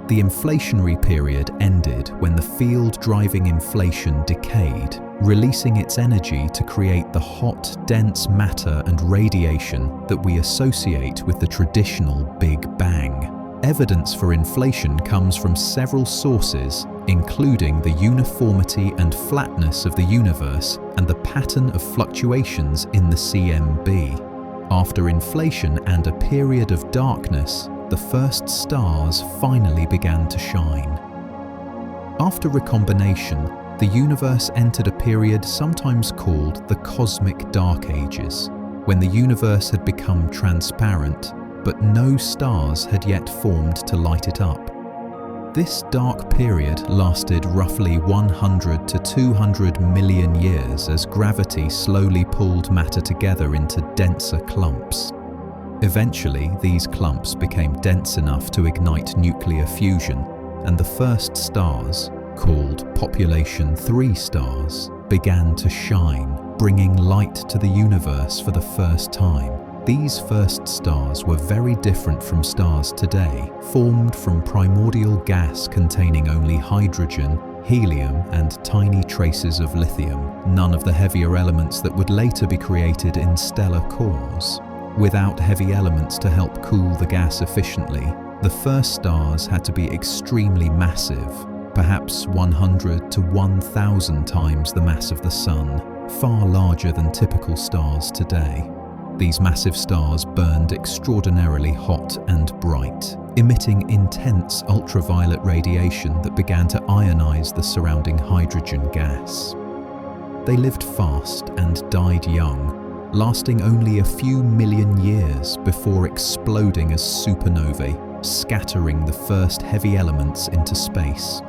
The inflationary period ended when the field driving inflation decayed, releasing its energy to create the hot, dense matter and radiation that we associate with the traditional Big Bang. Evidence for inflation comes from several sources, including the uniformity and flatness of the universe and the pattern of fluctuations in the CMB. After inflation and a period of darkness, the first stars finally began to shine. After recombination, the universe entered a period sometimes called the Cosmic Dark Ages, when the universe had become transparent, but no stars had yet formed to light it up. This dark period lasted roughly 100 to 200 million years as gravity slowly pulled matter together into denser clumps. Eventually, these clumps became dense enough to ignite nuclear fusion, and the first stars, called Population 3 stars, began to shine, bringing light to the universe for the first time. These first stars were very different from stars today, formed from primordial gas containing only hydrogen, helium, and tiny traces of lithium, none of the heavier elements that would later be created in stellar cores. Without heavy elements to help cool the gas efficiently, the first stars had to be extremely massive, perhaps 100 to 1,000 times the mass of the Sun, far larger than typical stars today. These massive stars burned extraordinarily hot and bright, emitting intense ultraviolet radiation that began to ionize the surrounding hydrogen gas. They lived fast and died young, lasting only a few million years before exploding as supernovae, scattering the first heavy elements into space.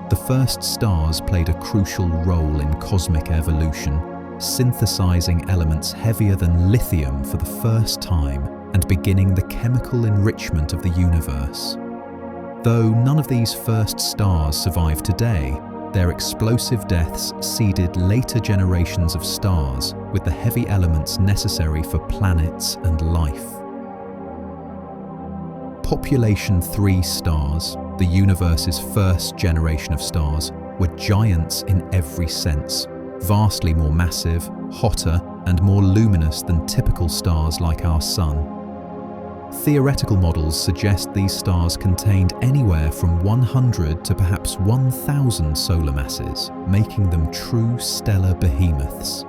The first stars played a crucial role in cosmic evolution, synthesizing elements heavier than lithium for the first time and beginning the chemical enrichment of the universe. Though none of these first stars survive today, their explosive deaths seeded later generations of stars with the heavy elements necessary for planets and life. Population 3 stars, the universe's first generation of stars, were giants in every sense, vastly more massive, hotter, and more luminous than typical stars like our Sun. Theoretical models suggest these stars contained anywhere from 100 to perhaps 1,000 solar masses, making them true stellar behemoths.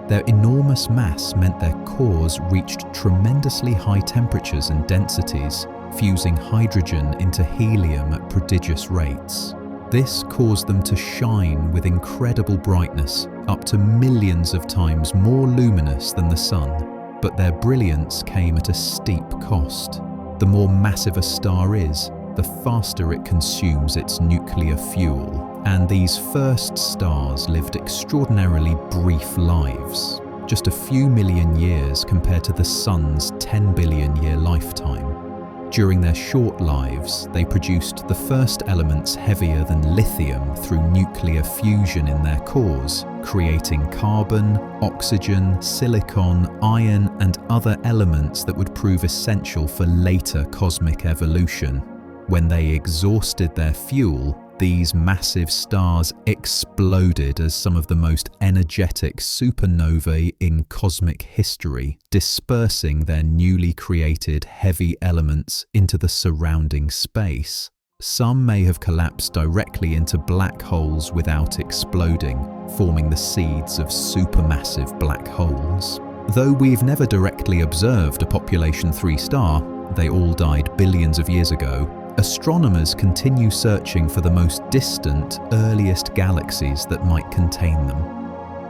Their enormous mass meant their cores reached tremendously high temperatures and densities, fusing hydrogen into helium at prodigious rates. This caused them to shine with incredible brightness, up to millions of times more luminous than the Sun. But their brilliance came at a steep cost. The more massive a star is, the faster it consumes its nuclear fuel. And these first stars lived extraordinarily brief lives, just a few million years compared to the Sun's 10 billion year lifetime. During their short lives, they produced the first elements heavier than lithium through nuclear fusion in their cores, creating carbon, oxygen, silicon, iron, and other elements that would prove essential for later cosmic evolution. When they exhausted their fuel, these massive stars exploded as some of the most energetic supernovae in cosmic history, dispersing their newly created heavy elements into the surrounding space. Some may have collapsed directly into black holes without exploding, forming the seeds of supermassive black holes. Though we've never directly observed a population 3 star, they all died billions of years ago, astronomers continue searching for the most distant, earliest galaxies that might contain them.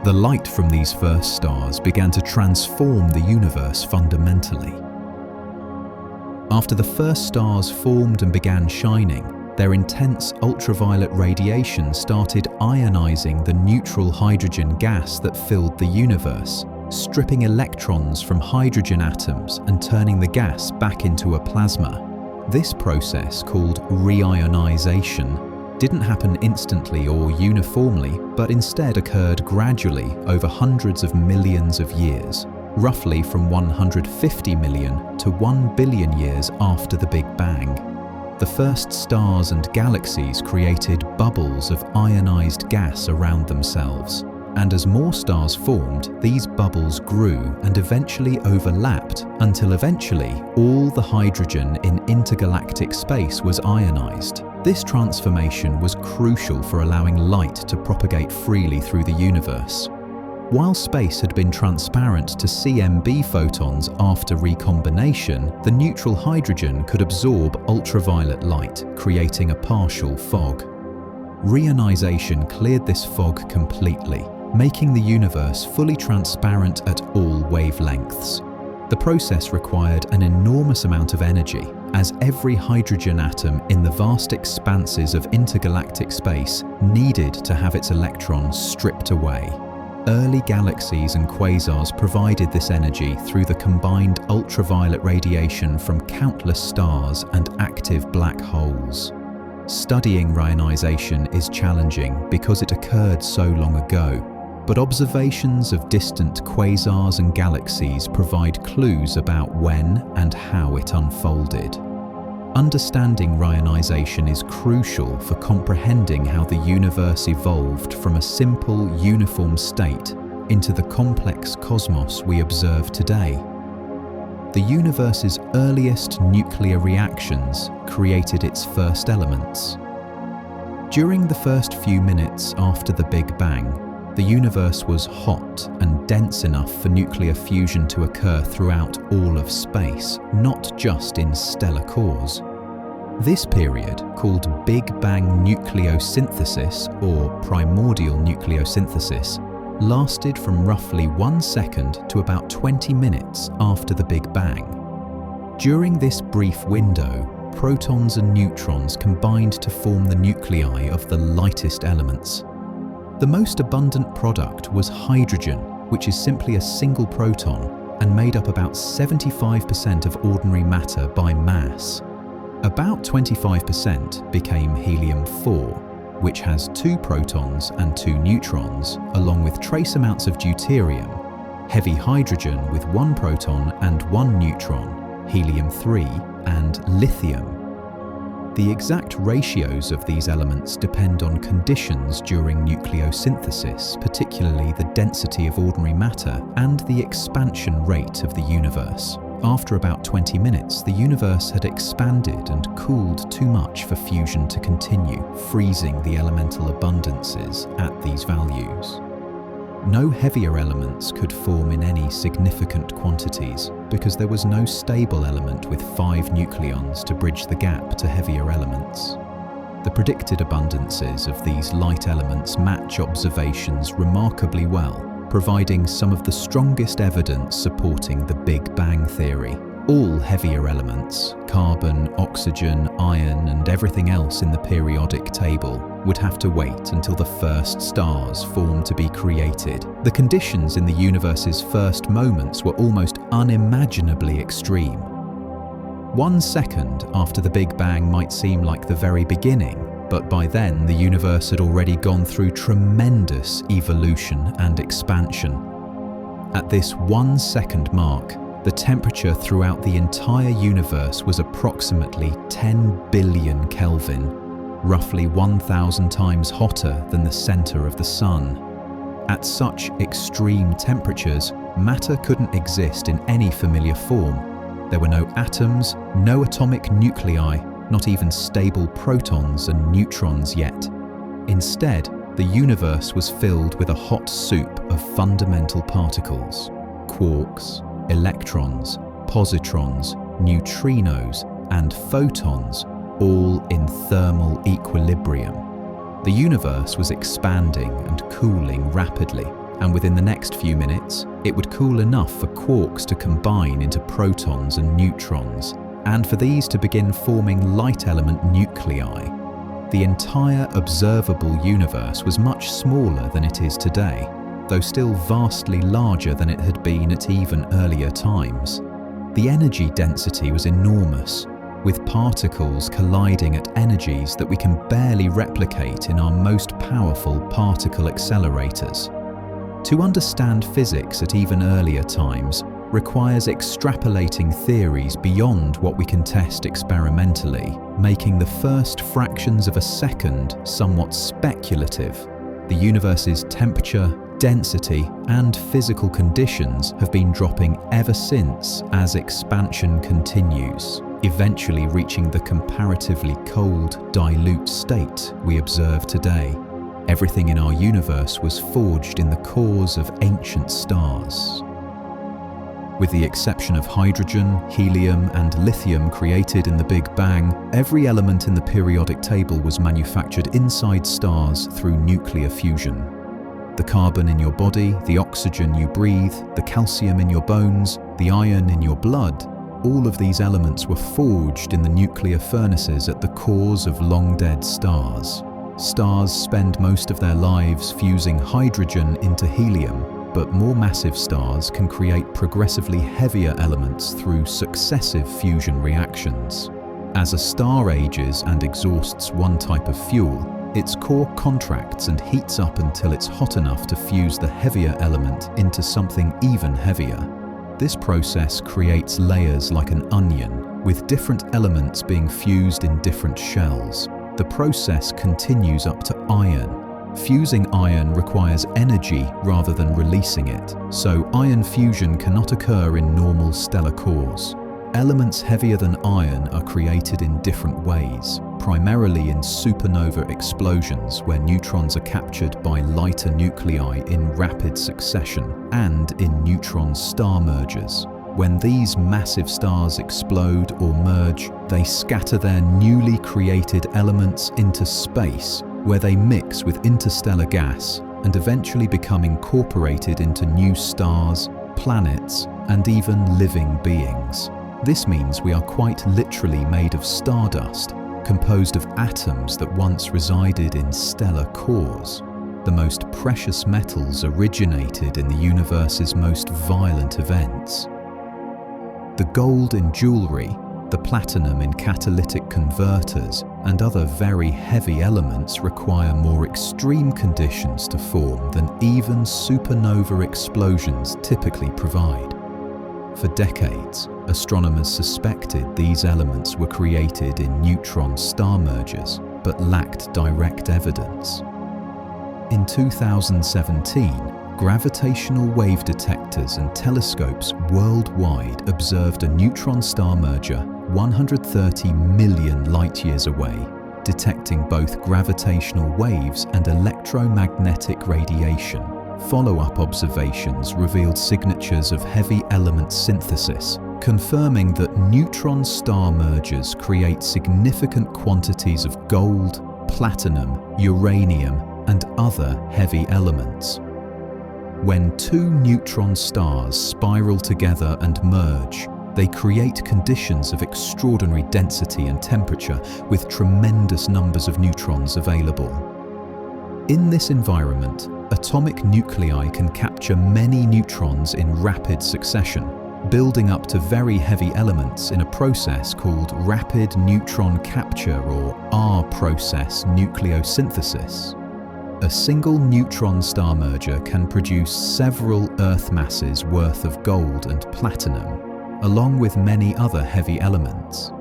The light from these first stars began to transform the universe fundamentally. After the first stars formed and began shining, their intense ultraviolet radiation started ionizing the neutral hydrogen gas that filled the universe, stripping electrons from hydrogen atoms and turning the gas back into a plasma. This process, called reionization, didn't happen instantly or uniformly, but instead occurred gradually over hundreds of millions of years, roughly from 150 million to 1 billion years after the Big Bang. The first stars and galaxies created bubbles of ionized gas around themselves, and as more stars formed, these bubbles grew and eventually overlapped until eventually all the hydrogen in intergalactic space was ionized. This transformation was crucial for allowing light to propagate freely through the universe. While space had been transparent to CMB photons after recombination, the neutral hydrogen could absorb ultraviolet light, creating a partial fog. Reionization cleared this fog completely, making the universe fully transparent at all wavelengths. The process required an enormous amount of energy, as every hydrogen atom in the vast expanses of intergalactic space needed to have its electrons stripped away. Early galaxies and quasars provided this energy through the combined ultraviolet radiation from countless stars and active black holes. Studying reionization is challenging because it occurred so long ago, but observations of distant quasars and galaxies provide clues about when and how it unfolded. Understanding reionization is crucial for comprehending how the universe evolved from a simple, uniform state into the complex cosmos we observe today. The universe's earliest nuclear reactions created its first elements. During the first few minutes after the Big Bang, the universe was hot and dense enough for nuclear fusion to occur throughout all of space, not just in stellar cores. This period, called Big Bang nucleosynthesis or primordial nucleosynthesis, lasted from roughly 1 second to about 20 minutes after the Big Bang. During this brief window, protons and neutrons combined to form the nuclei of the lightest elements. The most abundant product was hydrogen, which is simply a single proton and made up about 75% of ordinary matter by mass. About 25% became helium-4, which has 2 protons and 2 neutrons, along with trace amounts of deuterium, heavy hydrogen with 1 proton and 1 neutron, helium-3, and lithium. The exact ratios of these elements depend on conditions during nucleosynthesis, particularly the density of ordinary matter and the expansion rate of the universe. After about 20 minutes, the universe had expanded and cooled too much for fusion to continue, freezing the elemental abundances at these values. No heavier elements could form in any significant quantities because there was no stable element with 5 nucleons to bridge the gap to heavier elements. The predicted abundances of these light elements match observations remarkably well, providing some of the strongest evidence supporting the Big Bang theory. All heavier elements, carbon, oxygen, iron, and everything else in the periodic table, would have to wait until the first stars formed to be created. The conditions in the universe's first moments were almost unimaginably extreme. 1 second after the Big Bang might seem like the very beginning, but by then the universe had already gone through tremendous evolution and expansion. At this 1 second mark, the temperature throughout the entire universe was approximately 10 billion Kelvin, roughly 1,000 times hotter than the center of the sun. At such extreme temperatures, matter couldn't exist in any familiar form. There were no atoms, no atomic nuclei, not even stable protons and neutrons yet. Instead, the universe was filled with a hot soup of fundamental particles: quarks, electrons, positrons, neutrinos, and photons, all in thermal equilibrium. The universe was expanding and cooling rapidly, and within the next few minutes, it would cool enough for quarks to combine into protons and neutrons, and for these to begin forming light element nuclei. The entire observable universe was much smaller than it is today, though still vastly larger than it had been at even earlier times. The energy density was enormous, with particles colliding at energies that we can barely replicate in our most powerful particle accelerators. To understand physics at even earlier times requires extrapolating theories beyond what we can test experimentally, making the first fractions of a second somewhat speculative. The universe's temperature, density, and physical conditions have been dropping ever since as expansion continues, eventually reaching the comparatively cold, dilute state we observe today. Everything in our universe was forged in the cores of ancient stars. With the exception of hydrogen, helium, and lithium created in the Big Bang, every element in the periodic table was manufactured inside stars through nuclear fusion. The carbon in your body, the oxygen you breathe, the calcium in your bones, the iron in your blood, all of these elements were forged in the nuclear furnaces at the cores of long-dead stars. Stars spend most of their lives fusing hydrogen into helium, but more massive stars can create progressively heavier elements through successive fusion reactions. As a star ages and exhausts one type of fuel, its core contracts and heats up until it's hot enough to fuse the heavier element into something even heavier. This process creates layers like an onion, with different elements being fused in different shells. The process continues up to iron. Fusing iron requires energy rather than releasing it, so iron fusion cannot occur in normal stellar cores. Elements heavier than iron are created in different ways, primarily in supernova explosions where neutrons are captured by lighter nuclei in rapid succession, and in neutron star mergers. When these massive stars explode or merge, they scatter their newly created elements into space, where they mix with interstellar gas and eventually become incorporated into new stars, planets, and even living beings. This means we are quite literally made of stardust, composed of atoms that once resided in stellar cores. The most precious metals originated in the universe's most violent events. The gold in jewelry, the platinum in catalytic converters, and other very heavy elements require more extreme conditions to form than even supernova explosions typically provide. For decades, astronomers suspected these elements were created in neutron star mergers, but lacked direct evidence. In 2017, gravitational wave detectors and telescopes worldwide observed a neutron star merger 130 million light-years away, detecting both gravitational waves and electromagnetic radiation. Follow-up observations revealed signatures of heavy element synthesis, confirming that neutron star mergers create significant quantities of gold, platinum, uranium, and other heavy elements. When two neutron stars spiral together and merge, they create conditions of extraordinary density and temperature with tremendous numbers of neutrons available. In this environment, atomic nuclei can capture many neutrons in rapid succession, building up to very heavy elements in a process called rapid neutron capture, or R process nucleosynthesis. A single neutron star merger can produce several Earth masses worth of gold and platinum, along with many other heavy elements.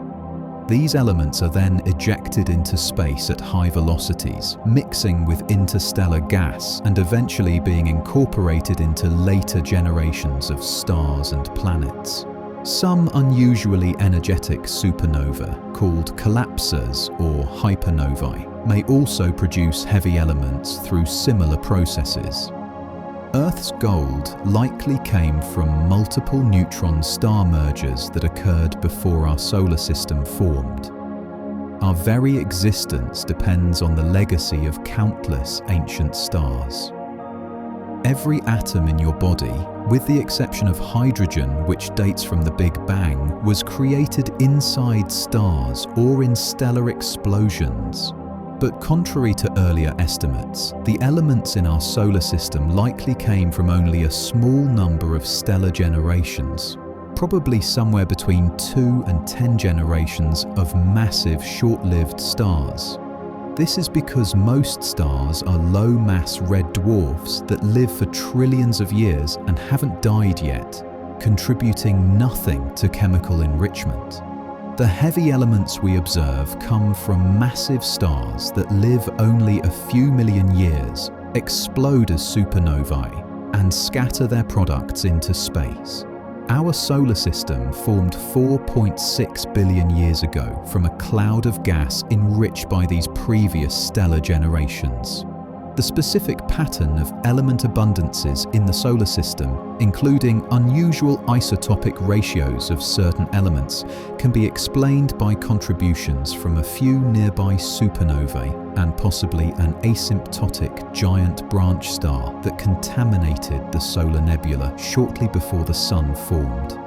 These elements are then ejected into space at high velocities, mixing with interstellar gas and eventually being incorporated into later generations of stars and planets. Some unusually energetic supernova, called collapsers or hypernovae, may also produce heavy elements through similar processes. Earth's gold likely came from multiple neutron star mergers that occurred before our solar system formed. Our very existence depends on the legacy of countless ancient stars. Every atom in your body, with the exception of hydrogen, which dates from the Big Bang, was created inside stars or in stellar explosions. But contrary to earlier estimates, the elements in our solar system likely came from only a small number of stellar generations, probably somewhere between 2 and 10 generations of massive short-lived stars. This is because most stars are low-mass red dwarfs that live for trillions of years and haven't died yet, contributing nothing to chemical enrichment. The heavy elements we observe come from massive stars that live only a few million years, explode as supernovae, and scatter their products into space. Our solar system formed 4.6 billion years ago from a cloud of gas enriched by these previous stellar generations. The specific pattern of element abundances in the solar system, including unusual isotopic ratios of certain elements, can be explained by contributions from a few nearby supernovae and possibly an asymptotic giant branch star that contaminated the solar nebula shortly before the Sun formed.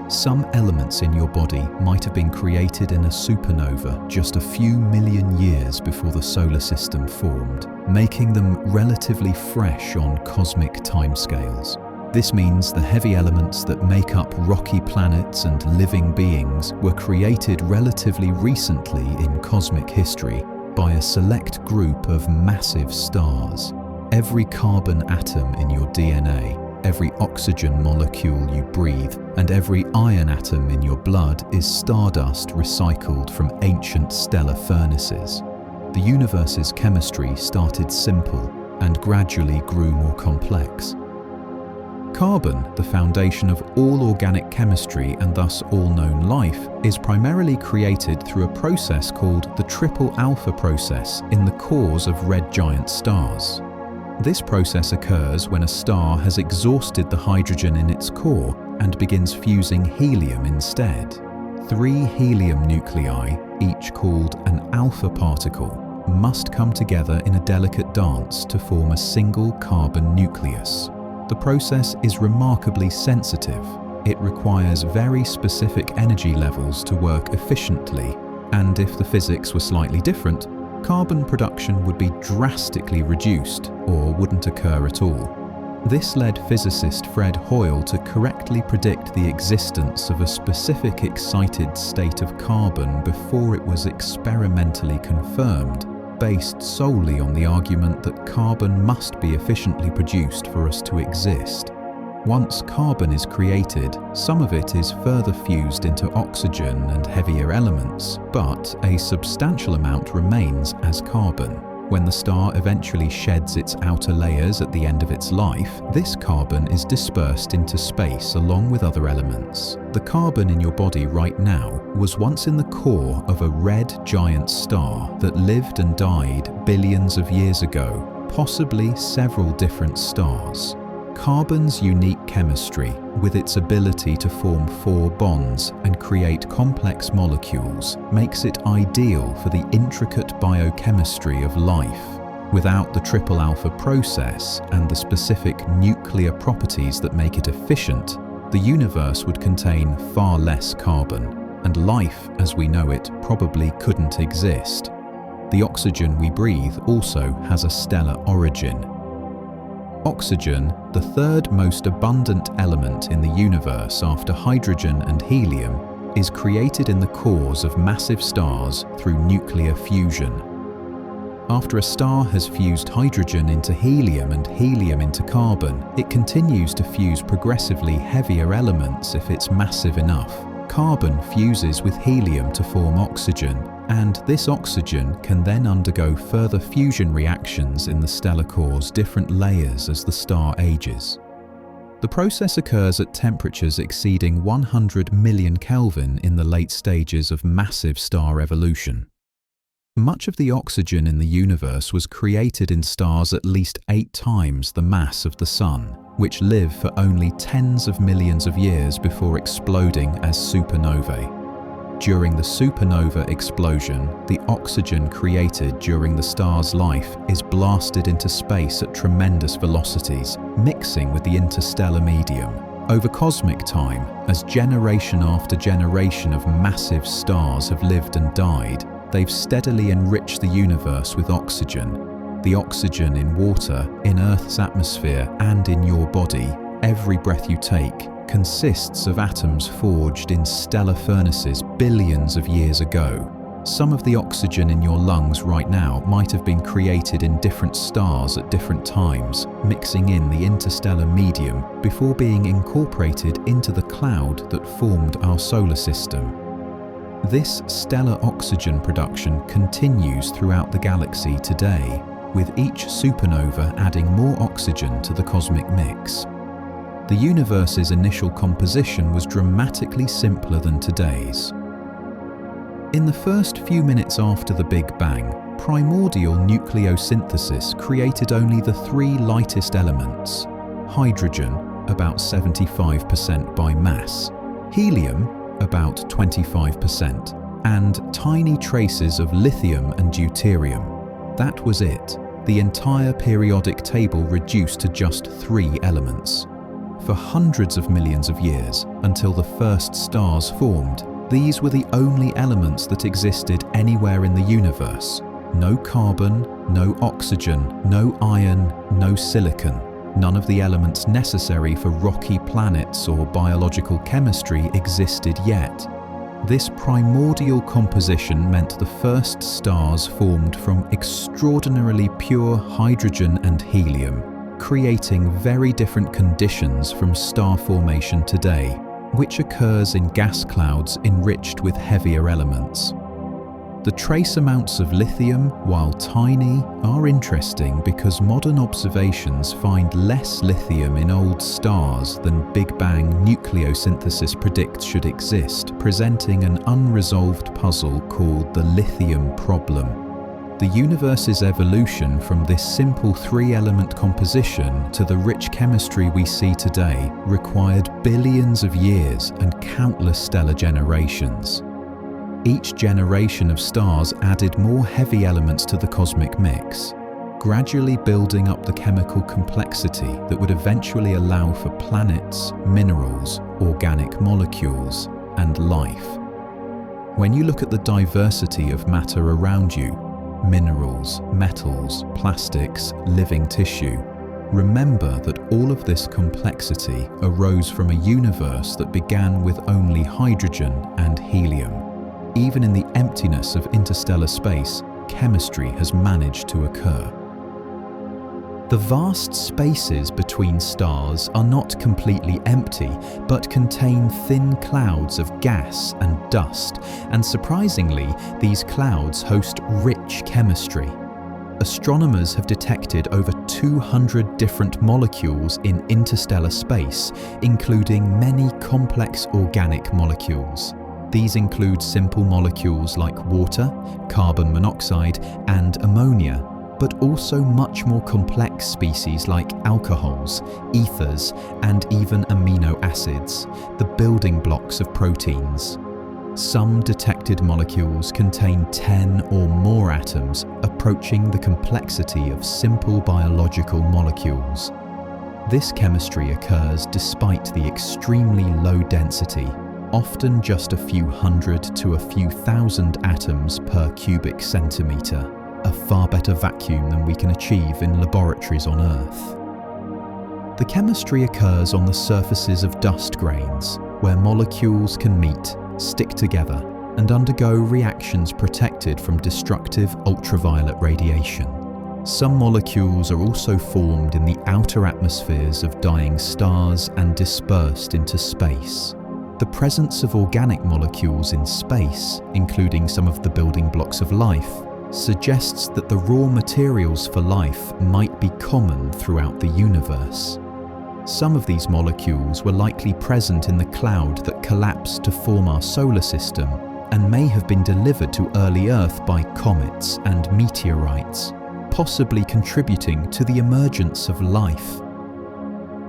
Some elements in your body might have been created in a supernova just a few million years before the solar system formed, making them relatively fresh on cosmic timescales. This means the heavy elements that make up rocky planets and living beings were created relatively recently in cosmic history by a select group of massive stars. Every carbon atom in your DNA, every oxygen molecule you breathe, and every iron atom in your blood is stardust recycled from ancient stellar furnaces. The universe's chemistry started simple and gradually grew more complex. Carbon, the foundation of all organic chemistry and thus all known life, is primarily created through a process called the triple alpha process in the cores of red giant stars. This process occurs when a star has exhausted the hydrogen in its core and begins fusing helium instead. 3 helium nuclei, each called an alpha particle, must come together in a delicate dance to form a single carbon nucleus. The process is remarkably sensitive. it requires very specific energy levels to work efficiently, and if the physics were slightly different, carbon production would be drastically reduced or wouldn't occur at all. This led physicist Fred Hoyle to correctly predict the existence of a specific excited state of carbon before it was experimentally confirmed, based solely on the argument that carbon must be efficiently produced for us to exist. Once carbon is created, some of it is further fused into oxygen and heavier elements, but a substantial amount remains as carbon. When the star eventually sheds its outer layers at the end of its life, this carbon is dispersed into space along with other elements. The carbon in your body right now was once in the core of a red giant star that lived and died billions of years ago, possibly several different stars. Carbon's unique chemistry, with its ability to form 4 bonds and create complex molecules, makes it ideal for the intricate biochemistry of life. Without the triple alpha process and the specific nuclear properties that make it efficient, the universe would contain far less carbon, and life as we know it probably couldn't exist. The oxygen we breathe also has a stellar origin. Oxygen, the third most abundant element in the universe after hydrogen and helium, is created in the cores of massive stars through nuclear fusion. After a star has fused hydrogen into helium and helium into carbon, it continues to fuse progressively heavier elements if it's massive enough. Carbon fuses with helium to form oxygen, and this oxygen can then undergo further fusion reactions in the stellar core's different layers as the star ages. The process occurs at temperatures exceeding 100 million Kelvin in the late stages of massive star evolution. Much of the oxygen in the universe was created in stars at least 8 times the mass of the Sun, which live for only tens of millions of years before exploding as supernovae. During the supernova explosion, the oxygen created during the star's life is blasted into space at tremendous velocities, mixing with the interstellar medium. Over cosmic time, as generation after generation of massive stars have lived and died, they've steadily enriched the universe with oxygen. The oxygen in water, in Earth's atmosphere, and in your body, every breath you take, consists of atoms forged in stellar furnaces billions of years ago. Some of the oxygen in your lungs right now might have been created in different stars at different times, mixing in the interstellar medium before being incorporated into the cloud that formed our solar system. This stellar oxygen production continues throughout the galaxy today, with each supernova adding more oxygen to the cosmic mix. The universe's initial composition was dramatically simpler than today's. In the first few minutes after the Big Bang, primordial nucleosynthesis created only the 3 lightest elements: hydrogen, about 75% by mass, helium, about 25%, and tiny traces of lithium and deuterium. That was it. The entire periodic table reduced to just 3 elements. For hundreds of millions of years, until the first stars formed, these were the only elements that existed anywhere in the universe. No carbon, no oxygen, no iron, no silicon. None of the elements necessary for rocky planets or biological chemistry existed yet. This primordial composition meant the first stars formed from extraordinarily pure hydrogen and helium, creating very different conditions from star formation today, which occurs in gas clouds enriched with heavier elements. The trace amounts of lithium, while tiny, are interesting because modern observations find less lithium in old stars than Big Bang nucleosynthesis predicts should exist, presenting an unresolved puzzle called the lithium problem. The universe's evolution from this simple 3-element composition to the rich chemistry we see today required billions of years and countless stellar generations. Each generation of stars added more heavy elements to the cosmic mix. gradually building up the chemical complexity that would eventually allow for planets, minerals, organic molecules, and life. When you look at the diversity of matter around you, minerals, metals, plastics, living tissue, remember that all of this complexity arose from a universe that began with only hydrogen and helium. Even in the emptiness of interstellar space, chemistry has managed to occur. The vast spaces between stars are not completely empty, but contain thin clouds of gas and dust, and surprisingly, these clouds host rich chemistry. Astronomers have detected over 200 different molecules in interstellar space, including many complex organic molecules. These include simple molecules like water, carbon monoxide, and ammonia, but also much more complex species like alcohols, ethers, and even amino acids, the building blocks of proteins. Some detected molecules contain 10 or more atoms, approaching the complexity of simple biological molecules. This chemistry occurs despite the extremely low density, often just a few hundred to a few thousand atoms per cubic centimetre, a far better vacuum than we can achieve in laboratories on Earth. The chemistry occurs on the surfaces of dust grains, where molecules can meet, stick together, and undergo reactions protected from destructive ultraviolet radiation. Some molecules are also formed in the outer atmospheres of dying stars and dispersed into space. The presence of organic molecules in space, including some of the building blocks of life, suggests that the raw materials for life might be common throughout the universe. Some of these molecules were likely present in the cloud that collapsed to form our solar system, and may have been delivered to early Earth by comets and meteorites, possibly contributing to the emergence of life.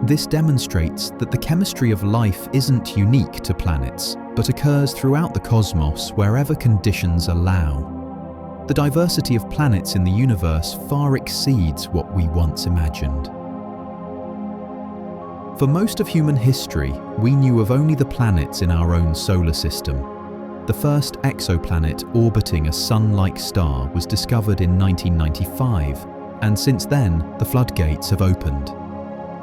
This demonstrates that the chemistry of life isn't unique to planets, but occurs throughout the cosmos wherever conditions allow. The diversity of planets in the universe far exceeds what we once imagined. For most of human history, we knew of only the planets in our own solar system. The first exoplanet orbiting a Sun-like star was discovered in 1995, and since then, the floodgates have opened.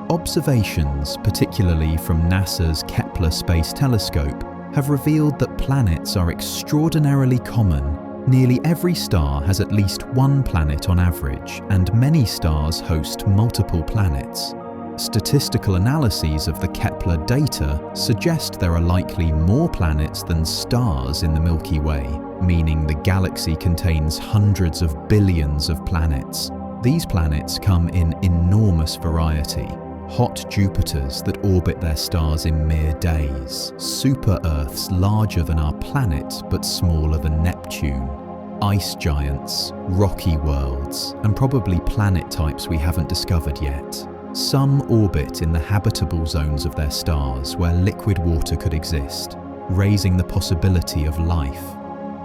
Observations, particularly from NASA's Kepler Space Telescope, have revealed that planets are extraordinarily common. Nearly every star has at least one planet on average, and many stars host multiple planets. Statistical analyses of the Kepler data suggest there are likely more planets than stars in the Milky Way, meaning the galaxy contains hundreds of billions of planets. These planets come in enormous variety. Hot Jupiters that orbit their stars in mere days, super-Earths larger than our planet but smaller than Neptune, ice giants, rocky worlds, and probably planet types we haven't discovered yet. Some orbit in the habitable zones of their stars where liquid water could exist, raising the possibility of life.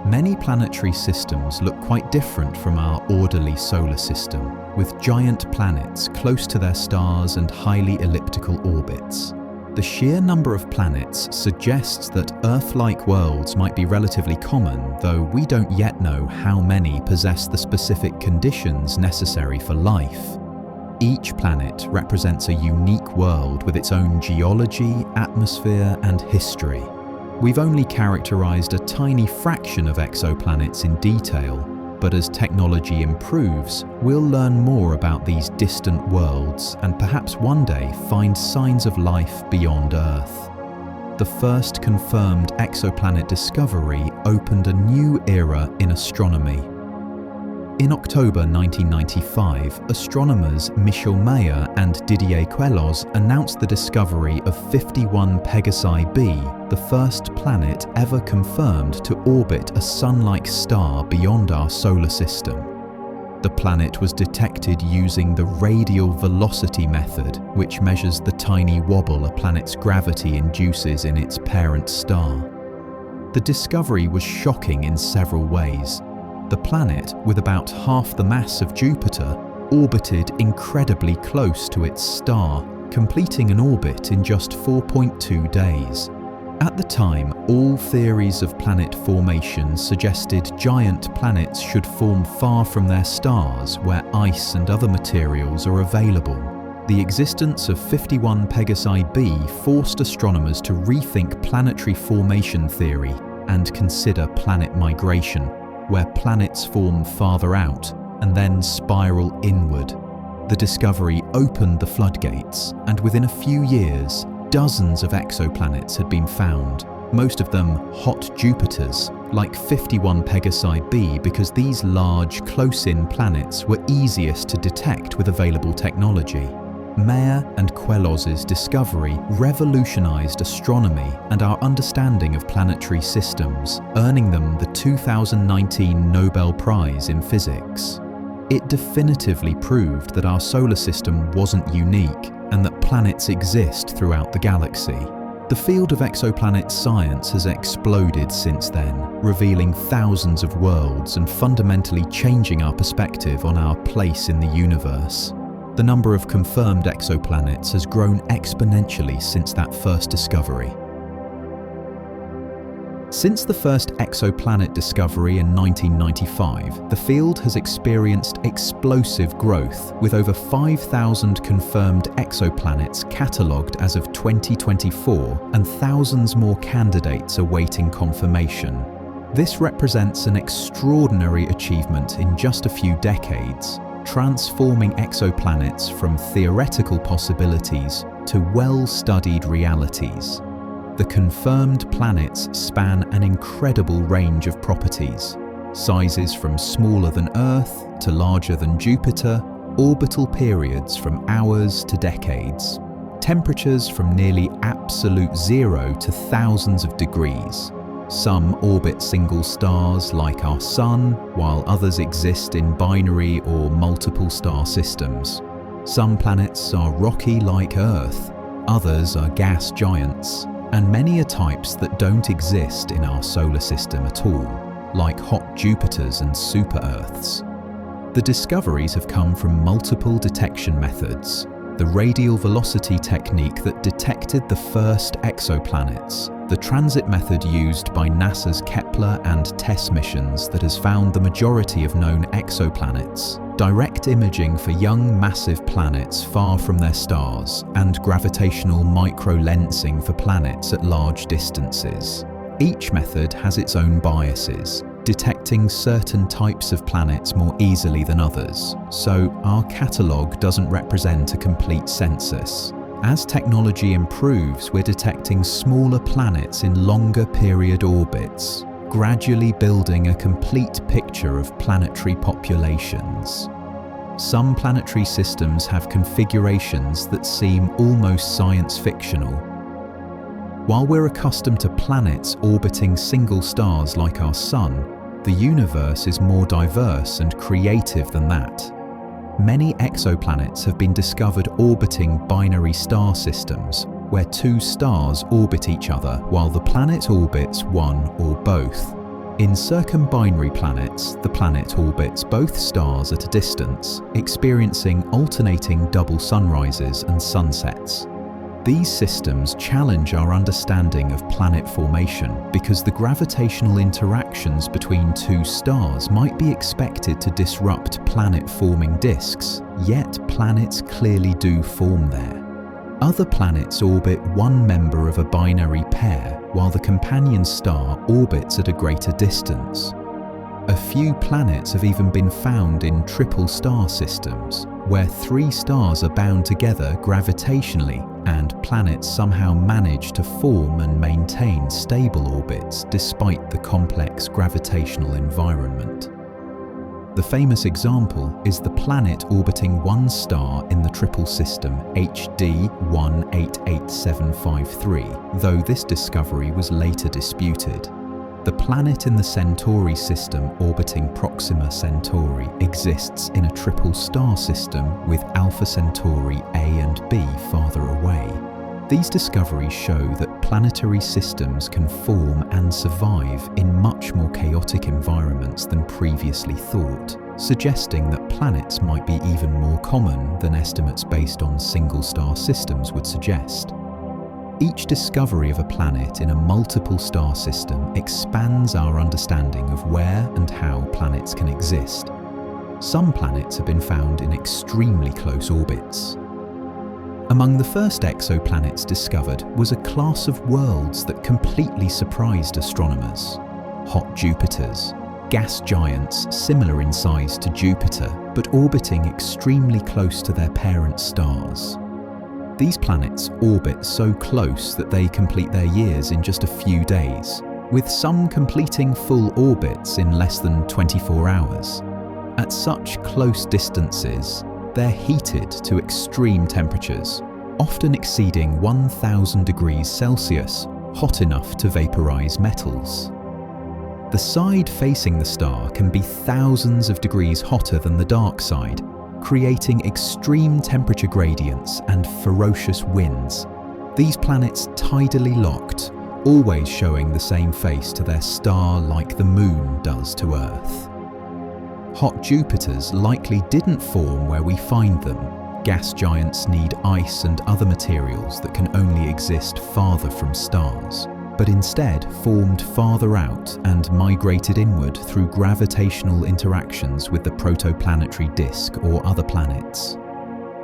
Many planetary systems look quite different from our orderly solar system, with giant planets close to their stars and highly elliptical orbits. The sheer number of planets suggests that Earth-like worlds might be relatively common, though we don't yet know how many possess the specific conditions necessary for life. Each planet represents a unique world with its own geology, atmosphere, and history. We've only characterized a tiny fraction of exoplanets in detail, but as technology improves, we'll learn more about these distant worlds and perhaps one day find signs of life beyond Earth. The first confirmed exoplanet discovery opened a new era in astronomy. In October 1995, astronomers Michel Mayor and Didier Queloz announced the discovery of 51 Pegasi b, the first planet ever confirmed to orbit a Sun-like star beyond our solar system. The planet was detected using the radial velocity method, which measures the tiny wobble a planet's gravity induces in its parent star. The discovery was shocking in several ways. The planet, with about half the mass of Jupiter, orbited incredibly close to its star, completing an orbit in just 4.2 days. At the time, all theories of planet formation suggested giant planets should form far from their stars where ice and other materials are available. The existence of 51 Pegasi b forced astronomers to rethink planetary formation theory and consider planet migration, where planets form farther out and then spiral inward. The discovery opened the floodgates, and within a few years, dozens of exoplanets had been found, most of them hot Jupiters, like 51 Pegasi b, because these large, close-in planets were easiest to detect with available technology. Mayer and Quellos's discovery revolutionized astronomy and our understanding of planetary systems, earning them the 2019 Nobel Prize in Physics. It definitively proved that our solar system wasn't unique and that planets exist throughout the galaxy. The field of exoplanet science has exploded since then, revealing thousands of worlds and fundamentally changing our perspective on our place in the universe. The number of confirmed exoplanets has grown exponentially since that first discovery. Since the first exoplanet discovery in 1995, the field has experienced explosive growth, with over 5,000 confirmed exoplanets catalogued as of 2024 and thousands more candidates awaiting confirmation. This represents an extraordinary achievement in just a few decades, transforming exoplanets from theoretical possibilities to well-studied realities. The confirmed planets span an incredible range of properties, sizes from smaller than Earth to larger than Jupiter, orbital periods from hours to decades, temperatures from nearly absolute zero to thousands of degrees. Some orbit single stars like our Sun, while others exist in binary or multiple star systems. Some planets are rocky like Earth, others are gas giants, and many are types that don't exist in our solar system at all, like hot Jupiters and super-Earths. The discoveries have come from multiple detection methods. The radial velocity technique that detected the first exoplanets, the transit method used by NASA's Kepler and TESS missions that has found the majority of known exoplanets, direct imaging for young massive planets far from their stars, and gravitational microlensing for planets at large distances. Each method has its own biases, detecting certain types of planets more easily than others, so our catalogue doesn't represent a complete census. As technology improves, we're detecting smaller planets in longer period orbits, gradually building a complete picture of planetary populations. Some planetary systems have configurations that seem almost science fictional. While we're accustomed to planets orbiting single stars like our Sun, the universe is more diverse and creative than that. Many exoplanets have been discovered orbiting binary star systems, where two stars orbit each other while the planet orbits one or both. In circumbinary planets, the planet orbits both stars at a distance, experiencing alternating double sunrises and sunsets. These systems challenge our understanding of planet formation because the gravitational interactions between two stars might be expected to disrupt planet-forming disks, yet planets clearly do form there. Other planets orbit one member of a binary pair, while the companion star orbits at a greater distance. A few planets have even been found in triple star systems, where three stars are bound together gravitationally and planets somehow manage to form and maintain stable orbits despite the complex gravitational environment. The famous example is the planet orbiting one star in the triple system HD 188753, though this discovery was later disputed. The planet in the Centauri system orbiting Proxima Centauri exists in a triple star system with Alpha Centauri A and B farther away. These discoveries show that planetary systems can form and survive in much more chaotic environments than previously thought. suggesting that planets might be even more common than estimates based on single-star systems would suggest. Each discovery of a planet in a multiple star system expands our understanding of where and how planets can exist. Some planets have been found in extremely close orbits. Among the first exoplanets discovered was a class of worlds that completely surprised astronomers: hot Jupiters, gas giants similar in size to Jupiter but orbiting extremely close to their parent stars. These planets orbit so close that they complete their years in just a few days, with some completing full orbits in less than 24 hours. At such close distances, they're heated to extreme temperatures, often exceeding 1000 degrees Celsius, hot enough to vaporize metals. The side facing the star can be thousands of degrees hotter than the dark side, creating extreme temperature gradients and ferocious winds. These planets tidally locked, always showing the same face to their star like the Moon does to Earth. Hot Jupiters likely didn't form where we find them. Gas giants need ice and other materials that can only exist farther from stars, but instead formed farther out and migrated inward through gravitational interactions with the protoplanetary disk or other planets.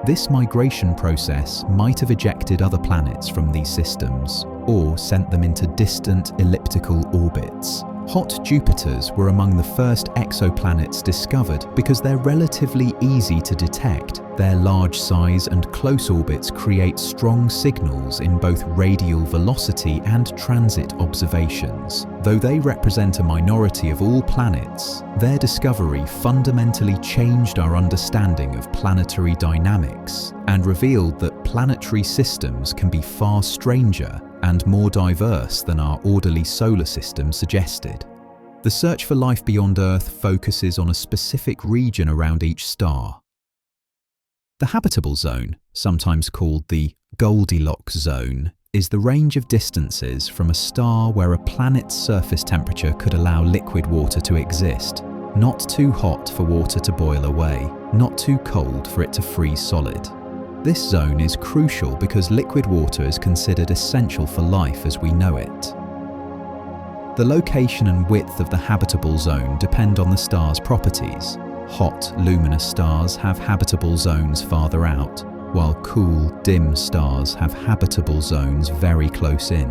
This migration process might have ejected other planets from these systems, or sent them into distant elliptical orbits. Hot Jupiters were among the first exoplanets discovered because they're relatively easy to detect. Their large size and close orbits create strong signals in both radial velocity and transit observations. Though they represent a minority of all planets, their discovery fundamentally changed our understanding of planetary dynamics and revealed that planetary systems can be far stranger and more diverse than our orderly solar system suggested. The search for life beyond Earth focuses on a specific region around each star. The habitable zone, sometimes called the Goldilocks zone, is the range of distances from a star where a planet's surface temperature could allow liquid water to exist. Not too hot for water to boil away, not too cold for it to freeze solid. This zone is crucial because liquid water is considered essential for life as we know it. The location and width of the habitable zone depend on the star's properties. Hot, luminous stars have habitable zones farther out, while cool, dim stars have habitable zones very close in.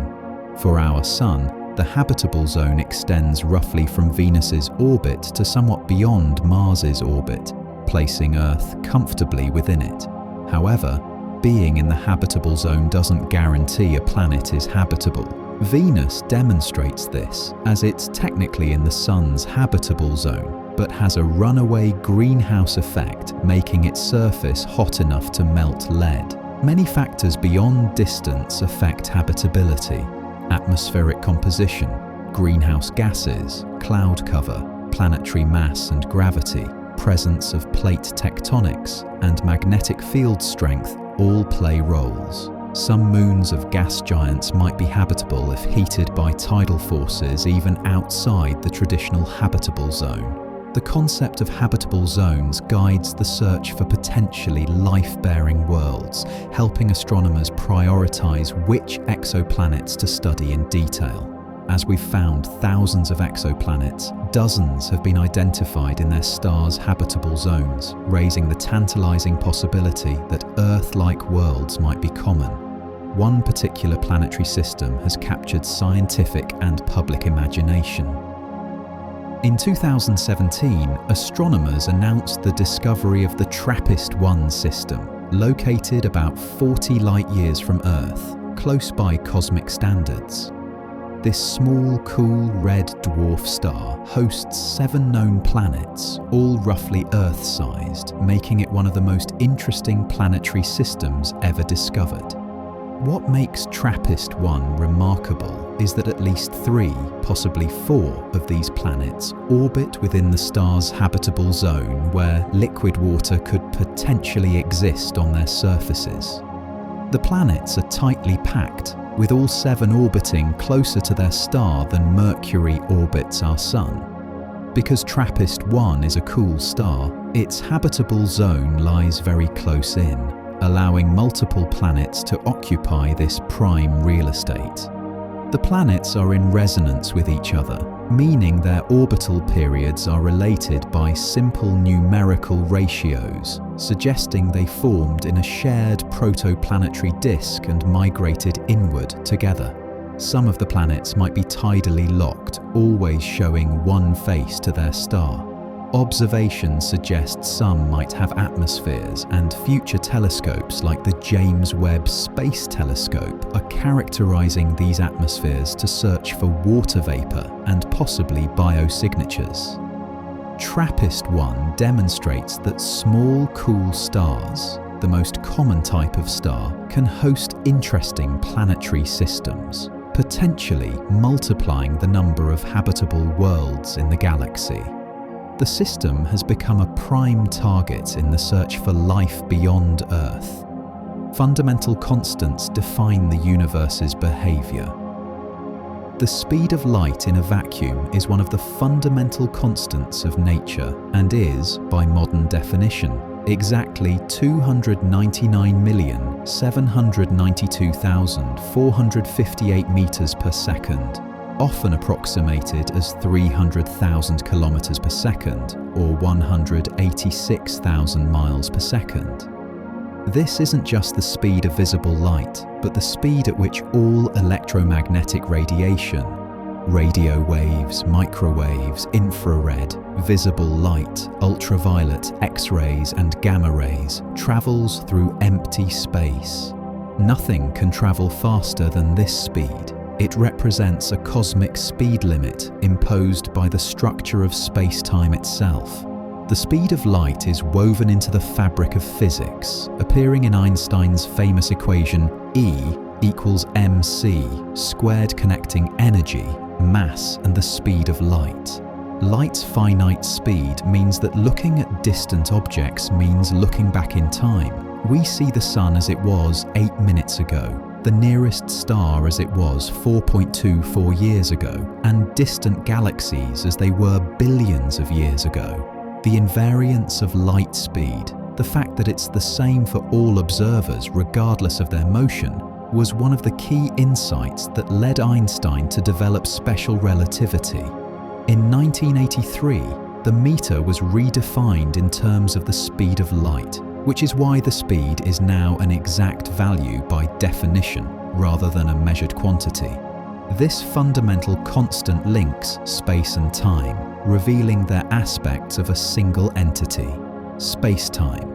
For our Sun, the habitable zone extends roughly from Venus's orbit to somewhat beyond Mars's orbit, placing Earth comfortably within it. However, being in the habitable zone doesn't guarantee a planet is habitable. Venus demonstrates this, as it's technically in the Sun's habitable zone, but has a runaway greenhouse effect, making its surface hot enough to melt lead. Many factors beyond distance affect habitability: atmospheric composition, greenhouse gases, cloud cover, planetary mass and gravity, presence of plate tectonics, and magnetic field strength all play roles. Some moons of gas giants might be habitable if heated by tidal forces even outside the traditional habitable zone. The concept of habitable zones guides the search for potentially life-bearing worlds, helping astronomers prioritize which exoplanets to study in detail. As we've found thousands of exoplanets, dozens have been identified in their stars' habitable zones, raising the tantalizing possibility that Earth-like worlds might be common. One particular planetary system has captured scientific and public imagination. In 2017, astronomers announced the discovery of the TRAPPIST-1 system, located about 40 light-years from Earth, close by cosmic standards. This small, cool red dwarf star hosts 7 known planets, all roughly Earth-sized, making it one of the most interesting planetary systems ever discovered. What makes TRAPPIST-1 remarkable is that at least 3, possibly 4 of these planets orbit within the star's habitable zone where liquid water could potentially exist on their surfaces. The planets are tightly packed, with all 7 orbiting closer to their star than Mercury orbits our Sun. Because TRAPPIST-1 is a cool star, its habitable zone lies very close in, allowing multiple planets to occupy this prime real estate. The planets are in resonance with each other, meaning their orbital periods are related by simple numerical ratios, suggesting they formed in a shared protoplanetary disk and migrated inward together. Some of the planets might be tidally locked, always showing one face to their star. Observations suggest some might have atmospheres, and future telescopes like the James Webb Space Telescope are characterizing these atmospheres to search for water vapor and possibly biosignatures. TRAPPIST-1 demonstrates that small, cool stars, the most common type of star, can host interesting planetary systems, potentially multiplying the number of habitable worlds in the galaxy. The system has become a prime target in the search for life beyond Earth. Fundamental constants define the universe's behavior. The speed of light in a vacuum is one of the fundamental constants of nature and is, by modern definition, exactly 299,792,458 meters per second, often approximated as 300,000 kilometers per second or 186,000 miles per second. This isn't just the speed of visible light, but the speed at which all electromagnetic radiation, radio waves, microwaves, infrared, visible light, ultraviolet, X-rays and gamma rays, travels through empty space. Nothing can travel faster than this speed. It represents a cosmic speed limit imposed by the structure of space-time itself. The speed of light is woven into the fabric of physics, appearing in Einstein's famous equation E equals mc squared, connecting energy, mass and the speed of light. Light's finite speed means that looking at distant objects means looking back in time. We see the sun as it was 8 minutes ago, the nearest star as it was 4.24 years ago, and distant galaxies as they were billions of years ago. The invariance of light speed, the fact that it's the same for all observers regardless of their motion, was one of the key insights that led Einstein to develop special relativity. In 1983, the meter was redefined in terms of the speed of light, which is why the speed is now an exact value by definition rather than a measured quantity. This fundamental constant links space and time, revealing their aspects of a single entity, space-time.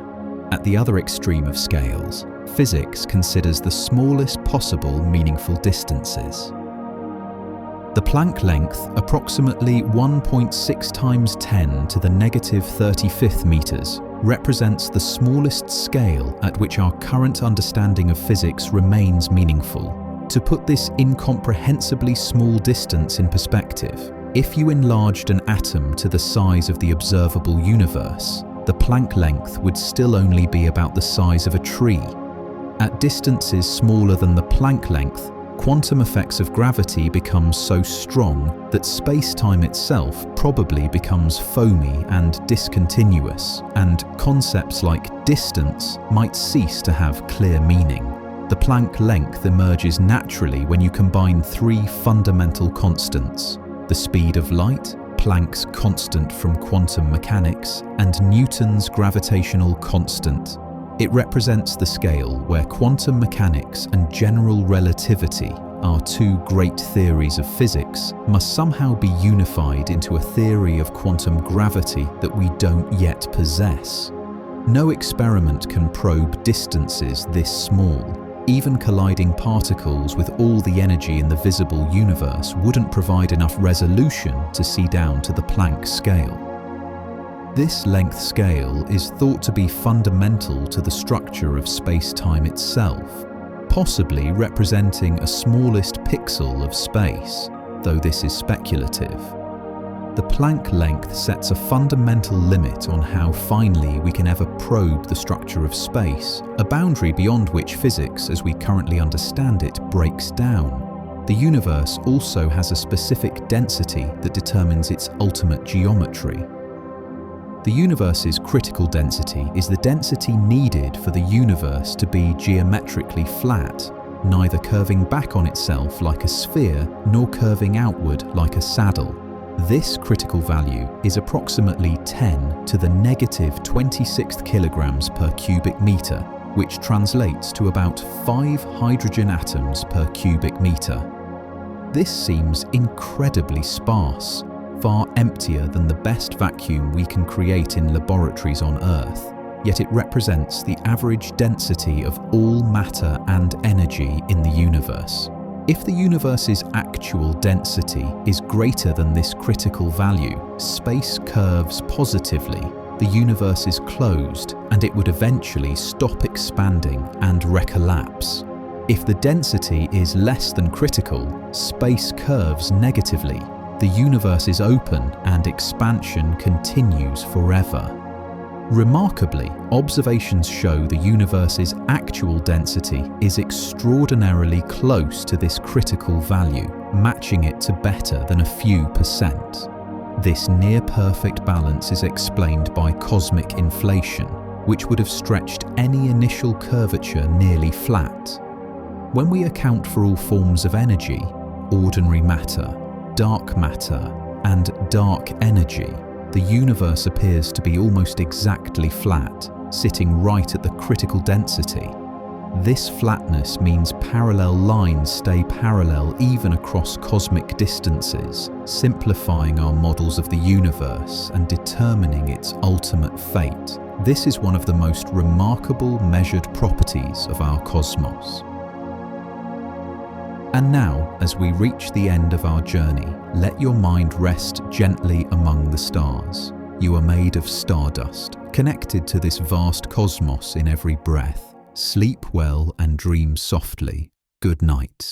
At the other extreme of scales, physics considers the smallest possible meaningful distances. The Planck length, approximately 1.6 times 10 to the negative 35th meters, represents the smallest scale at which our current understanding of physics remains meaningful. To put this incomprehensibly small distance in perspective, if you enlarged an atom to the size of the observable universe, the Planck length would still only be about the size of a tree. At distances smaller than the Planck length, quantum effects of gravity become so strong that space-time itself probably becomes foamy and discontinuous, and concepts like distance might cease to have clear meaning. The Planck length emerges naturally when you combine three fundamental constants: the speed of light, Planck's constant from quantum mechanics, and Newton's gravitational constant. It represents the scale where quantum mechanics and general relativity, our two great theories of physics, must somehow be unified into a theory of quantum gravity that we don't yet possess. No experiment can probe distances this small. Even colliding particles with all the energy in the visible universe wouldn't provide enough resolution to see down to the Planck scale. This length scale is thought to be fundamental to the structure of space-time itself, possibly representing a smallest pixel of space, though this is speculative. The Planck length sets a fundamental limit on how finely we can ever probe the structure of space, a boundary beyond which physics, as we currently understand it, breaks down. The universe also has a specific density that determines its ultimate geometry. The universe's critical density is the density needed for the universe to be geometrically flat, neither curving back on itself like a sphere nor curving outward like a saddle. This critical value is approximately 10 to the negative 26th kilograms per cubic meter, which translates to about 5 hydrogen atoms per cubic meter. This seems incredibly sparse, far emptier than the best vacuum we can create in laboratories on Earth, yet it represents the average density of all matter and energy in the universe. If the universe's actual density is greater than this critical value, space curves positively, the universe is closed, and it would eventually stop expanding and recollapse. If the density is less than critical, space curves negatively. The universe is open and expansion continues forever. Remarkably, observations show the universe's actual density is extraordinarily close to this critical value, matching it to better than a few percent. This near-perfect balance is explained by cosmic inflation, which would have stretched any initial curvature nearly flat. When we account for all forms of energy, ordinary matter, dark matter, and dark energy, the universe appears to be almost exactly flat, sitting right at the critical density. This flatness means parallel lines stay parallel even across cosmic distances, simplifying our models of the universe and determining its ultimate fate. This is one of the most remarkable measured properties of our cosmos. And now, as we reach the end of our journey, let your mind rest gently among the stars. You are made of stardust, connected to this vast cosmos in every breath. Sleep well and dream softly. Good night.